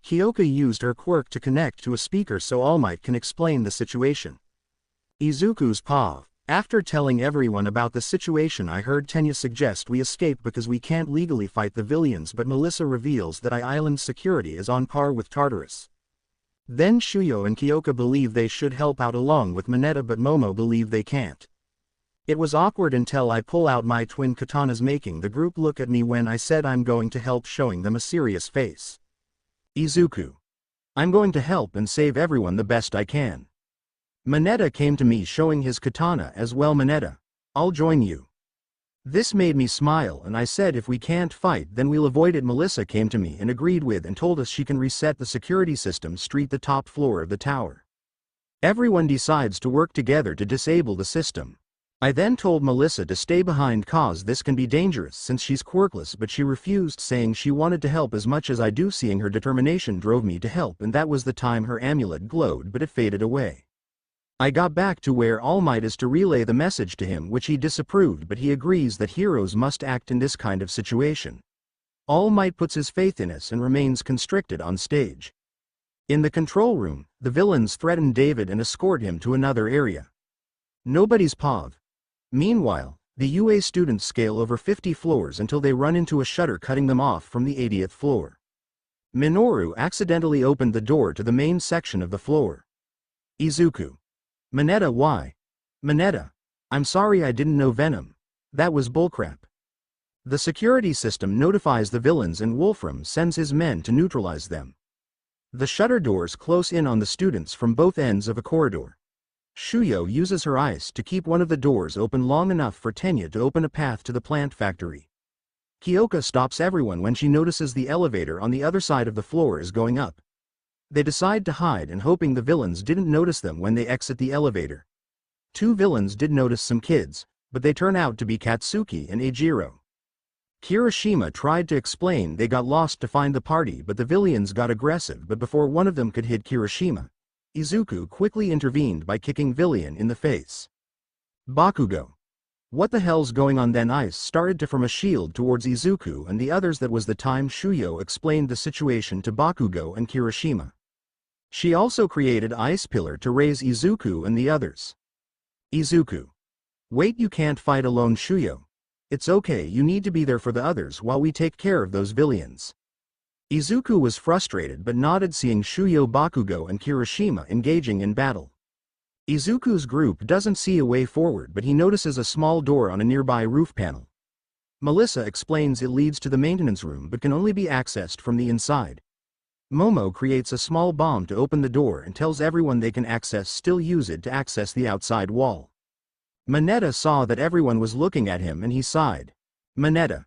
Kyoka used her quirk to connect to a speaker so All Might can explain the situation. Izuku's paw. After telling everyone about the situation, I heard Tenya suggest we escape because we can't legally fight the villains, but Melissa reveals that Island's security is on par with Tartarus. Then Shuyo and Kyoka believe they should help out along with Mineta, but Momo believe they can't. It was awkward until I pull out my twin katanas, making the group look at me when I said I'm going to help, showing them a serious face. Izuku. I'm going to help and save everyone the best I can. Mineta came to me showing his katana as well. Mineta, I'll join you. This made me smile and I said if we can't fight then we'll avoid it. Melissa came to me and agreed with and told us she can reset the security system straight the top floor of the tower. Everyone decides to work together to disable the system. I then told Melissa to stay behind cause this can be dangerous since she's quirkless, but she refused, saying she wanted to help as much as I do. Seeing her determination drove me to help, and that was the time her amulet glowed, but it faded away. I got back to where All Might is to relay the message to him, which he disapproved, but he agrees that heroes must act in this kind of situation. All Might puts his faith in us and remains constricted on stage. In the control room, the villains threaten David and escort him to another area. Nobody's POV. Meanwhile, the UA students scale over 50 floors until they run into a shutter cutting them off from the 80th floor. Minoru accidentally opened the door to the main section of the floor. Izuku. Mineta, why? Mineta. I'm sorry, I didn't know Venom. That was bullcrap. The security system notifies the villains and Wolfram sends his men to neutralize them. The shutter doors close in on the students from both ends of a corridor. Shuyo uses her ice to keep one of the doors open long enough for Tenya to open a path to the plant factory. Kyoka stops everyone when she notices the elevator on the other side of the floor is going up. They decide to hide and hoping the villains didn't notice them when they exit the elevator. Two villains did notice some kids, but they turn out to be Katsuki and Eijiro. Kirishima tried to explain they got lost to find the party, but the villains got aggressive, but before one of them could hit Kirishima, Izuku quickly intervened by kicking Villian in the face. Bakugo. What the hell's going on? Then ice started to form a shield towards Izuku and the others. That was the time Shuyo explained the situation to Bakugo and Kirishima. She also created Ice Pillar to raise Izuku and the others. Izuku. Wait, you can't fight alone. Shuyo. It's okay, you need to be there for the others while we take care of those villains. Izuku was frustrated but nodded, seeing Shuyo, Bakugo and Kirishima engaging in battle. Izuku's group doesn't see a way forward, but he notices a small door on a nearby roof panel. Melissa explains it leads to the maintenance room but can only be accessed from the inside. Momo creates a small bomb to open the door and tells everyone they can still use it to access the outside wall. Mineta saw that everyone was looking at him and he sighed. Mineta.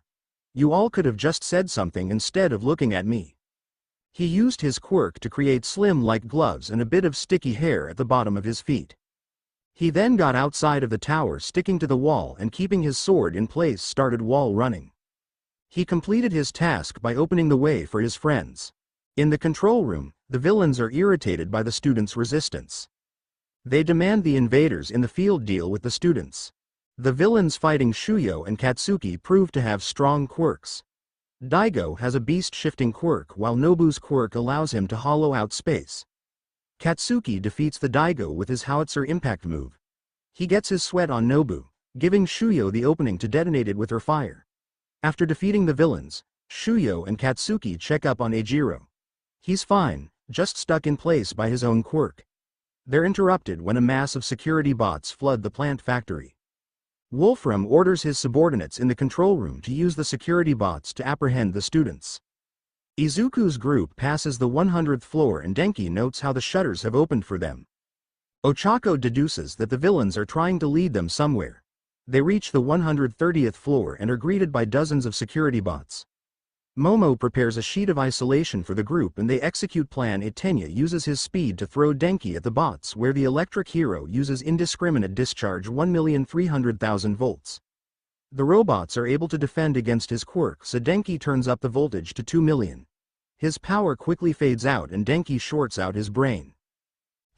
You all could have just said something instead of looking at me. He used his quirk to create slim-like gloves and a bit of sticky hair at the bottom of his feet. He then got outside of the tower, sticking to the wall and keeping his sword in place, started wall running. He completed his task by opening the way for his friends. In the control room, the villains are irritated by the students' resistance. They demand the invaders in the field deal with the students. The villains fighting Shuyo and Katsuki prove to have strong quirks. Daigo has a beast-shifting quirk, while Nobu's quirk allows him to hollow out space. Katsuki defeats the Daigo with his howitzer impact move. He gets his sweat on Nobu, giving Shuyo the opening to detonate it with her fire. After defeating the villains, Shuyo and Katsuki check up on Eijiro. He's fine, just stuck in place by his own quirk. They're interrupted when a mass of security bots flood the plant factory. Wolfram orders his subordinates in the control room to use the security bots to apprehend the students. Izuku's group passes the 100th floor and Denki notes how the shutters have opened for them. Ochako deduces that the villains are trying to lead them somewhere. They reach the 130th floor and are greeted by dozens of security bots. Momo prepares a sheet of isolation for the group and they execute Plan A. Tenya uses his speed to throw Denki at the bots, where the electric hero uses indiscriminate discharge 1,300,000 volts. The robots are able to defend against his quirk, so Denki turns up the voltage to 2 million. His power quickly fades out and Denki shorts out his brain.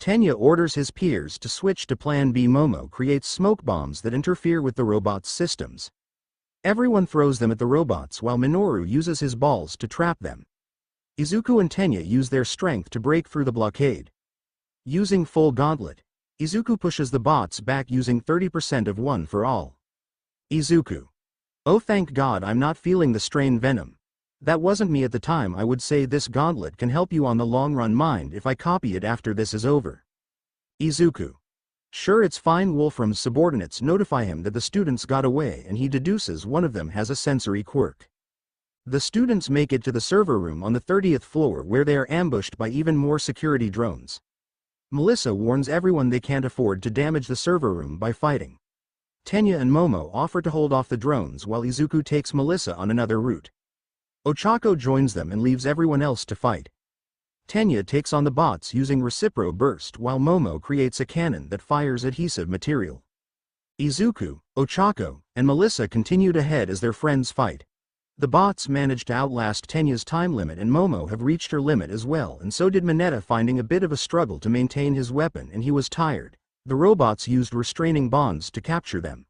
Tenya orders his peers to switch to Plan B. Momo creates smoke bombs that interfere with the robots' systems. Everyone throws them at the robots while Minoru uses his balls to trap them. Izuku and Tenya use their strength to break through the blockade. Using full gauntlet, Izuku pushes the bots back using 30% of one for all. Izuku. Oh, thank God I'm not feeling the strain venom. That wasn't me at the time. I would say this gauntlet can help you on the long run. Mind if I copy it after this is over? Izuku. Sure, it's fine. Wolfram's subordinates notify him that the students got away and he deduces one of them has a sensory quirk. The students make it to the server room on the 30th floor where they are ambushed by even more security drones. Melissa warns everyone they can't afford to damage the server room by fighting. Tenya and Momo offer to hold off the drones while Izuku takes Melissa on another route. Ochako joins them and leaves everyone else to fight. Tenya takes on the bots using Recipro Burst while Momo creates a cannon that fires adhesive material. Izuku, Ochako, and Melissa continue ahead as their friends fight. The bots manage to outlast Tenya's time limit and Momo have reached her limit as well, and so did Mineta, finding a bit of a struggle to maintain his weapon and he was tired. The robots used restraining bonds to capture them.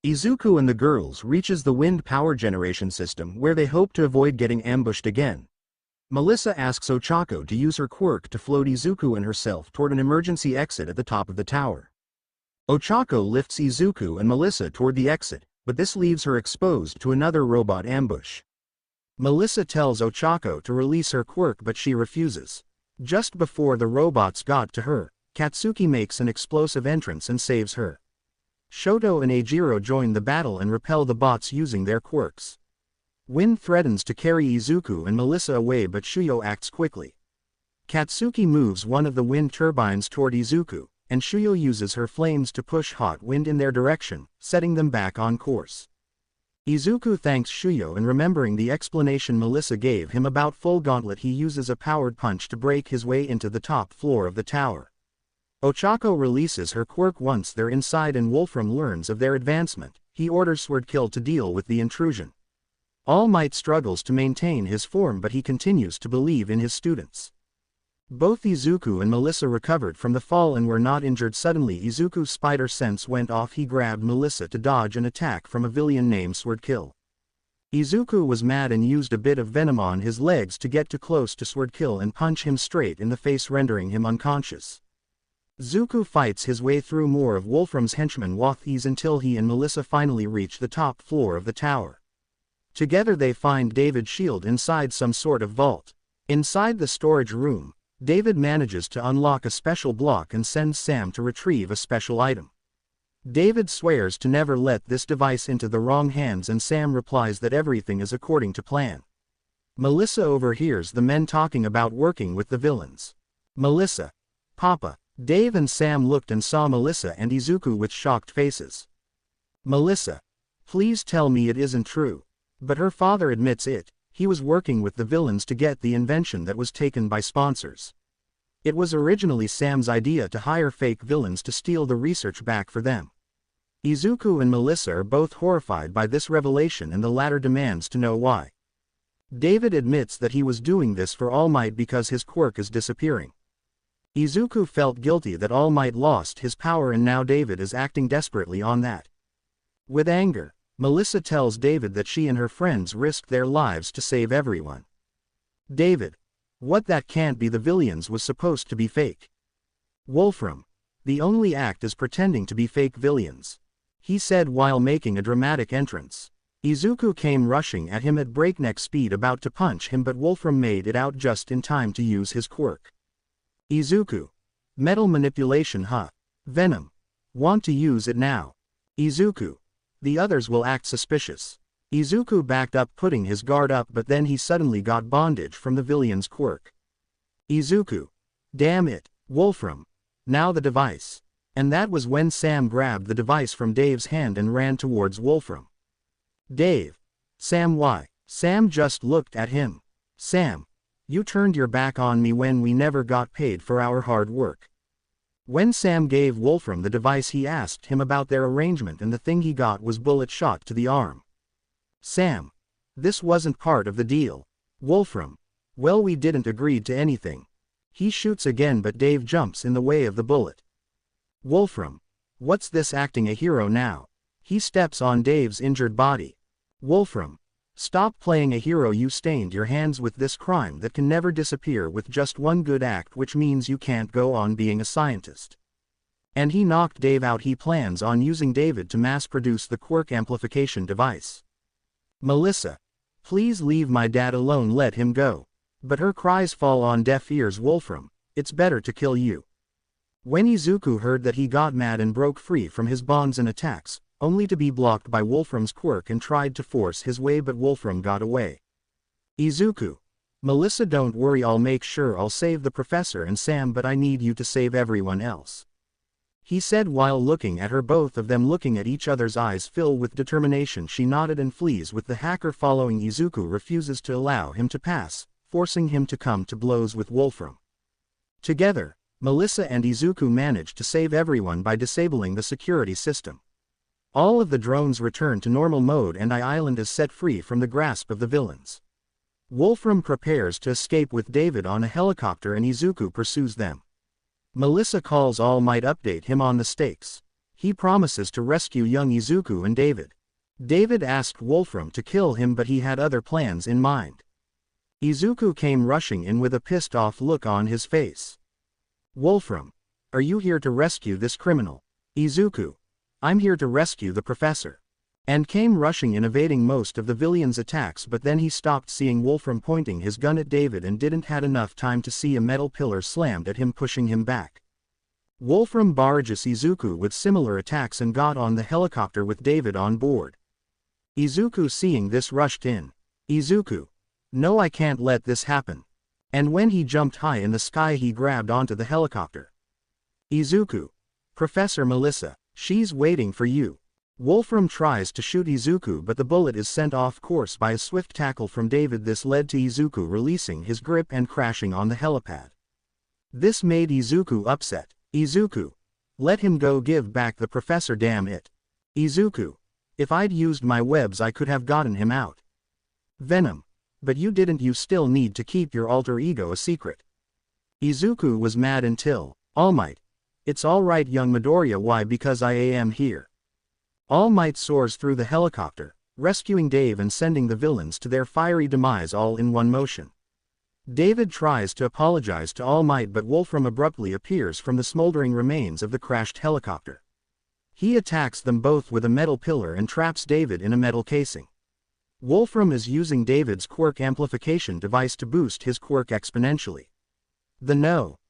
Izuku and the girls reaches the wind power generation system where they hope to avoid getting ambushed again. Melissa asks Ochako to use her quirk to float Izuku and herself toward an emergency exit at the top of the tower. Ochako lifts Izuku and Melissa toward the exit, but this leaves her exposed to another robot ambush. Melissa tells Ochako to release her quirk but she refuses. Just before the robots got to her, Katsuki makes an explosive entrance and saves her. Shoto and Eijiro join the battle and repel the bots using their quirks. Wind threatens to carry Izuku and Melissa away but Shuyo acts quickly. Katsuki moves one of the wind turbines toward Izuku, and Shuyo uses her flames to push hot wind in their direction, setting them back on course. Izuku thanks Shuyo and remembering the explanation Melissa gave him about Full Gauntlet, he uses a powered punch to break his way into the top floor of the tower. Ochako releases her quirk once they're inside and Wolfram learns of their advancement. He orders Swordkill to deal with the intrusion. All Might struggles to maintain his form but he continues to believe in his students. Both Izuku and Melissa recovered from the fall and were not injured. Suddenly Izuku's spider sense went off. He grabbed Melissa to dodge an attack from a villain named Swordkill. Izuku was mad and used a bit of venom on his legs to get too close to Swordkill and punch him straight in the face, rendering him unconscious. Izuku fights his way through more of Wolfram's henchmen with ease until he and Melissa finally reach the top floor of the tower. Together they find David's shield inside some sort of vault. Inside the storage room, David manages to unlock a special block and sends Sam to retrieve a special item. David swears to never let this device into the wrong hands and Sam replies that everything is according to plan. Melissa overhears the men talking about working with the villains. Melissa. Papa. Dave and Sam looked and saw Melissa and Izuku with shocked faces. Melissa. Please tell me it isn't true. But her father admits it. He was working with the villains to get the invention that was taken by sponsors. It was originally Sam's idea to hire fake villains to steal the research back for them. Izuku and Melissa are both horrified by this revelation and the latter demands to know why. David admits that he was doing this for All Might because his quirk is disappearing. Izuku felt guilty that All Might lost his power and now David is acting desperately on that. With anger, Melissa tells David that she and her friends risked their lives to save everyone. David. What? That can't be. The villains was supposed to be fake. Wolfram. The only act is pretending to be fake villains. He said while making a dramatic entrance. Izuku came rushing at him at breakneck speed about to punch him but Wolfram made it out just in time to use his quirk. Izuku. Metal manipulation, huh? Venom. Want to use it now? Izuku. The others will act suspicious. Izuku backed up putting his guard up but then he suddenly got bondage from the villain's quirk. Izuku. Damn it, Wolfram. Now the device. And that was when Sam grabbed the device from Dave's hand and ran towards Wolfram. Dave. Sam. Why? Sam just looked at him. Sam. You turned your back on me when we never got paid for our hard work. When Sam gave Wolfram the device he asked him about their arrangement and the thing he got was bullet shot to the arm. Sam. This wasn't part of the deal. Wolfram. Well, we didn't agree to anything. He shoots again but Dave jumps in the way of the bullet. Wolfram. What's this, acting a hero now? He steps on Dave's injured body. Wolfram. Stop playing a hero. You stained your hands with this crime that can never disappear with just one good act, which means you can't go on being a scientist. And he knocked Dave out. He plans on using David to mass-produce the quirk amplification device. Melissa. Please leave my dad alone, let him go. But her cries fall on deaf ears. Wolfram, it's better to kill you. When Izuku heard that, he got mad and broke free from his bonds and attacks, only to be blocked by Wolfram's quirk and tried to force his way, but Wolfram got away. Izuku. Melissa, don't worry, I'll make sure I'll save the professor and Sam, but I need you to save everyone else. He said while looking at her, both of them looking at each other's eyes fill with determination. She nodded and flees with the hacker following. Izuku refuses to allow him to pass, forcing him to come to blows with Wolfram. Together, Melissa and Izuku manage to save everyone by disabling the security system. All of the drones return to normal mode and Island is set free from the grasp of the villains. Wolfram prepares to escape with David on a helicopter and Izuku pursues them. Melissa calls All Might update him on the stakes. He promises to rescue young Izuku and David. David asked Wolfram to kill him, but he had other plans in mind. Izuku came rushing in with a pissed off look on his face. Wolfram, are you here to rescue this criminal? Izuku, I'm here to rescue the professor. And came rushing in, evading most of the villain's attacks, but then he stopped seeing Wolfram pointing his gun at David and didn't had enough time to see a metal pillar slammed at him, pushing him back. Wolfram barrages Izuku with similar attacks and got on the helicopter with David on board. Izuku, seeing this, rushed in. Izuku, no, I can't let this happen. And when he jumped high in the sky, he grabbed onto the helicopter. Izuku, Professor Melissa, she's waiting for you. Wolfram tries to shoot Izuku, but the bullet is sent off course by a swift tackle from David. This led to Izuku releasing his grip and crashing on the helipad. This made Izuku upset. Izuku, let him go, give back the professor, damn it. Izuku, if I'd used my webs I could have gotten him out. Venom, but you didn't, you still need to keep your alter ego a secret. Izuku was mad until, All Might, it's alright young Midoriya, why? Because I am here. All Might soars through the helicopter, rescuing Dave and sending the villains to their fiery demise all in one motion. David tries to apologize to All Might, but Wolfram abruptly appears from the smoldering remains of the crashed helicopter. He attacks them both with a metal pillar and traps David in a metal casing. Wolfram is using David's quirk amplification device to boost his quirk exponentially.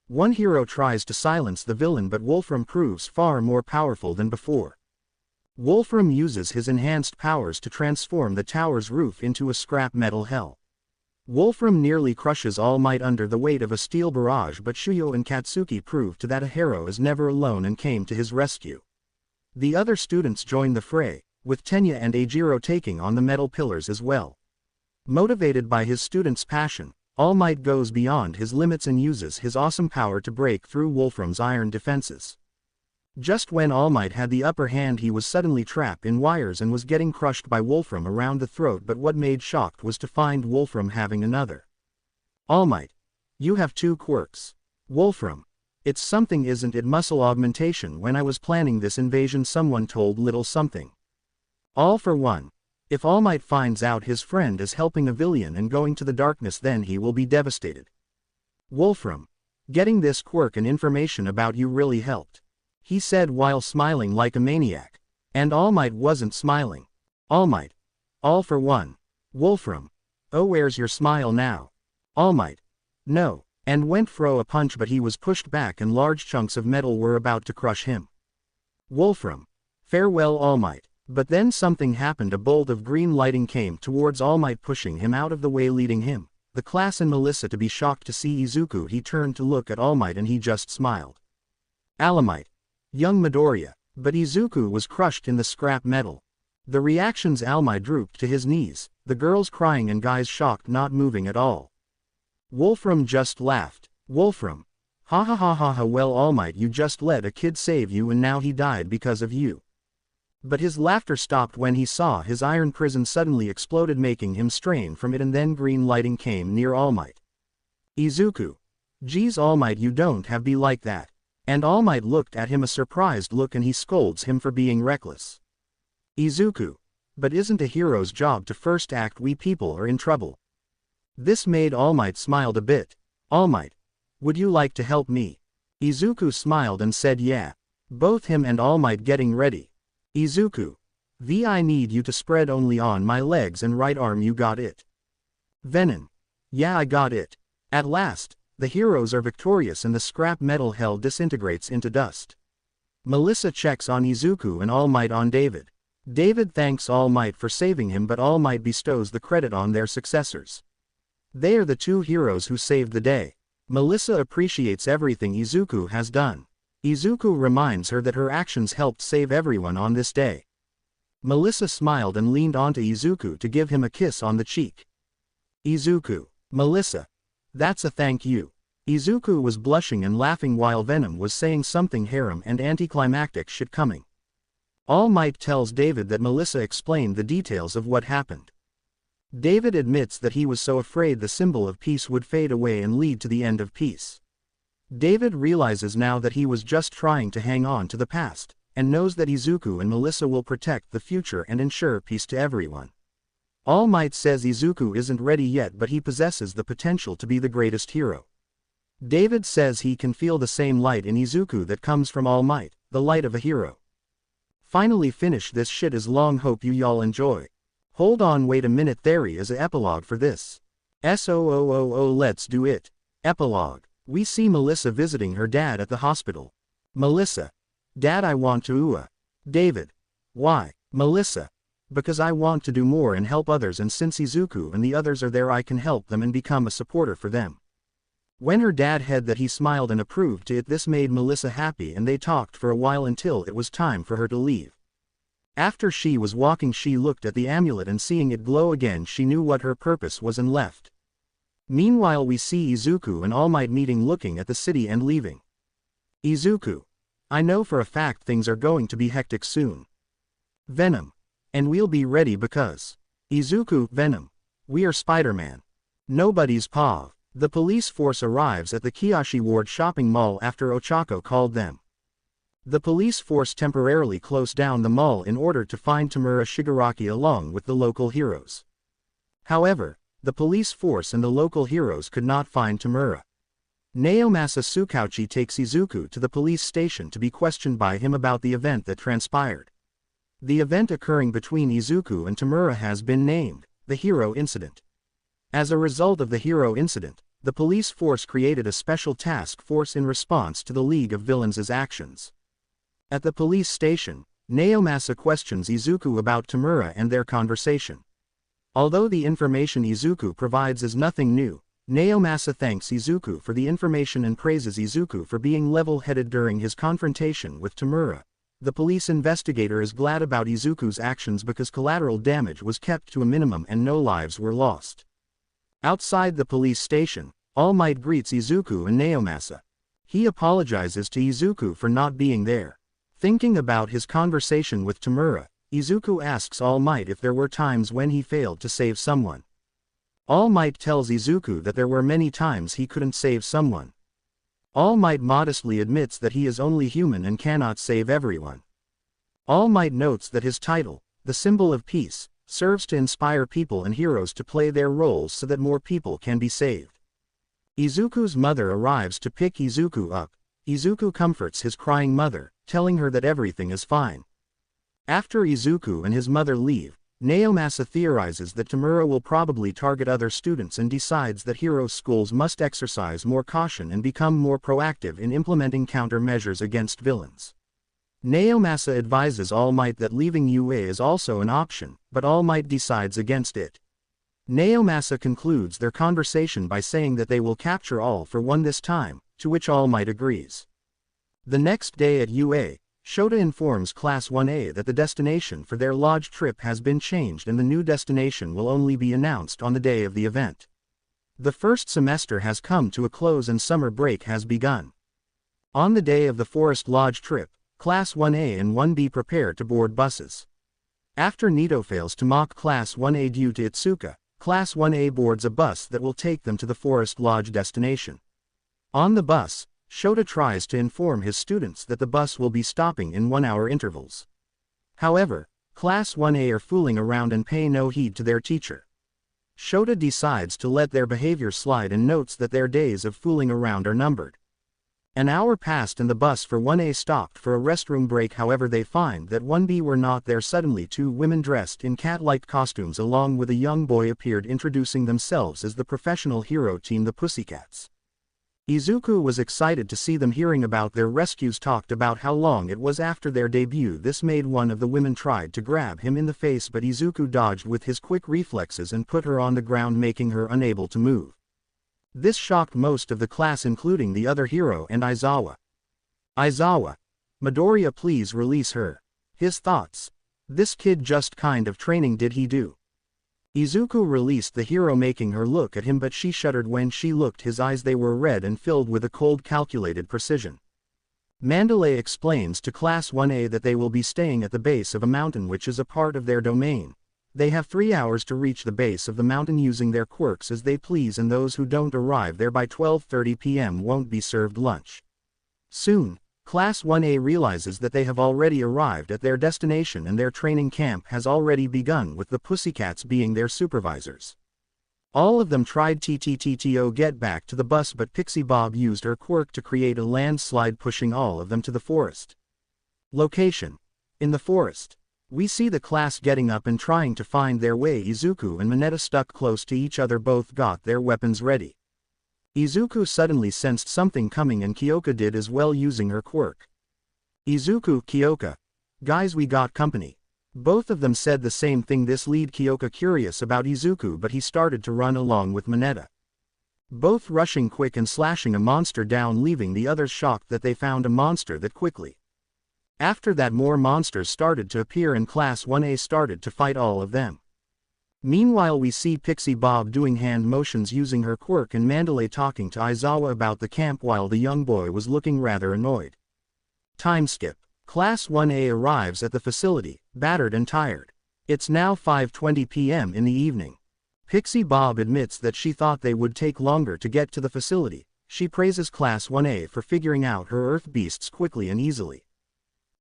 One hero tries to silence the villain, but Wolfram proves far more powerful than before. Wolfram uses his enhanced powers to transform the tower's roof into a scrap metal hell. Wolfram nearly crushes All Might under the weight of a steel barrage, but Shuyo and Katsuki proved that a hero is never alone and came to his rescue. The other students join the fray, with Tenya and Eijiro taking on the metal pillars as well. Motivated by his students' passion, All Might goes beyond his limits and uses his awesome power to break through Wolfram's iron defenses. Just when All Might had the upper hand, he was suddenly trapped in wires and was getting crushed by Wolfram around the throat, but what made shocked was to find Wolfram having another. All Might, you have two quirks. Wolfram, it's something, isn't it? Muscle augmentation. When I was planning this invasion, someone told little something. All for one. If All Might finds out his friend is helping a villain and going to the darkness, then he will be devastated. Wolfram, getting this quirk and information about you really helped, he said while smiling like a maniac. And All Might wasn't smiling. All Might, all for one. Wolfram, oh, where's your smile now? All Might, no, and went throw a punch, but he was pushed back and large chunks of metal were about to crush him. Wolfram, farewell All Might. But then something happened. A bolt of green lighting came towards All Might, pushing him out of the way, leading him, the class and Melissa to be shocked to see Izuku. He turned to look at All Might and he just smiled. Alamite, young Midoriya, but Izuku was crushed in the scrap metal. The reactions: All Might drooped to his knees, the girls crying and guys shocked, not moving at all. Wolfram just laughed. Wolfram, ha ha ha ha ha, well All Might, you just let a kid save you and now he died because of you. But his laughter stopped when he saw his iron prison suddenly exploded, making him strain from it, and then green lighting came near All Might. Izuku, geez All Might, you don't have to be like that. And All Might looked at him a surprised look and he scolds him for being reckless. Izuku, but isn't a hero's job to first act? We people are in trouble. This made All Might smiled a bit. All Might, would you like to help me? Izuku smiled and said yeah. Both him and All Might getting ready. Izuku. I need you to spread only on my legs and right arm, you got it. Venom. Yeah, I got it. At last, the heroes are victorious and the scrap metal hell disintegrates into dust. Melissa checks on Izuku and All Might on David. David thanks All Might for saving him, but All Might bestows the credit on their successors. They are the two heroes who saved the day. Melissa appreciates everything Izuku has done. Izuku reminds her that her actions helped save everyone on this day. Melissa smiled and leaned onto Izuku to give him a kiss on the cheek. Izuku. Melissa. That's a thank you. Izuku was blushing and laughing while Venom was saying something harem and anticlimactic shit coming. All Might tells David that Melissa explained the details of what happened. David admits that he was so afraid the symbol of peace would fade away and lead to the end of peace. David realizes now that he was just trying to hang on to the past, and knows that Izuku and Melissa will protect the future and ensure peace to everyone. All Might says Izuku isn't ready yet, but he possesses the potential to be the greatest hero. David says he can feel the same light in Izuku that comes from All Might, the light of a hero. Finally finish this shit is long, hope you y'all enjoy. Hold on, wait a minute, there is a epilogue for this. Let's do it. Epilogue. We see Melissa visiting her dad at the hospital. Melissa. Dad, I want to David. Why? Melissa. Because I want to do more and help others, and since Izuku and the others are there I can help them and become a supporter for them. When her dad said that, he smiled and approved to it. This made Melissa happy and they talked for a while until it was time for her to leave. After she was walking, she looked at the amulet and seeing it glow again she knew what her purpose was and left. Meanwhile we see Izuku and All Might meeting, looking at the city and leaving. Izuku. I know for a fact things are going to be hectic soon. Venom. And we'll be ready because. Izuku. Venom. We are Spider-Man. Nobody's paw. The police force arrives at the Kiyoshi Ward shopping mall after Ochako called them. The police force temporarily closed down the mall in order to find Tamura Shigaraki along with the local heroes. However, the police force and the local heroes could not find Tamura. Naomasa Tsukauchi takes Izuku to the police station to be questioned by him about the event that transpired. The event occurring between Izuku and Tamura has been named the Hero Incident. As a result of the Hero Incident, the police force created a special task force in response to the League of Villains' actions. At the police station, Naomasa questions Izuku about Tamura and their conversation. Although the information Izuku provides is nothing new, Naomasa thanks Izuku for the information and praises Izuku for being level-headed during his confrontation with Tamura. The police investigator is glad about Izuku's actions because collateral damage was kept to a minimum and no lives were lost. Outside the police station, All Might greets Izuku and Naomasa. He apologizes to Izuku for not being there. Thinking about his conversation with Tamura, Izuku asks All Might if there were times when he failed to save someone. All Might tells Izuku that there were many times he couldn't save someone. All Might modestly admits that he is only human and cannot save everyone. All Might notes that his title, the symbol of peace, serves to inspire people and heroes to play their roles so that more people can be saved. Izuku's mother arrives to pick Izuku up. Izuku comforts his crying mother, telling her that everything is fine. After Izuku and his mother leave, Naomasa theorizes that Tamura will probably target other students and decides that hero schools must exercise more caution and become more proactive in implementing countermeasures against villains. Naomasa advises All Might that leaving UA is also an option, but All Might decides against it. Naomasa concludes their conversation by saying that they will capture All for One this time, to which All Might agrees. The next day at UA, Shota informs Class 1A that the destination for their lodge trip has been changed and the new destination will only be announced on the day of the event. The first semester has come to a close and summer break has begun. On the day of the Forest Lodge trip, Class 1A and 1B prepare to board buses. After Nito fails to mock Class 1A due to Itsuka, Class 1A boards a bus that will take them to the Forest Lodge destination. On the bus, Shota tries to inform his students that the bus will be stopping in 1-hour intervals. However, Class 1A are fooling around and pay no heed to their teacher. Shota decides to let their behavior slide and notes that their days of fooling around are numbered. An hour passed and the bus for 1A stopped for a restroom break. However, they find that 1B were not there. Suddenly two women dressed in cat-like costumes along with a young boy appeared, introducing themselves as the professional hero team, the Pussycats. Izuku was excited to see them. Hearing about their rescues, talked about how long it was after their debut. This made one of the women tried to grab him in the face, but Izuku dodged with his quick reflexes and put her on the ground, making her unable to move. This shocked most of the class, including the other hero and Aizawa. Aizawa. Midoriya, please release her. His thoughts. This kid just kind of training did he do? Izuku released the hero, making her look at him, but she shuddered when she looked his eyes. They were red and filled with a cold, calculated precision. Mandalay explains to Class 1A that they will be staying at the base of a mountain which is a part of their domain. They have 3 hours to reach the base of the mountain using their quirks as they please, and those who don't arrive there by 12:30 p.m. won't be served lunch. Soon, Class 1A realizes that they have already arrived at their destination and their training camp has already begun, with the Pussycats being their supervisors. All of them tried to get back to the bus, but Pixie Bob used her quirk to create a landslide, pushing all of them to the forest. Location. In the forest. We see the class getting up and trying to find their way. Izuku and Mineta stuck close to each other, both got their weapons ready. Izuku suddenly sensed something coming and Kyoka did as well, using her quirk. Izuku, Kyoka. Guys, we got company. Both of them said the same thing. This led Kyoka curious about Izuku, but he started to run along with Mineta. Both rushing quick and slashing a monster down, leaving the others shocked that they found a monster that quickly. After that, more monsters started to appear and Class 1A started to fight all of them. Meanwhile, we see Pixie Bob doing hand motions using her quirk and Mandalay talking to Aizawa about the camp while the young boy was looking rather annoyed. Time skip. Class 1A arrives at the facility, battered and tired. It's now 5:20 p.m. in the evening. Pixie Bob admits that she thought they would take longer to get to the facility. She praises Class 1A for figuring out her Earth beasts quickly and easily.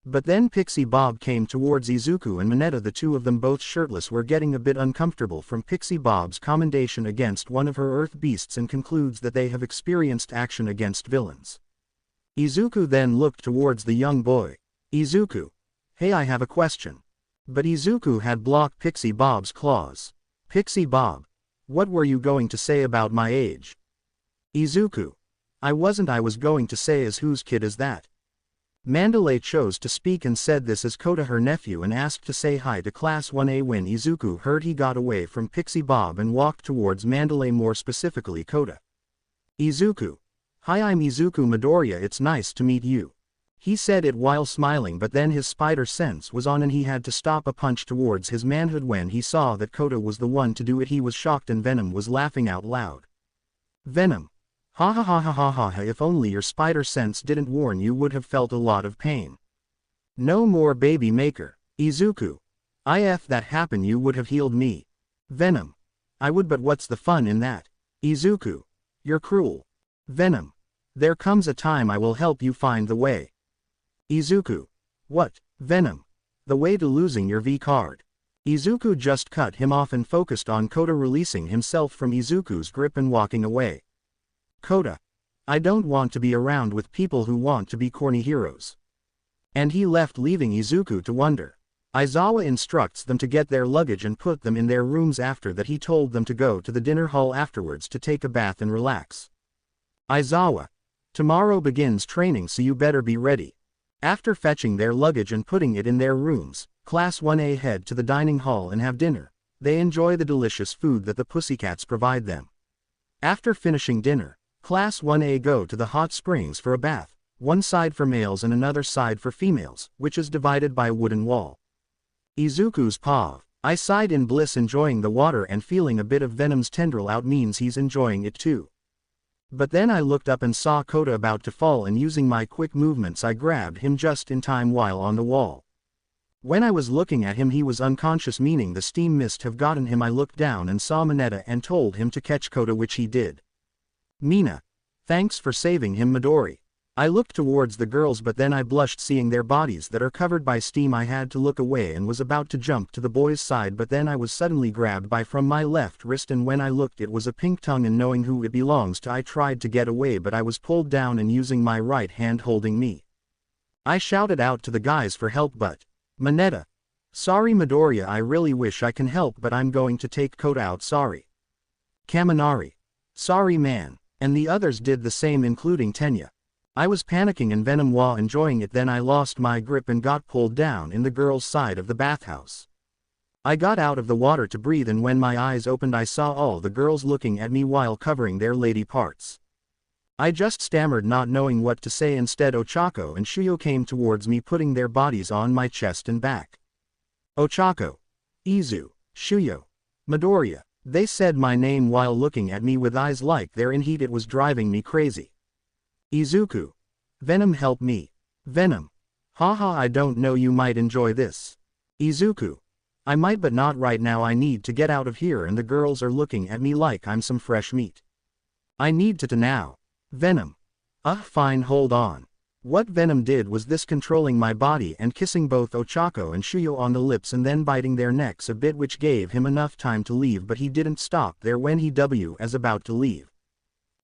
But then Pixie Bob came towards Izuku and Mineta. The two of them, both shirtless, were getting a bit uncomfortable from Pixie Bob's commendation against one of her Earth beasts and concludes that they have experienced action against villains. Izuku then looked towards the young boy. Izuku. Hey, I have a question. But Izuku had blocked Pixie Bob's claws. Pixie Bob. What were you going to say about my age? Izuku. I was going to say as whose kid is that? Mandalay chose to speak and said this as Kota, her nephew, and asked to say hi to Class 1A. When Izuku heard, he got away from Pixie Bob and walked towards Mandalay, more specifically Kota. Izuku. Hi, I'm Izuku Midoriya, it's nice to meet you. He said it while smiling, but then his spider sense was on and he had to stop a punch towards his manhood when he saw that Kota was the one to do it. He was shocked and Venom was laughing out loud. Venom. Ha ha ha ha ha ha ha, if only your spider sense didn't warn you, would have felt a lot of pain. No more baby maker. Izuku. If that happened you would have healed me. Venom. I would, but what's the fun in that? Izuku. You're cruel. Venom. There comes a time I will help you find the way. Izuku. What? Venom. The way to losing your V card. Izuku just cut him off and focused on Kota, releasing himself from Izuku's grip and walking away. Kota. I don't want to be around with people who want to be corny heroes. And he left, leaving Izuku to wonder. Aizawa instructs them to get their luggage and put them in their rooms. After that, he told them to go to the dinner hall afterwards to take a bath and relax. Aizawa. Tomorrow begins training, so you better be ready. After fetching their luggage and putting it in their rooms, Class 1A head to the dining hall and have dinner. They enjoy the delicious food that the Pussycats provide them. After finishing dinner, Class 1A go to the hot springs for a bath, one side for males and another side for females, which is divided by a wooden wall. Izuku's paw. I sighed in bliss, enjoying the water and feeling a bit of Venom's tendril out means he's enjoying it too. But then I looked up and saw Kota about to fall, and using my quick movements I grabbed him just in time while on the wall. When I was looking at him he was unconscious, meaning the steam mist have gotten him. I looked down and saw Mineta and told him to catch Kota, which he did. Mina. Thanks for saving him, Midori. I looked towards the girls but then I blushed seeing their bodies that are covered by steam. I had to look away and was about to jump to the boys' side but then I was suddenly grabbed by from my left wrist and when I looked it was a pink tongue and knowing who it belongs to I tried to get away but I was pulled down and using my right hand holding me. I shouted out to the guys for help but, Mineta. Sorry Midoriya, I really wish I can help but I'm going to take Kota out, sorry. Kaminari. Sorry man. And the others did the same including Tenya. I was panicking and Venom was enjoying it then I lost my grip and got pulled down in the girls' side of the bathhouse. I got out of the water to breathe and when my eyes opened I saw all the girls looking at me while covering their lady parts. I just stammered not knowing what to say. Instead Ochako and Shuyo came towards me putting their bodies on my chest and back. Ochako. Izu. Shuyo. Midoriya. They said my name while looking at me with eyes like they're in heat. It was driving me crazy. Izuku. Venom, help me. Venom. Haha, I don't know, you might enjoy this. Izuku. I might but not right now, I need to get out of here and the girls are looking at me like I'm some fresh meat. I need to now. Venom. Fine, hold on. What Venom did was this, controlling my body and kissing both Ochako and Shuyo on the lips and then biting their necks a bit, which gave him enough time to leave but he didn't stop there when he was about to leave.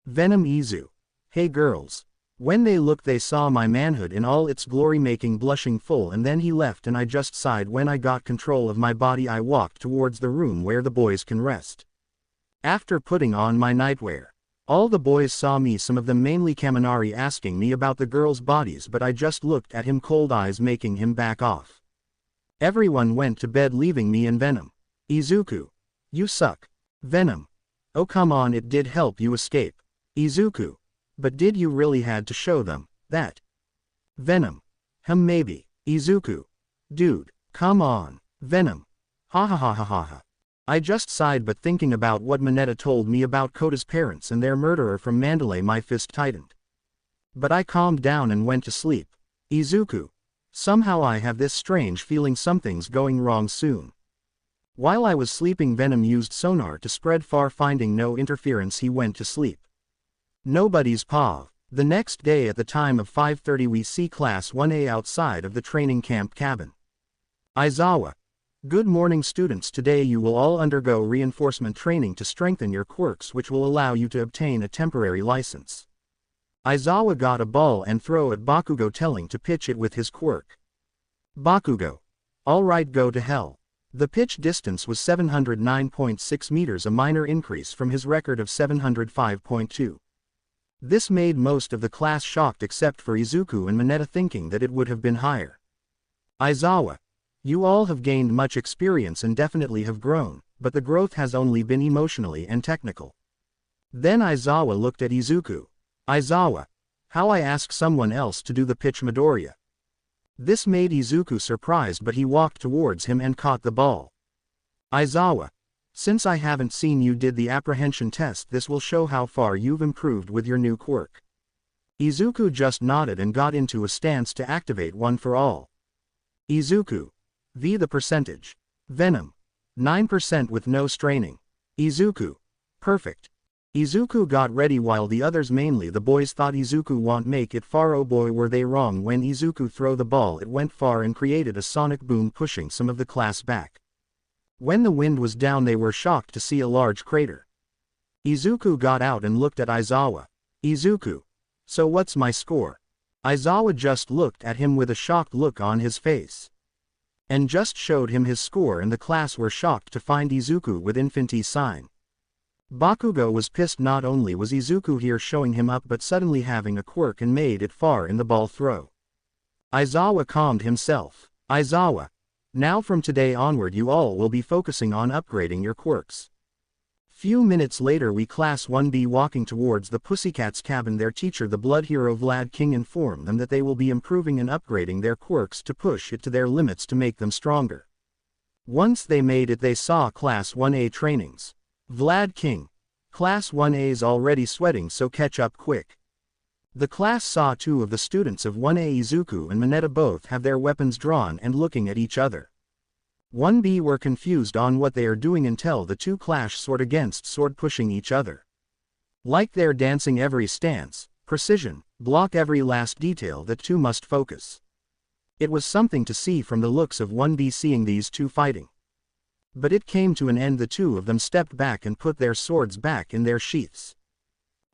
Venom. Izu. Hey girls. When they looked they saw my manhood in all its glory, making blushing full, and then he left and I just sighed. When I got control of my body I walked towards the room where the boys can rest. After putting on my nightwear, all the boys saw me, some of them mainly Kaminari, asking me about the girls' bodies but I just looked at him, cold eyes making him back off. Everyone went to bed leaving me and Venom. Izuku. You suck. Venom. Oh come on, it did help you escape. Izuku. But did you really had to show them that? Venom. Maybe. Izuku. Dude, come on. Venom. Ha ha ha ha ha ha. I just sighed but thinking about what Mineta told me about Kota's parents and their murderer from Mandalay, my fist tightened. But I calmed down and went to sleep. Izuku. Somehow I have this strange feeling something's going wrong soon. While I was sleeping Venom used sonar to spread far, finding no interference he went to sleep. Nobody's paw. The next day at the time of 5:30 we see Class 1A outside of the training camp cabin. Aizawa. Good morning students, today you will all undergo reinforcement training to strengthen your quirks, which will allow you to obtain a temporary license. Aizawa got a ball and throw at Bakugo, telling to pitch it with his quirk. Bakugo. Alright, go to hell. The pitch distance was 709.6 meters, a minor increase from his record of 705.2. This made most of the class shocked except for Izuku and Mineta, thinking that it would have been higher. Aizawa. You all have gained much experience and definitely have grown, but the growth has only been emotionally and technical. Then Aizawa looked at Izuku. Aizawa. How, I ask someone else to do the pitch, Midoriya. This made Izuku surprised but he walked towards him and caught the ball. Aizawa. Since I haven't seen you did the apprehension test, this will show how far you've improved with your new quirk. Izuku just nodded and got into a stance to activate One for All. Izuku. The percentage. Venom. 9% with no straining. Izuku. Perfect. Izuku got ready while the others, mainly the boys, thought Izuku won't make it far. Oh boy, were they wrong. When Izuku threw the ball it went far and created a sonic boom, pushing some of the class back. When the wind was down they were shocked to see a large crater. Izuku got out and looked at Aizawa. Izuku. So what's my score? Aizawa just looked at him with a shocked look on his face. And just showed him his score, and the class were shocked to find Izuku with infinity sign. Bakugo was pissed. Not only was Izuku here showing him up but suddenly having a quirk and made it far in the ball throw. Aizawa calmed himself. Aizawa. Now from today onward you all will be focusing on upgrading your quirks. Few minutes later we Class 1B walking towards the Pussycats cabin. Their teacher, the blood hero Vlad King, informed them that they will be improving and upgrading their quirks to push it to their limits to make them stronger. Once they made it they saw Class 1A trainings. Vlad King. Class 1A's already sweating, so catch up quick. The class saw two of the students of 1A, Izuku and Mineta, both have their weapons drawn and looking at each other. 1B were confused on what they are doing until the two clash sword against sword, pushing each other. Like they're dancing, every stance, precision, block every last detail that two must focus. It was something to see from the looks of 1B seeing these two fighting. But it came to an end. The two of them stepped back and put their swords back in their sheaths.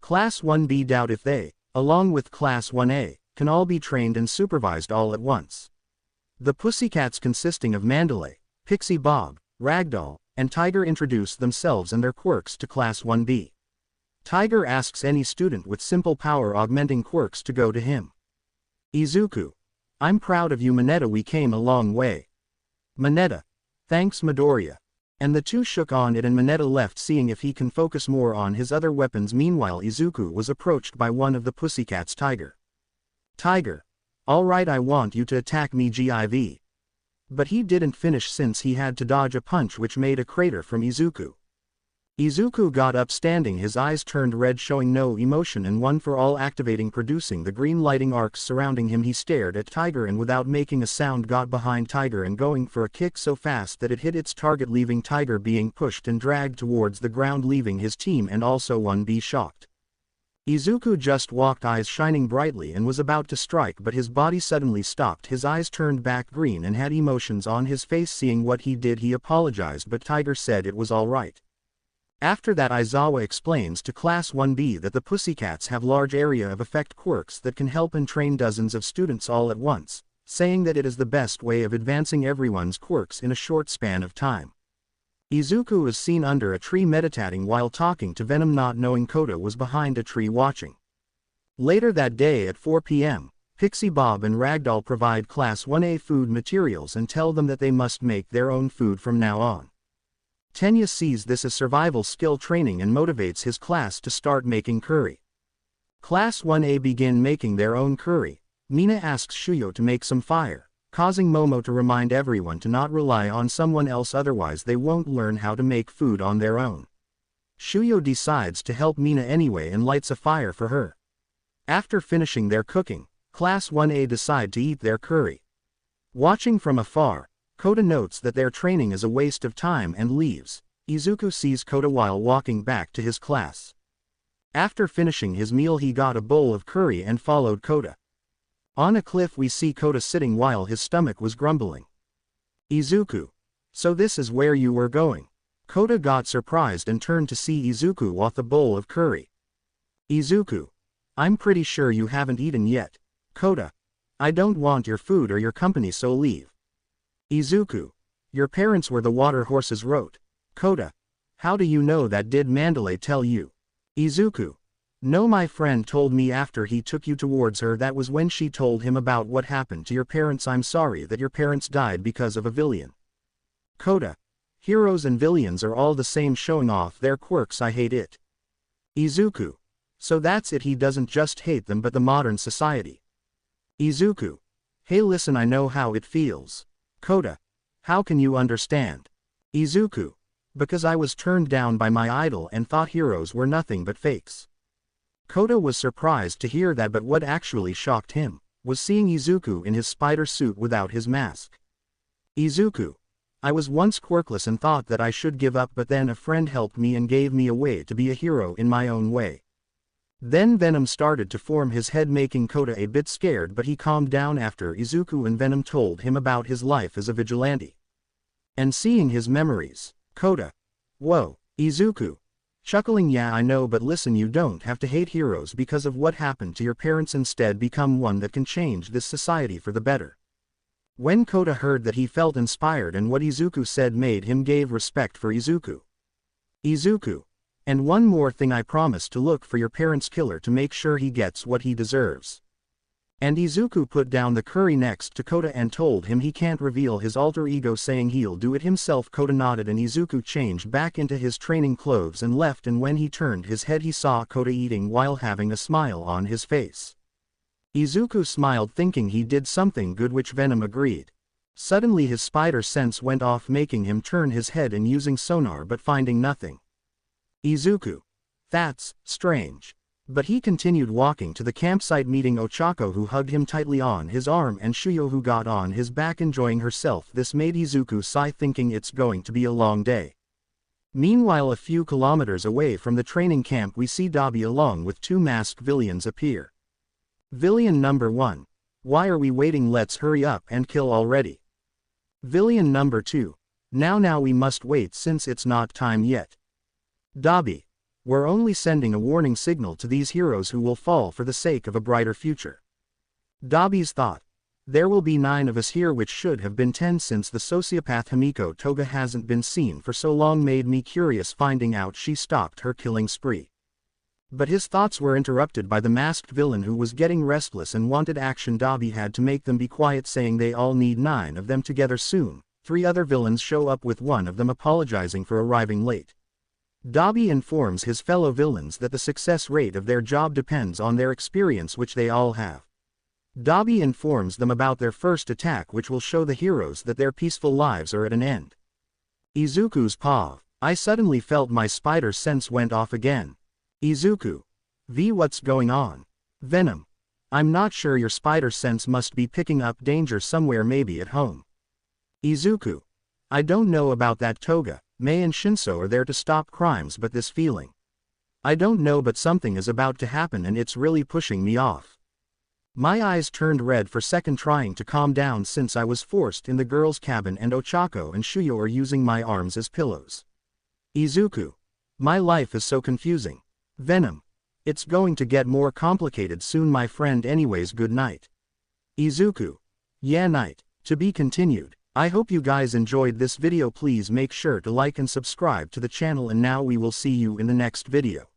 Class 1B doubt if they, along with Class 1A, can all be trained and supervised all at once. The Pussycats consisting of Mandalay, Pixie Bob, Ragdoll, and Tiger introduce themselves and their quirks to Class 1B. Tiger asks any student with simple power augmenting quirks to go to him. Izuku: I'm proud of you Mineta, we came a long way. Mineta: thanks Midoriya. And the two shook on it and Mineta left seeing if he can focus more on his other weapons. Meanwhile Izuku was approached by one of the Pussycats. Tiger: alright, I want you to attack me give. But he didn't finish since he had to dodge a punch which made a crater from Izuku. Izuku got up standing, his eyes turned red showing no emotion, and one for all activating producing the green lighting arcs surrounding him. He stared at Tiger and without making a sound got behind Tiger and going for a kick so fast that it hit its target, leaving Tiger being pushed and dragged towards the ground, leaving his team and also 1B shocked. Izuku just walked, eyes shining brightly, and was about to strike, but his body suddenly stopped. His eyes turned back green and had emotions on his face. Seeing what he did, he apologized, but Tiger said it was all right. After that, Aizawa explains to Class 1B that the Pussycats have large area of effect quirks that can help and train dozens of students all at once, saying that it is the best way of advancing everyone's quirks in a short span of time. Izuku is seen under a tree meditating while talking to Venom, not knowing Kota was behind a tree watching. Later that day at 4 p.m., Pixie Bob and Ragdoll provide Class 1A food materials and tell them that they must make their own food from now on. Tenya sees this as survival skill training and motivates his class to start making curry. Class 1A begin making their own curry. Mina asks Shuyo to make some fire, causing Momo to remind everyone to not rely on someone else, otherwise they won't learn how to make food on their own. Shuyo decides to help Mina anyway and lights a fire for her. After finishing their cooking, Class 1A decide to eat their curry. Watching from afar, Kota notes that their training is a waste of time and leaves. Izuku sees Kota while walking back to his class. After finishing his meal, he got a bowl of curry and followed Kota. On a cliff we see Kota sitting while his stomach was grumbling. Izuku: so this is where you were going? Kota got surprised and turned to see Izuku with a bowl of curry. Izuku: I'm pretty sure you haven't eaten yet. Kota: I don't want your food or your company, so leave. Izuku: your parents were the water horses wrote. Kota: how do you know that? Did Mandalay tell you? Izuku: no, my friend told me after he took you towards her. That was when she told him about what happened to your parents. I'm sorry that your parents died because of a villain. Kota: heroes and villains are all the same, showing off their quirks. I hate it. Izuku: so that's it, he doesn't just hate them but the modern society. Izuku: hey listen, I know how it feels. Kota: how can you understand? Izuku: because I was turned down by my idol and thought heroes were nothing but fakes. Kota was surprised to hear that, but what actually shocked him was seeing Izuku in his spider suit without his mask. Izuku: I was once quirkless and thought that I should give up, but then a friend helped me and gave me a way to be a hero in my own way. Then Venom started to form his head, making Kota a bit scared, but he calmed down after Izuku and Venom told him about his life as a vigilante. And seeing his memories, Kota: whoa. Izuku: chuckling, yeah I know, but listen, you don't have to hate heroes because of what happened to your parents. Instead become one that can change this society for the better. When Kota heard that, he felt inspired, and what Izuku said made him gave respect for Izuku. Izuku: and one more thing, I promise to look for your parents' killer to make sure he gets what he deserves. And Izuku put down the curry next to Kota and told him he can't reveal his alter ego, saying he'll do it himself. Kota nodded and Izuku changed back into his training clothes and left, and when he turned his head he saw Kota eating while having a smile on his face. Izuku smiled, thinking he did something good, which Venom agreed. Suddenly his spider sense went off, making him turn his head and using sonar, but finding nothing. Izuku: that's strange. But he continued walking to the campsite, meeting Ochako, who hugged him tightly on his arm, and Shuyo, who got on his back enjoying herself. This made Izuku sigh, thinking it's going to be a long day. Meanwhile, a few kilometers away from the training camp we see Dabi along with two masked villains appear. Villain number 1. Why are we waiting? Let's hurry up and kill already. Villain number 2. Now we must wait since it's not time yet. Dabi. We're only sending a warning signal to these heroes who will fall for the sake of a brighter future. Dabi's thought. There will be 9 of us here, which should have been 10 since the sociopath Himiko Toga hasn't been seen for so long, made me curious finding out she stopped her killing spree. But his thoughts were interrupted by the masked villain who was getting restless and wanted action. Dabi had to make them be quiet, saying they all need 9 of them together soon. 3 other villains show up, with one of them apologizing for arriving late. Dabi informs his fellow villains that the success rate of their job depends on their experience, which they all have. Dabi informs them about their first attack, which will show the heroes that their peaceful lives are at an end. Izuku's paw. I suddenly felt my spider sense went off again. Izuku. V, what's going on? Venom. I'm not sure, your spider sense must be picking up danger somewhere, maybe at home. Izuku. I don't know about that. Toga, Mei and Shinso are there to stop crimes, but this feeling. I don't know, but something is about to happen and it's really pushing me off. My eyes turned red for a second, trying to calm down since I was forced in the girls' cabin and Ochako and Shuyo are using my arms as pillows. Izuku. My life is so confusing. Venom. It's going to get more complicated soon, my friend. Anyways, good night. Izuku. Yeah, night. To be continued. I hope you guys enjoyed this video. Please make sure to like and subscribe to the channel, and now we will see you in the next video.